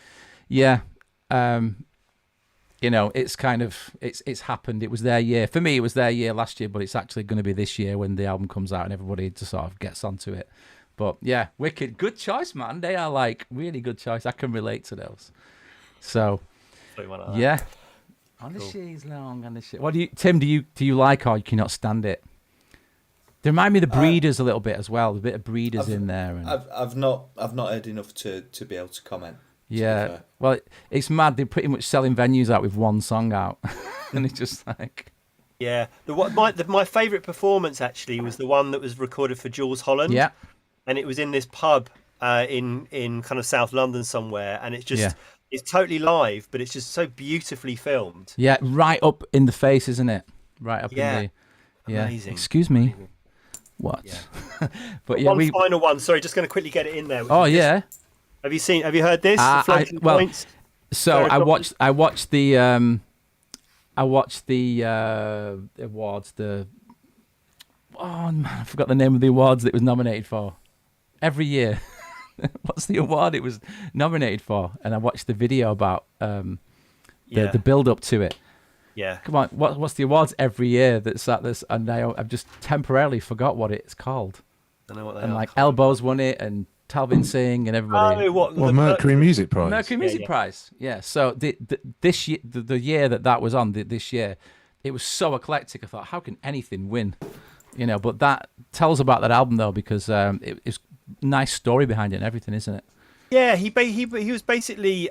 you know, it's kind of, it's happened. It was their year. For me, it was their year last year, but it's actually going to be this year when the album comes out and everybody just sort of gets onto it. But yeah, wicked. Good choice, man. They are like really good choice. I can relate to those. So, yeah. On the chaise long, on the chaise. What do you, Tim, do you like, or you cannot stand it? They remind me of the Breeders a little bit as well. A bit of Breeders in there. And I've not heard enough to be able to comment. Yeah. Well, it's mad. They're pretty much selling venues out with one song out. And it's just like... Yeah. My favourite performance, actually, was the one that was recorded for Jules Holland. Yeah. And it was in this pub in kind of South London somewhere. And it's just... It's totally live, but it's just so beautifully filmed. Yeah, right up in the face, isn't it? Right up in the... Yeah. Amazing. Excuse me. Amazing. What? Yeah. But yeah, final one. Sorry, just going to quickly get it in there. Oh, yeah. Have you heard this? Points? So I watched the awards. Oh man, I forgot the name of the awards that it was nominated for. Every year, what's the award it was nominated for? And I watched the video about the build up to it. Yeah. Come on, what's the awards every year that's at this? And I've just temporarily forgot what it's called. I know what they and are. like Elbows won it, and Talvin Singh and everybody. Mercury Music Prize. Mercury Music Prize. Yeah. So this year, the year that was on, this year, it was so eclectic. I thought, how can anything win? You know. But that tells about that album though, because it's a nice story behind it and everything, isn't it? Yeah. He was basically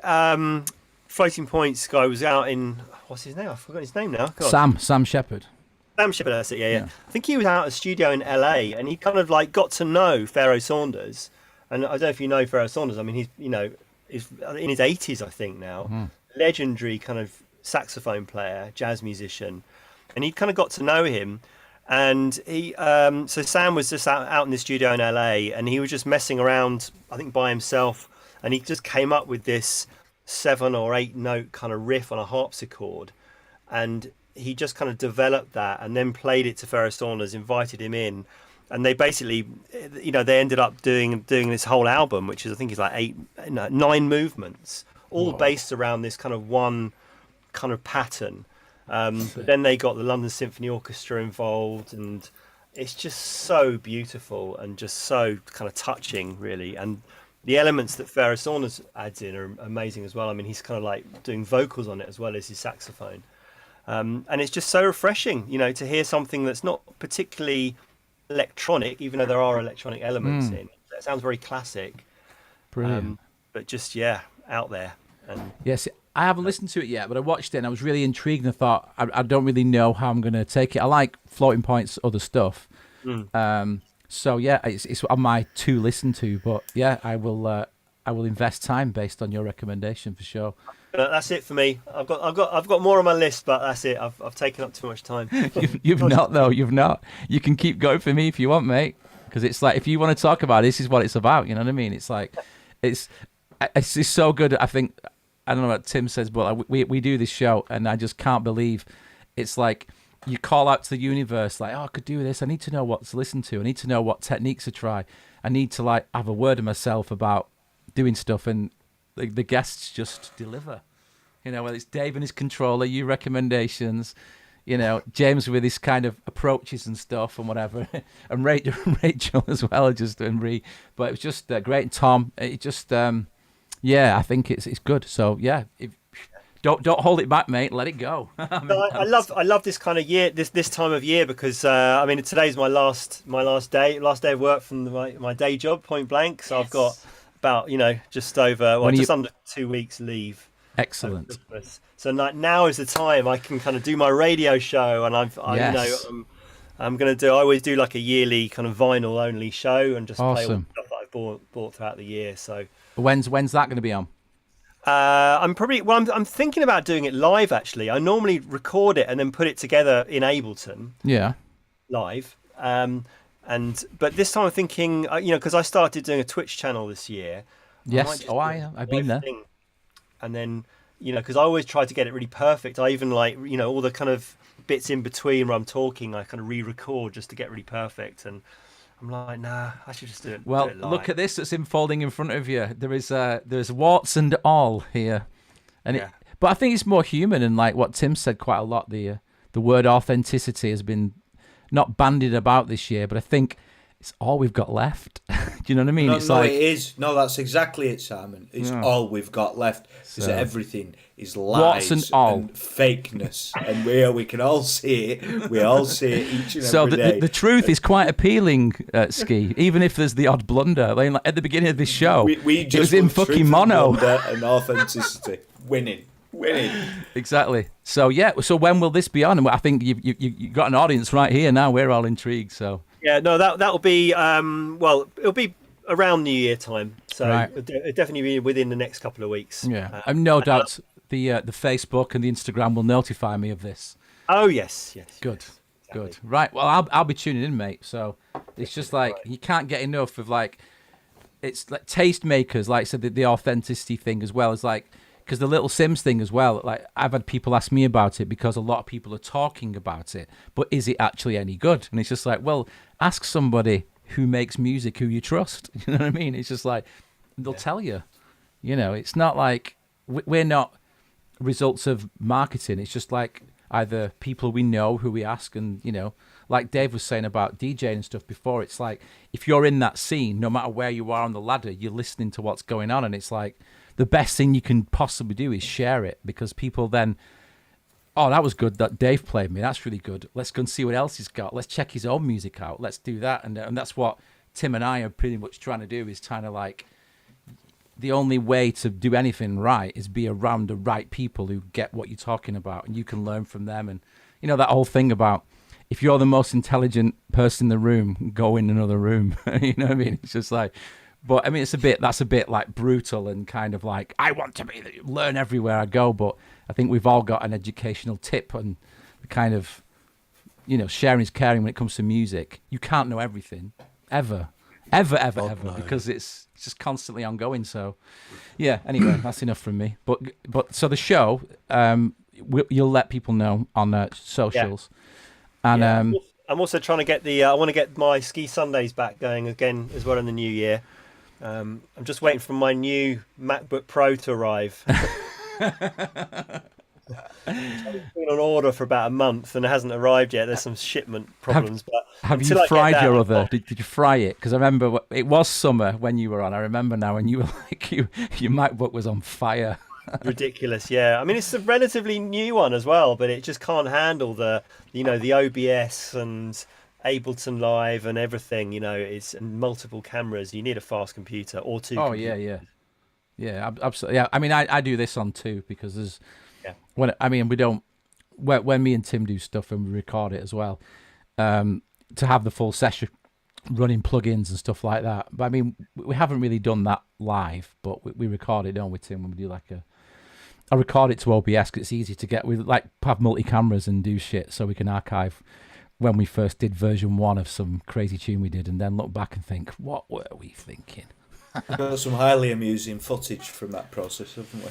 Floating Points guy was out in, what's his name? I forgot his name now. God. Sam Shepherd. Sam Shepard, that's it. Yeah. I think he was out at a studio in LA, and he kind of like got to know Pharoah Saunders. And I don't know if you know Pharoah Saunders. I mean, he's is in his 80s, I think now. Legendary kind of saxophone player, jazz musician, and he kind of got to know him. And he, so Sam was just out in the studio in LA, and he was just messing around, I think, by himself, and he just came up with this 7 or 8 note kind of riff on a harpsichord, and he just kind of developed that, and then played it to Pharoah Saunders, invited him in, and they basically, they ended up doing this whole album, which is, I think, is like 9 movements, all based around this kind of one kind of pattern. But then they got the London Symphony Orchestra involved, and it's just so beautiful and just so kind of touching, really. And the elements that Pharoah Saunders adds in are amazing as well. I mean, he's kind of like doing vocals on it as well as his saxophone. And it's just so refreshing, to hear something that's not particularly electronic, even though there are electronic elements in it. It sounds very classic. Brilliant. But just, out there. And yes, I haven't listened to it yet, but I watched it and I was really intrigued, and I thought, I don't really know how I'm going to take it. I like Floating Point's other stuff. So yeah, it's on my to listen to, but yeah, I will invest time based on your recommendation for sure. That's it for me. I've got more on my list, but that's it. I've taken up too much time. You've not though. You've not. You can keep going for me if you want, mate. Because it's like, if you want to talk about it, this is what it's about. You know what I mean? It's like, it's so good. I think, I don't know what Tim says, but we do this show, and I just can't believe it's like you call out to the universe, like, oh, I could do this. I need to know what to listen to. I need to know what techniques to try. I need to like have a word of myself about doing stuff, and the guests just deliver. Whether it's Dave and his controller, you recommendations, James with his kind of approaches and stuff and whatever, and Rachel as well, just doing But it was just great. And Tom, it just, I think it's good. So yeah, don't hold it back, mate. Let it go. I love this kind of year, this time of year, because today's my last day of work from my day job, Point Blank. So I've got about just over just under 2 weeks leave. Excellent. So now is the time I can kind of do my radio show, and I'm going to do. I always do like a yearly kind of vinyl only show, and just play all the stuff that I've bought throughout the year. So when's that going to be on? I'm thinking about doing it live. Actually, I normally record it and then put it together in Ableton. Yeah. Live. But this time I'm thinking, because I started doing a Twitch channel this year. Yes. I've been there. And then, because I always try to get it really perfect. I even all the kind of bits in between where I'm talking, I kind of re-record just to get really perfect. And I'm like, nah, I should just do it. Well, look at this that's unfolding in front of you. There's warts and all here, but I think it's more human, and like what Tim said quite a lot. The word authenticity has been not bandied about this year, but I think it's all we've got left. Do you know what I mean? It is. No, that's exactly it, Simon. It's all we've got left, because everything is lies and fakeness, and we can all see it. We all see it each and every day. So the truth is quite appealing, Ski. Even if there's the odd blunder, at the beginning of this show, we just it was in fucking mono. And authenticity, winning. Exactly. So yeah. So when will this be on? And I think you got an audience right here now. We're all intrigued. So. Yeah, no, that'll be it'll be around New Year time, so it'll definitely be within the next couple of weeks. Yeah, I've no doubt the Facebook and the Instagram will notify me of this. Oh yes. Good. Right. Well, I'll be tuning in, mate. So it's just like you can't get enough of it's like tastemakers, like I said, the authenticity thing as well as because the Little Sims thing as well, like I've had people ask me about it because a lot of people are talking about it, but is it actually any good? And it's just like, well, ask somebody who makes music who you trust. You know what I mean? It's just like, they'll tell you, it's not like we're not results of marketing. It's just like either people we know who we ask, and, like Dave was saying about DJing and stuff before, it's like, if you're in that scene, no matter where you are on the ladder, you're listening to what's going on. And it's like, the best thing you can possibly do is share it, because people then, oh, that was good that Dave played me. That's really good. Let's go and see what else he's got. Let's check his own music out. Let's do that. And that's what Tim and I are pretty much trying to do, is kind of like, the only way to do anything right is be around the right people who get what you're talking about, and you can learn from them. And, that whole thing about if you're the most intelligent person in the room, go in another room. You know what I mean? It's just like, but I mean, that's a bit like brutal and kind of like, I want to learn everywhere I go. But I think we've all got an educational tip and the kind of, you know, sharing is caring when it comes to music. You can't know everything ever, because it's just constantly ongoing. So yeah, anyway, that's enough from me. But so the show, you'll let people know on socials. Yeah. And I'm also trying to get I want to get my Ski Sundays back going again as well in the new year. I'm just waiting for my new MacBook Pro to arrive. It's been on order for about a month and it hasn't arrived yet. There's some shipment problems. Have you fried your other? Did you fry it? Because I remember it was summer when you were on. I remember now when you were like, your MacBook was on fire. Ridiculous, yeah. I mean, it's a relatively new one as well, but it just can't handle the OBS and Ableton Live and everything. You know, it's multiple cameras. You need a fast computer or two. Oh, computers. yeah, absolutely. Yeah, I mean, I do this on two because there's. Yeah. When me and Tim do stuff and we record it as well, to have the full session running plugins and stuff like that. But I mean, we haven't really done that live, but we record it, don't we, Tim? When we do like I record it to OBS because it's easy to get. We like have multi cameras and do shit so we can archive when we first did version 1 of some crazy tune we did, and then look back and think, what were we thinking? We've got some highly amusing footage from that process, haven't we?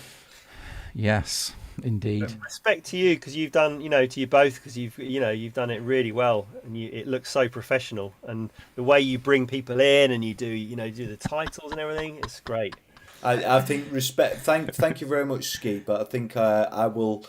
Yes, indeed. Respect to you because you've done, to you both because you've done it really well and it looks so professional, and the way you bring people in and you do the titles and everything, it's great. I think respect. Thank you very much, Ski. But I think I will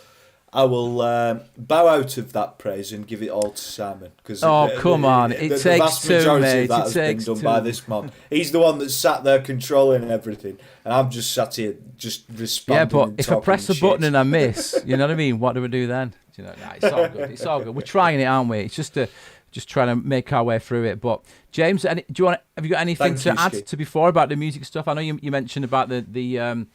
bow out of that praise and give it all to Simon because come on, it takes the vast majority of that has been done by this man. He's the one that sat there controlling everything, and I'm just sat here just responding. Yeah, but and if I press a button and I miss, you know what I mean? What do we do then? It's all good. It's all good. We're trying it, aren't we? It's just trying to make our way through it. But James, have you got anything to add to before about the music stuff? I know you mentioned about the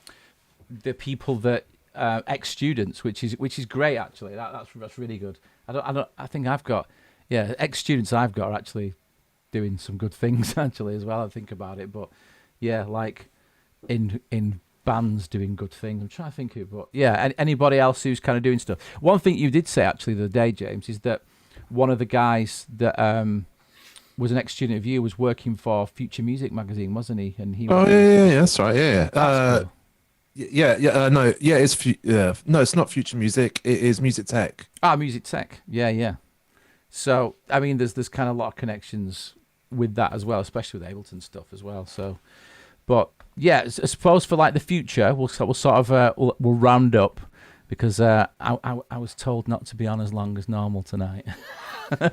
people that. Ex-students, which is great actually. That's really good. I think I've got ex-students I've got are actually doing some good things actually as well. I think about it, but yeah, like in bands doing good things. I'm trying to think of, but yeah, anybody else who's kind of doing stuff. One thing you did say actually the other day, James, is that one of the guys that was an ex-student of you was working for Future Music magazine, wasn't he? And he was that's right, yeah. Cool. No, it's not Future Music. It is Music Tech. Music Tech. Yeah. So I mean, there's kind of a lot of connections with that as well, especially with Ableton stuff as well. So, but yeah, I suppose for like the future, we'll sort of we'll round up because I was told not to be on as long as normal tonight.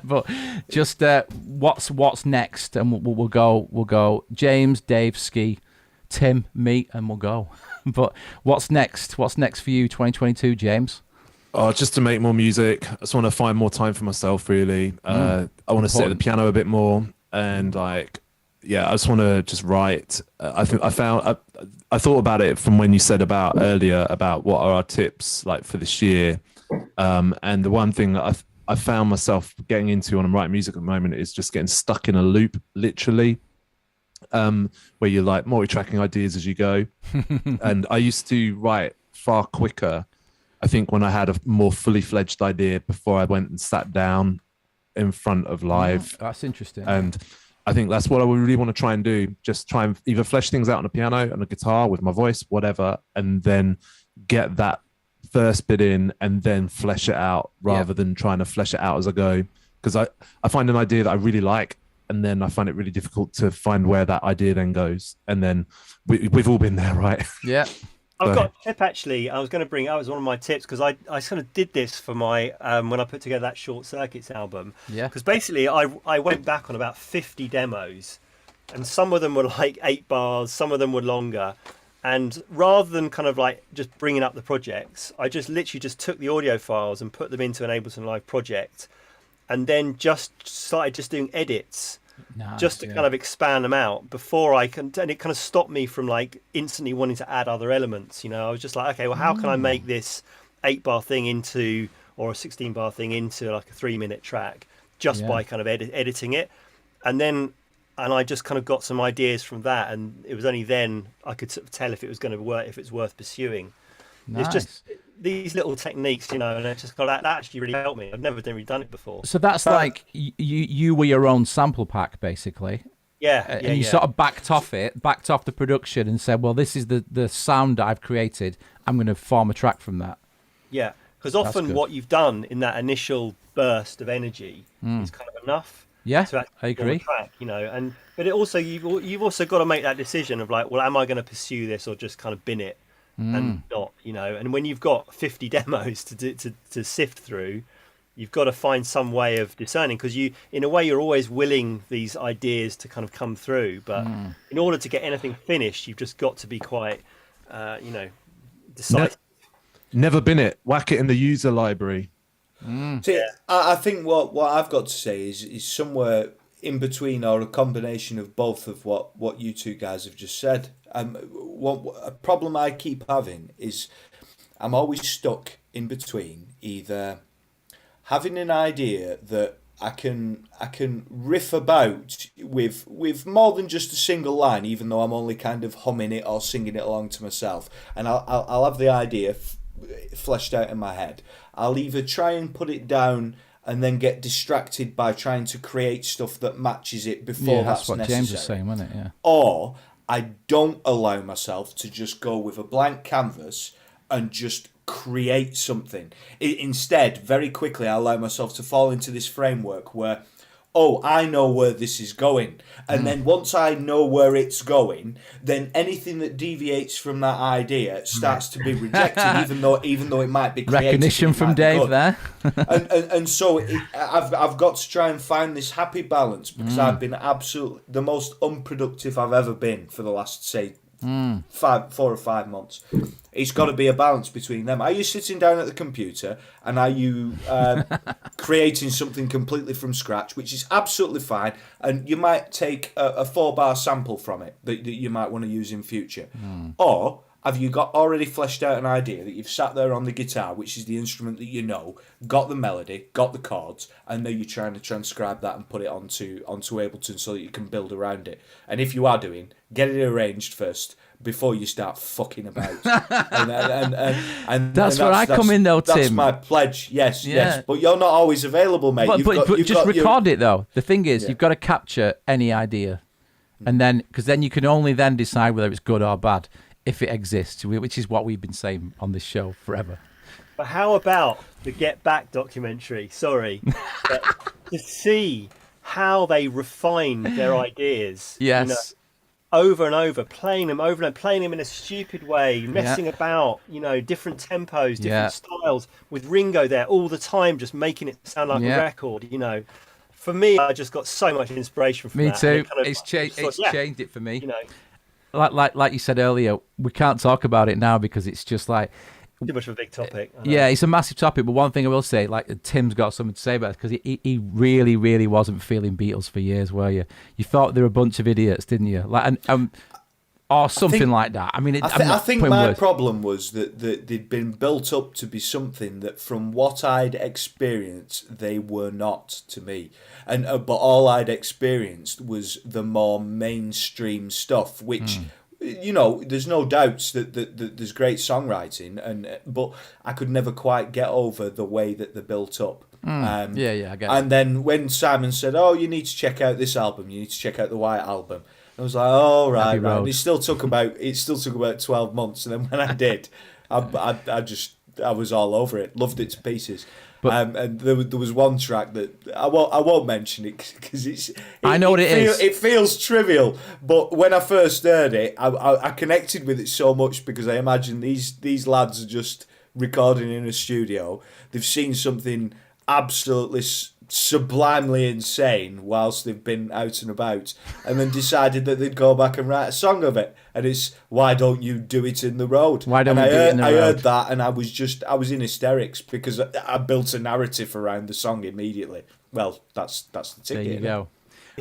But just what's next, and we'll go James, Dave, Ski, Tim, me, and we'll go. But what's next? What's next for you, 2022, James? Just to make more music. I just want to find more time for myself, really. I want to sit at the piano a bit more, and I just want to just write. I thought about it from when you said earlier about what are our tips like for this year, and the one thing that I found myself getting into when I'm writing music at the moment is just getting stuck in a loop, literally. Where you're like multi-tracking ideas as you go. And I used to write far quicker, I think, when I had a more fully fledged idea before I went and sat down in front of live. That's interesting. And I think that's what I really want to try and do. Just try and either flesh things out on a piano, on a guitar, with my voice, whatever, and then get that first bit in and then flesh it out rather than trying to flesh it out as I go. Because I find an idea that I really like, and then I find it really difficult to find where that idea then goes. And then we've all been there, right? Yeah. I've got a tip actually. I was going to bring. That was one of my tips because I kind of did this for my when I put together that Short Circuits album. Yeah. Because basically I went back on about 50 demos, and some of them were like 8 bars, some of them were longer. And rather than kind of like just bringing up the projects, I just literally just took the audio files and put them into an Ableton Live project. And then just started just doing edits, just to kind of expand them out before I can. And it kind of stopped me from like instantly wanting to add other elements. I was just like, okay, well, how can I make this 8-bar thing into, or a 16-bar thing into like a 3-minute track? just by kind of editing it. And I just kind of got some ideas from that, and it was only then I could sort of tell if it was going to work, if it's worth pursuing. Nice. It's just these little techniques, and it's just got that actually really helped me. I've never really done it before. So that's like you were your own sample pack, basically. And you sort of backed off the production, and said, well, this is the sound that I've created. I'm going to form a track from that. Yeah, because often what you've done in that initial burst of energy is kind of enough. Yeah, to I agree. Track, but it also you've also got to make that decision of like, well, am I going to pursue this or just kind of bin it and not, And when you've got 50 demos to sift through, you've got to find some way of discerning, because in a way, you're always willing these ideas to kind of come through, but in order to get anything finished, you've just got to be quite, decisive. Never bin it. Whack it in the user library. See, I think what I've got to say is somewhere in between, or a combination of both of what you two guys have just said. A problem I keep having is I'm always stuck in between either having an idea that I can riff about with more than just a single line, even though I'm only kind of humming it or singing it along to myself, and I'll have the idea fleshed out in my head. I'll either try and put it down and then get distracted by trying to create stuff that matches it before that's what necessary. James was saying, wasn't it? Yeah. Or I don't allow myself to just go with a blank canvas and just create something. Instead, very quickly, I allow myself to fall into this framework where, I know where this is going. And then once I know where it's going, then anything that deviates from that idea starts to be rejected, even though it might be creative. Recognition from Dave there. and so I've got to try and find this happy balance, because I've been absolutely the most unproductive I've ever been for the last, say, 4 or 5 months. It's got to be a balance between them. Are you sitting down at the computer and are you creating something completely from scratch, which is absolutely fine, and you might take a 4-bar sample from it that you might want to use in future, or have you got already fleshed out an idea that you've sat there on the guitar, which is the instrument that got the melody, got the chords, and now you're trying to transcribe that and put it onto Ableton so that you can build around it. And if you are get it arranged first before you start fucking about. and that's where I come in, though, Tim. That's my pledge. Yes. But you're not always available, mate. But just record it, though. The thing is, you've got to capture any idea, and because then you can only then decide whether it's good or bad, if it exists, which is what we've been saying on this show forever. But how about the Get Back documentary? Sorry. To see how they refined their ideas. Yes. Over and over, playing them over and over, playing them in a stupid way, messing about, different tempos, different styles, with Ringo there all the time, just making it sound like a record, For me, I just got so much inspiration from that. Me too. It's changed it for me. Like you said earlier, we can't talk about it now because it's just like too much of a big topic. Yeah, it's a massive topic. But one thing I will say, like Tim's got something to say about it, because he really, really wasn't feeling Beatles for years, were you? You thought they were a bunch of idiots, didn't you? Like, or something like that. I mean, I think my problem was that they'd been built up to be something that, from what I'd experienced, they were not to me. And but all I'd experienced was the more mainstream stuff, which. There's no doubts that there's great songwriting, but I could never quite get over the way that they're built up. I get it. And then when Simon said, you need to check out this album, you need to check out the White Album, I was like, right. And it still took about 12 months, and then when I did, I was all over it, loved it to pieces. But, and there was one track that I won't mention it because I know what it is. It feels trivial, but when I first heard it, I connected with it so much, because I imagine these lads are just recording in a studio. They've seen something absolutely sublimely insane whilst they've been out and about, and then decided that they'd go back and write a song of it. And it's, why don't you do it in the road? Why don't we do it in the road? I heard that, and I was in hysterics, because I built a narrative around the song immediately. Well, that's the ticket. There you go.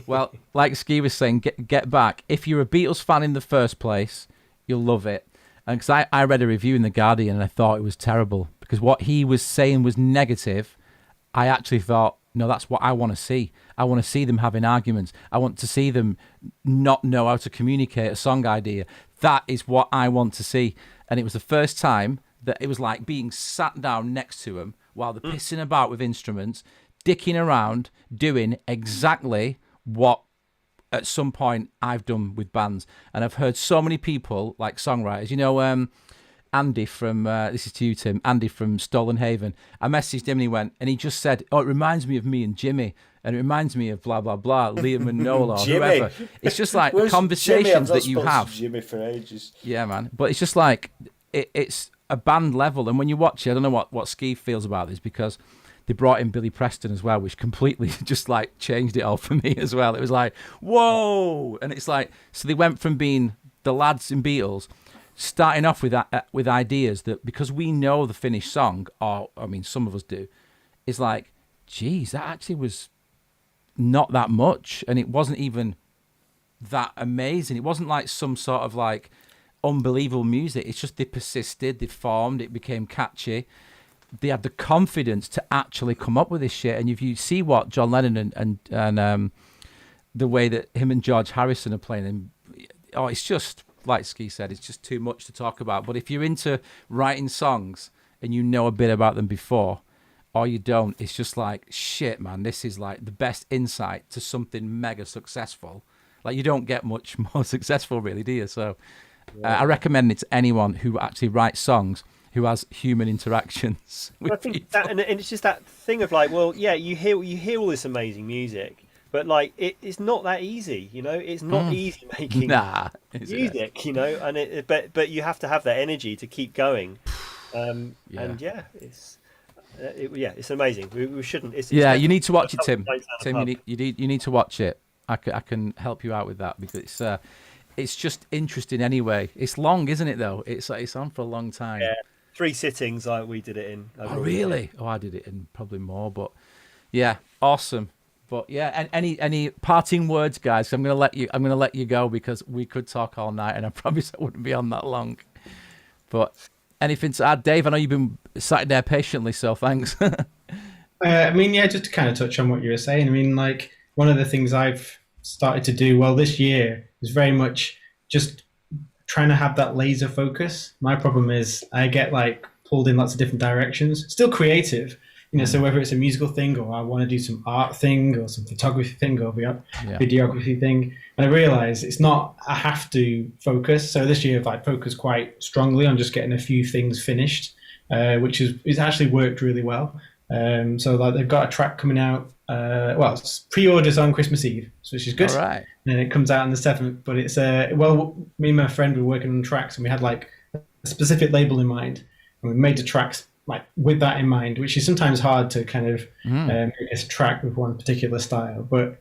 Well, like Ski was saying, get back. If you're a Beatles fan in the first place, you'll love it. And because I read a review in The Guardian and I thought it was terrible, because what he was saying was negative. I actually thought no, that's what I want to see. I want to see them having arguments. I want to see them not know how to communicate a song idea. That is what I want to see. And it was the first time that it was like being sat down next to them while they're pissing about with instruments, dicking around, doing exactly what at some point I've done with bands. And I've heard so many people, like songwriters, Andy from, this is to you, Tim, Andy from Stolen Haven. I messaged him and he just said, it reminds me of me and Jimmy. And it reminds me of blah, blah, blah, Liam and Noel or whoever. It's just like conversations that you have. Jimmy for ages. Yeah, man. But it's just like, it's a band level. And when you watch it, I don't know what Skeeve feels about this, because they brought in Billy Preston as well, which completely just like changed it all for me as well. It was like, whoa. And it's like, so they went from being the lads in Beatles, starting off with ideas that, because we know the finished song, or I mean some of us do, is like, geez, that actually was not that much, and it wasn't even that amazing. It wasn't like some sort of like unbelievable music. It's just they persisted, they formed, it became catchy. They had the confidence to actually come up with this shit. And if you see what John Lennon and the way that him and George Harrison are playing, and it's just, like Ski said, it's just too much to talk about. But if you're into writing songs and you know a bit about them before, or you don't, it's just like, shit, man, this is like the best insight to something mega successful. Like, you don't get much more successful, really, do you? So I recommend it to anyone who actually writes songs, who has human interactions with I think people. that, and it's just that thing of like, well, yeah, you hear all this amazing music, but like it's not that easy, It's not easy making music, and but you have to have that energy to keep going, and it's amazing. We shouldn't. You need to watch it, Tim. Tim, you need to watch it. I can help you out with that, because it's just interesting anyway. It's long, isn't it? Though it's on for a long time. Yeah, 3 sittings. We did it in. Oh, really? Oh, I did it in probably more, but yeah, awesome. But yeah, and any parting words, guys? I'm gonna let you go, because we could talk all night, and I promise I wouldn't be on that long. But anything to add, Dave? I know you've been sat there patiently, so thanks. Just to kind of touch on what you were saying. I mean, like, one of the things I've started to do this year is very much just trying to have that laser focus. My problem is I get like pulled in lots of different directions. Still creative, so whether it's a musical thing, or I want to do some art thing, or some photography thing, or videography thing, and I realize it's not I have to focus. So this year I've focused quite strongly on just getting a few things finished, which is actually worked really well. So like they've got a track coming out. It's pre-orders on Christmas Eve, which is good. All right. And it comes out on the 7th. But it's me and my friend were working on tracks, and we had like a specific label in mind, and we made the tracks like with that in mind, which is sometimes hard to kind of track with one particular style. But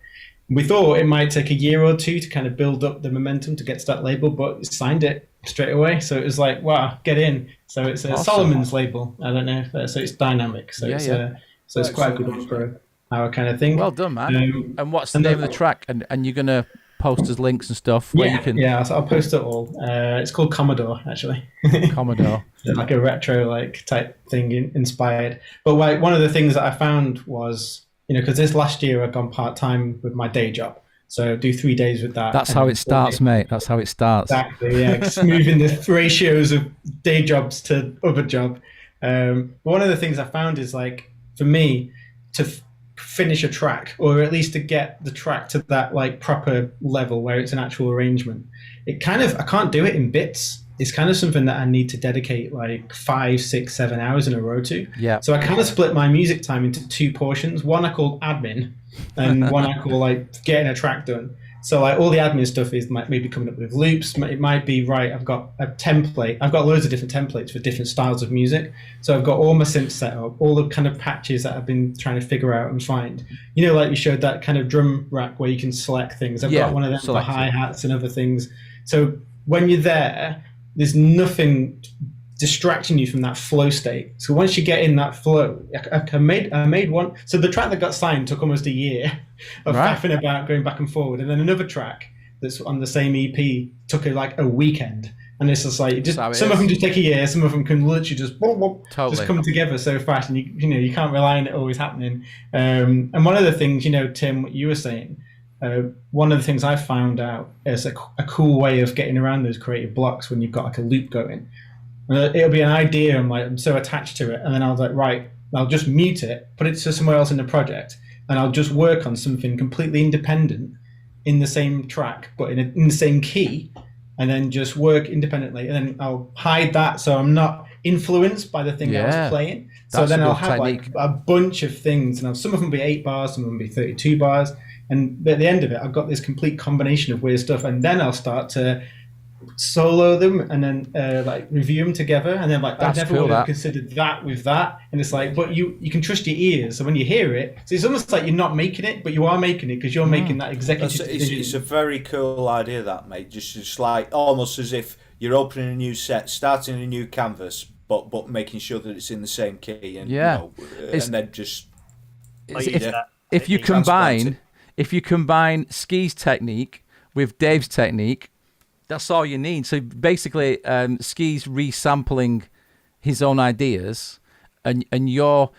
we thought it might take a year or two to kind of build up the momentum to get to that label, but we signed it straight away. So it was like, wow, get in. So it's a Solomon's label. I don't know if so it's dynamic. So it's quite a good one for our kind of thing. Well done, man. And what's the name of the track? And you're gonna post us links and stuff where you can. Yeah, so I'll post it all. It's called Commodore, actually. Commodore. Like a retro type thing inspired. But one of the things that I found was, because this last year I've gone part-time with my day job. So do 3 days with that. That's how it starts, mate. That's how it starts. Exactly, yeah. Just moving the ratios of day jobs to other job. One of the things I found is like, for me, to finish a track, or at least to get the track to that like proper level where it's an actual arrangement, I can't do it in bits. It's kind of something that I need to dedicate like 5, 6, 7 hours in a row to. Yeah. So I kind of split my music time into 2 portions. One I call admin, and one I call like getting a track done. So like all the admin stuff is maybe coming up with loops. It might be, right, I've got a template. I've got loads of different templates for different styles of music. So I've got all my synths set up, all the kind of patches that I've been trying to figure out and find. Like you showed that kind of drum rack where you can select things. I've got one of them for hi-hats and other things. So when you're there's nothing distracting you from that flow state. So once you get in that flow, I made one. So the track that got signed took almost a year of faffing about, going back and forward. And then another track that's on the same EP took like a weekend. And it's just like some of them just take a year, some of them can literally just just come together so fast, and you can't rely on it always happening. And one of the things, Tim, what you were saying, one of the things I found out is a cool way of getting around those creative blocks when you've got like a loop going. It'll be an idea, I'm so attached to it, and then I was like, right, I'll just mute it, put it to somewhere else in the project, and I'll just work on something completely independent in the same track, but in the same key, and then just work independently, and then I'll hide that so I'm not influenced by the thing I was playing. So then I'll have like a bunch of things, and some of them will be 8 bars, some of them will be 32 bars, and at the end of it, I've got this complete combination of weird stuff, and then I'll start to solo them and then like review them together, and then like I never would have considered that with that, and it's like, but you can trust your ears, so when you hear it, so it's almost like you're not making it, but you are making it because you're making that executive decision. It's a very cool idea, that, mate. Just like almost as if you're opening a new set, starting a new canvas, but making sure that it's in the same key, and and then just if you combine Ski's technique with Dave's technique, that's all you need. So basically, Ski's resampling his own ideas, and you're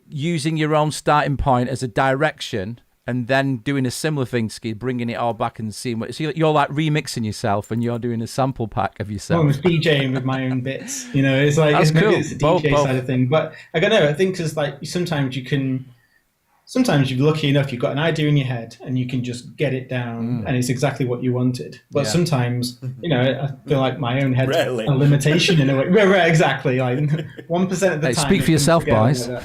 using your own starting point as a direction, and then doing a similar thing, Ski, bringing it all back and seeing what. So you're like remixing yourself, and you're doing a sample pack of yourself. I'm DJing with my own bits. It's like it's cool. It's the DJ side of thing, but I don't know. I think because like sometimes you're lucky enough, you've got an idea in your head and you can just get it down and it's exactly what you wanted. But sometimes, I feel like my own head's a limitation in a way. Right, exactly. Like 1% of the time. Speak for yourself, boys. But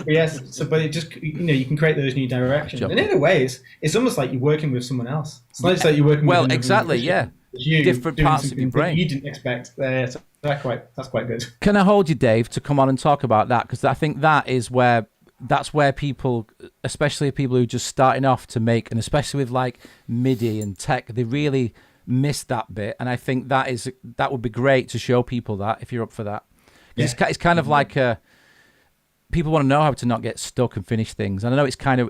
it just, you can create those new directions. And in a way, it's almost like you're working with someone else. It's not like you're working with exactly, different parts of your brain. You didn't expect there. So that's quite good. Can I hold you, Dave, to come on and talk about that? Because I think that's where people, especially people who are just starting off to make, and especially with like MIDI and tech, they really miss that bit. And I think that would be great to show people that, if you're up for that. It's kind of like people want to know how to not get stuck and finish things. And I know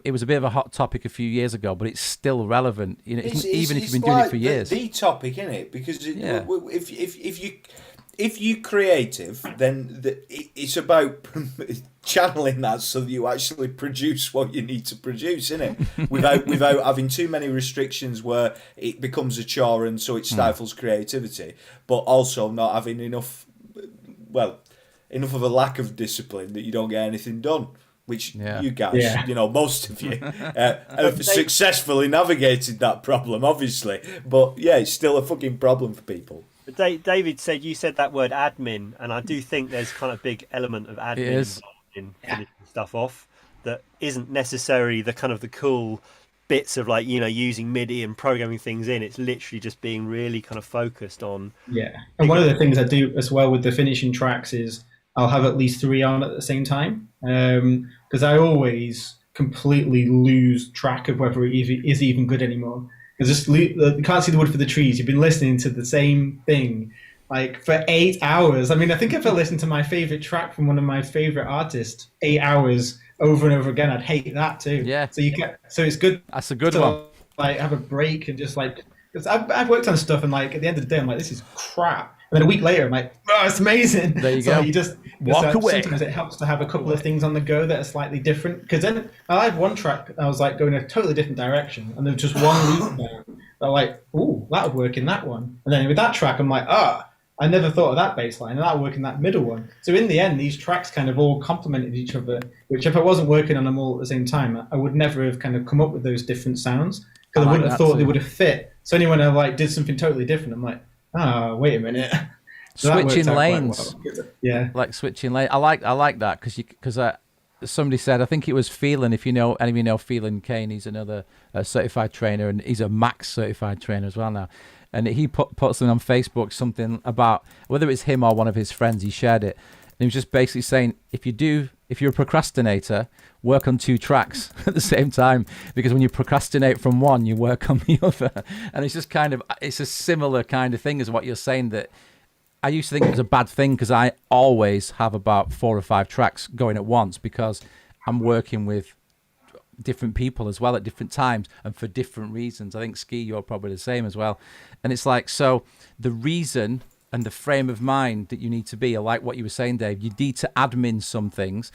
it was a bit of a hot topic a few years ago, but it's still relevant. Even if you've been doing it for years. The topic, isn't it? Because if you're creative, then it's about channeling that so that you actually produce what you need to produce, isn't it? Without having too many restrictions where it becomes a chore and so it stifles creativity, but also not having enough of a lack of discipline that you don't get anything done. Which you guys, most of you have successfully navigated that problem, obviously. But it's still a fucking problem for people. David said, you said that word admin, and I do think there's kind of a big element of admin in finishing stuff off that isn't necessarily the kind of the cool bits of like, using MIDI and programming things in. It's literally just being really kind of focused on. Yeah. And one of the things I do as well with the finishing tracks is I'll have at least 3 on at the same time. Because I always completely lose track of whether it is even good anymore. Because you can't see the wood for the trees. You've been listening to the same thing like for 8 hours. I mean, I think if I listened to my favorite track from one of my favorite artists 8 hours over and over again, I'd hate that too. Yeah. So it's good. That's a good one. Like have a break and just like, because I've worked on stuff and like at the end of the day, I'm like, this is crap. And then a week later, I'm like, oh, it's amazing. There you go. You just walk away. Sometimes it helps to have a couple of things on the go that are slightly different. Because then I had one track, I was like going a totally different direction, and there was just one loop there. I'm like, ooh, that would work in that one. And then with that track, I'm like, I never thought of that bass line, and that would work in that middle one. So in the end, these tracks kind of all complemented each other, which if I wasn't working on them all at the same time, I would never have kind of come up with those different sounds, because I wouldn't have thought they would have fit. So only when I like did something totally different, I'm like, wait a minute. So switching lanes, like switching lane. I like that because somebody said, I think it was Phelan. If any of you know Phelan Kane, he's another certified trainer, and he's a Max certified trainer as well now. And he put something on Facebook, something about whether it's him or one of his friends. He shared it, and he was just basically saying, if you're a procrastinator, work on 2 tracks at the same time, because when you procrastinate from one, you work on the other. And it's just it's a similar kind of thing as what you're saying, that I used to think it was a bad thing because I always have about 4 or 5 tracks going at once because I'm working with different people as well at different times and for different reasons. I think Ski, you're probably the same as well. And it's like, so the reason and the frame of mind that you need to be, like what you were saying, Dave, you need to admin some things,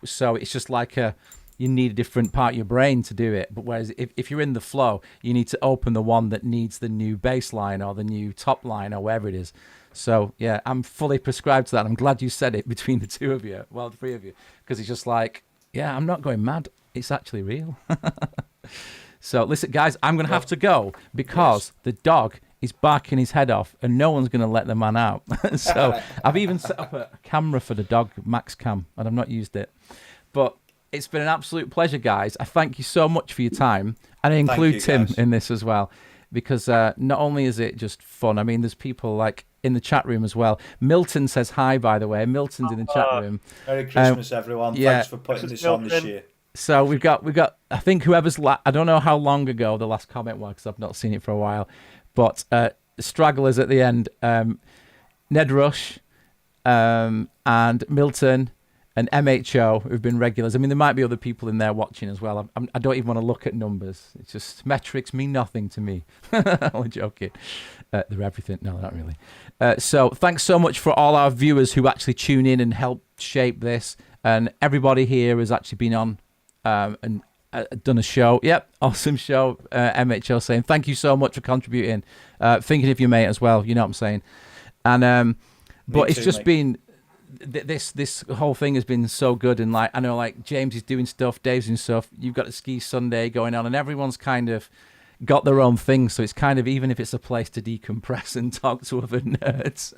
so it's just like you need a different part of your brain to do it. But whereas if you're in the flow, you need to open the one that needs the new bass line or the new top line or wherever it is. So yeah, I'm fully prescribed to that. I'm glad you said it between the two of you, well, the three of you, because it's just like, yeah, I'm not going mad. It's actually real. So listen, guys, I'm going to have to go because the dog is barking his head off and no one's going to let the man out. So I've even set up a camera for the dog, Max Cam, and I've not used it. But it's been an absolute pleasure, guys. I thank you so much for your time. And I include Tim in this as well, because not only is it just fun, I mean, there's people like in the chat room as well. Milton says hi, by the way. Milton's in the chat room. Merry Christmas, everyone. Yeah. Thanks for putting this on this year. So we've got, I think whoever's, I don't know how long ago the last comment was, because I've not seen it for a while, but stragglers at the end, Ned Rush and Milton and MHO, who've been regulars. I mean, there might be other people in there watching as well. I don't even want to look at numbers. It's just metrics mean nothing to me. I'm joking. They're everything. No, not really. So thanks so much for all our viewers who actually tune in and help shape this. And everybody here has actually been on and done a show. Yep, awesome show. MHO saying thank you so much for contributing. Thinking of your mate as well. You know what I'm saying? And but it's just been this whole thing has been so good. And like I know, like James is doing stuff, Dave's doing stuff. You've got the Ski Sunday going on, and everyone's kind of got their own thing. So it's kind of, even if it's a place to decompress and talk to other nerds.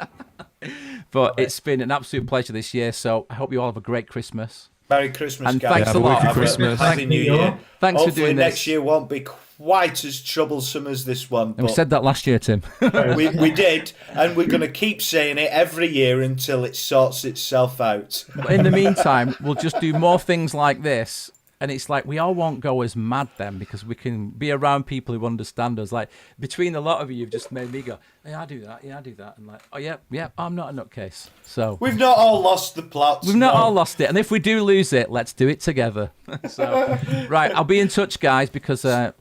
But it's been an absolute pleasure this year. So I hope you all have a great Christmas. Merry Christmas, and guys. Thanks a lot. Happy Christmas. Happy New Year. Thanks Hopefully for doing this. next year won't be quite as troublesome as this one. And we said that last year, Tim. we did, and we're going to keep saying it every year until it sorts itself out. But in the meantime, we'll just do more things like this. And it's like, we all won't go as mad then, because we can be around people who understand us. Like, between a lot of you, you've just made me go, yeah, I do that. Yeah, I do that. And like, oh, yeah, I'm not a nutcase. So we've not all lost the plot. We've not all lost it. And if we do lose it, let's do it together. So, right, I'll be in touch, guys, because I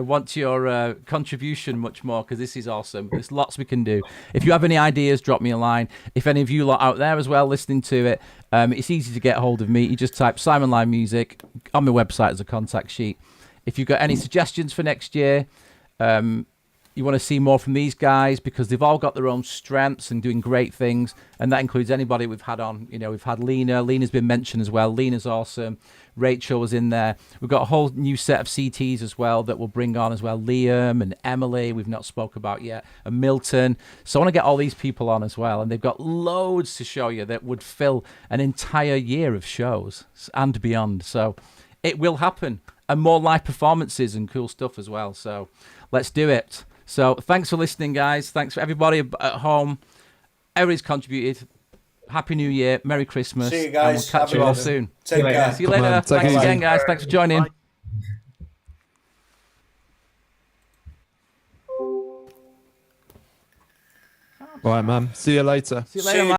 want your contribution much more, because this is awesome. There's lots we can do. If you have any ideas, drop me a line. If any of you lot out there as well listening to it, it's easy to get hold of me. You just type Simon Lyon Music on my website as a contact sheet. If you've got any suggestions for next year, you want to see more from these guys, because they've all got their own strengths and doing great things, and that includes anybody we've had on. You know, we've had Lena. Lena's been mentioned as well. Lena's awesome. Rachel was in there. We've got a whole new set of CTs as well that we'll bring on as well. Liam and Emily, we've not spoke about yet, and Milton. So I want to get all these people on as well, and they've got loads to show you that would fill an entire year of shows and beyond. So it will happen, and more live performances and cool stuff as well. So let's do it. So thanks for listening, guys. Thanks for everybody at home. Everybody's contributed. Happy New Year. Merry Christmas. See you guys. And we'll catch you all soon. Take care. See you later. Thanks again, guys. Thanks for joining. All right, man. See you later. See you later, man.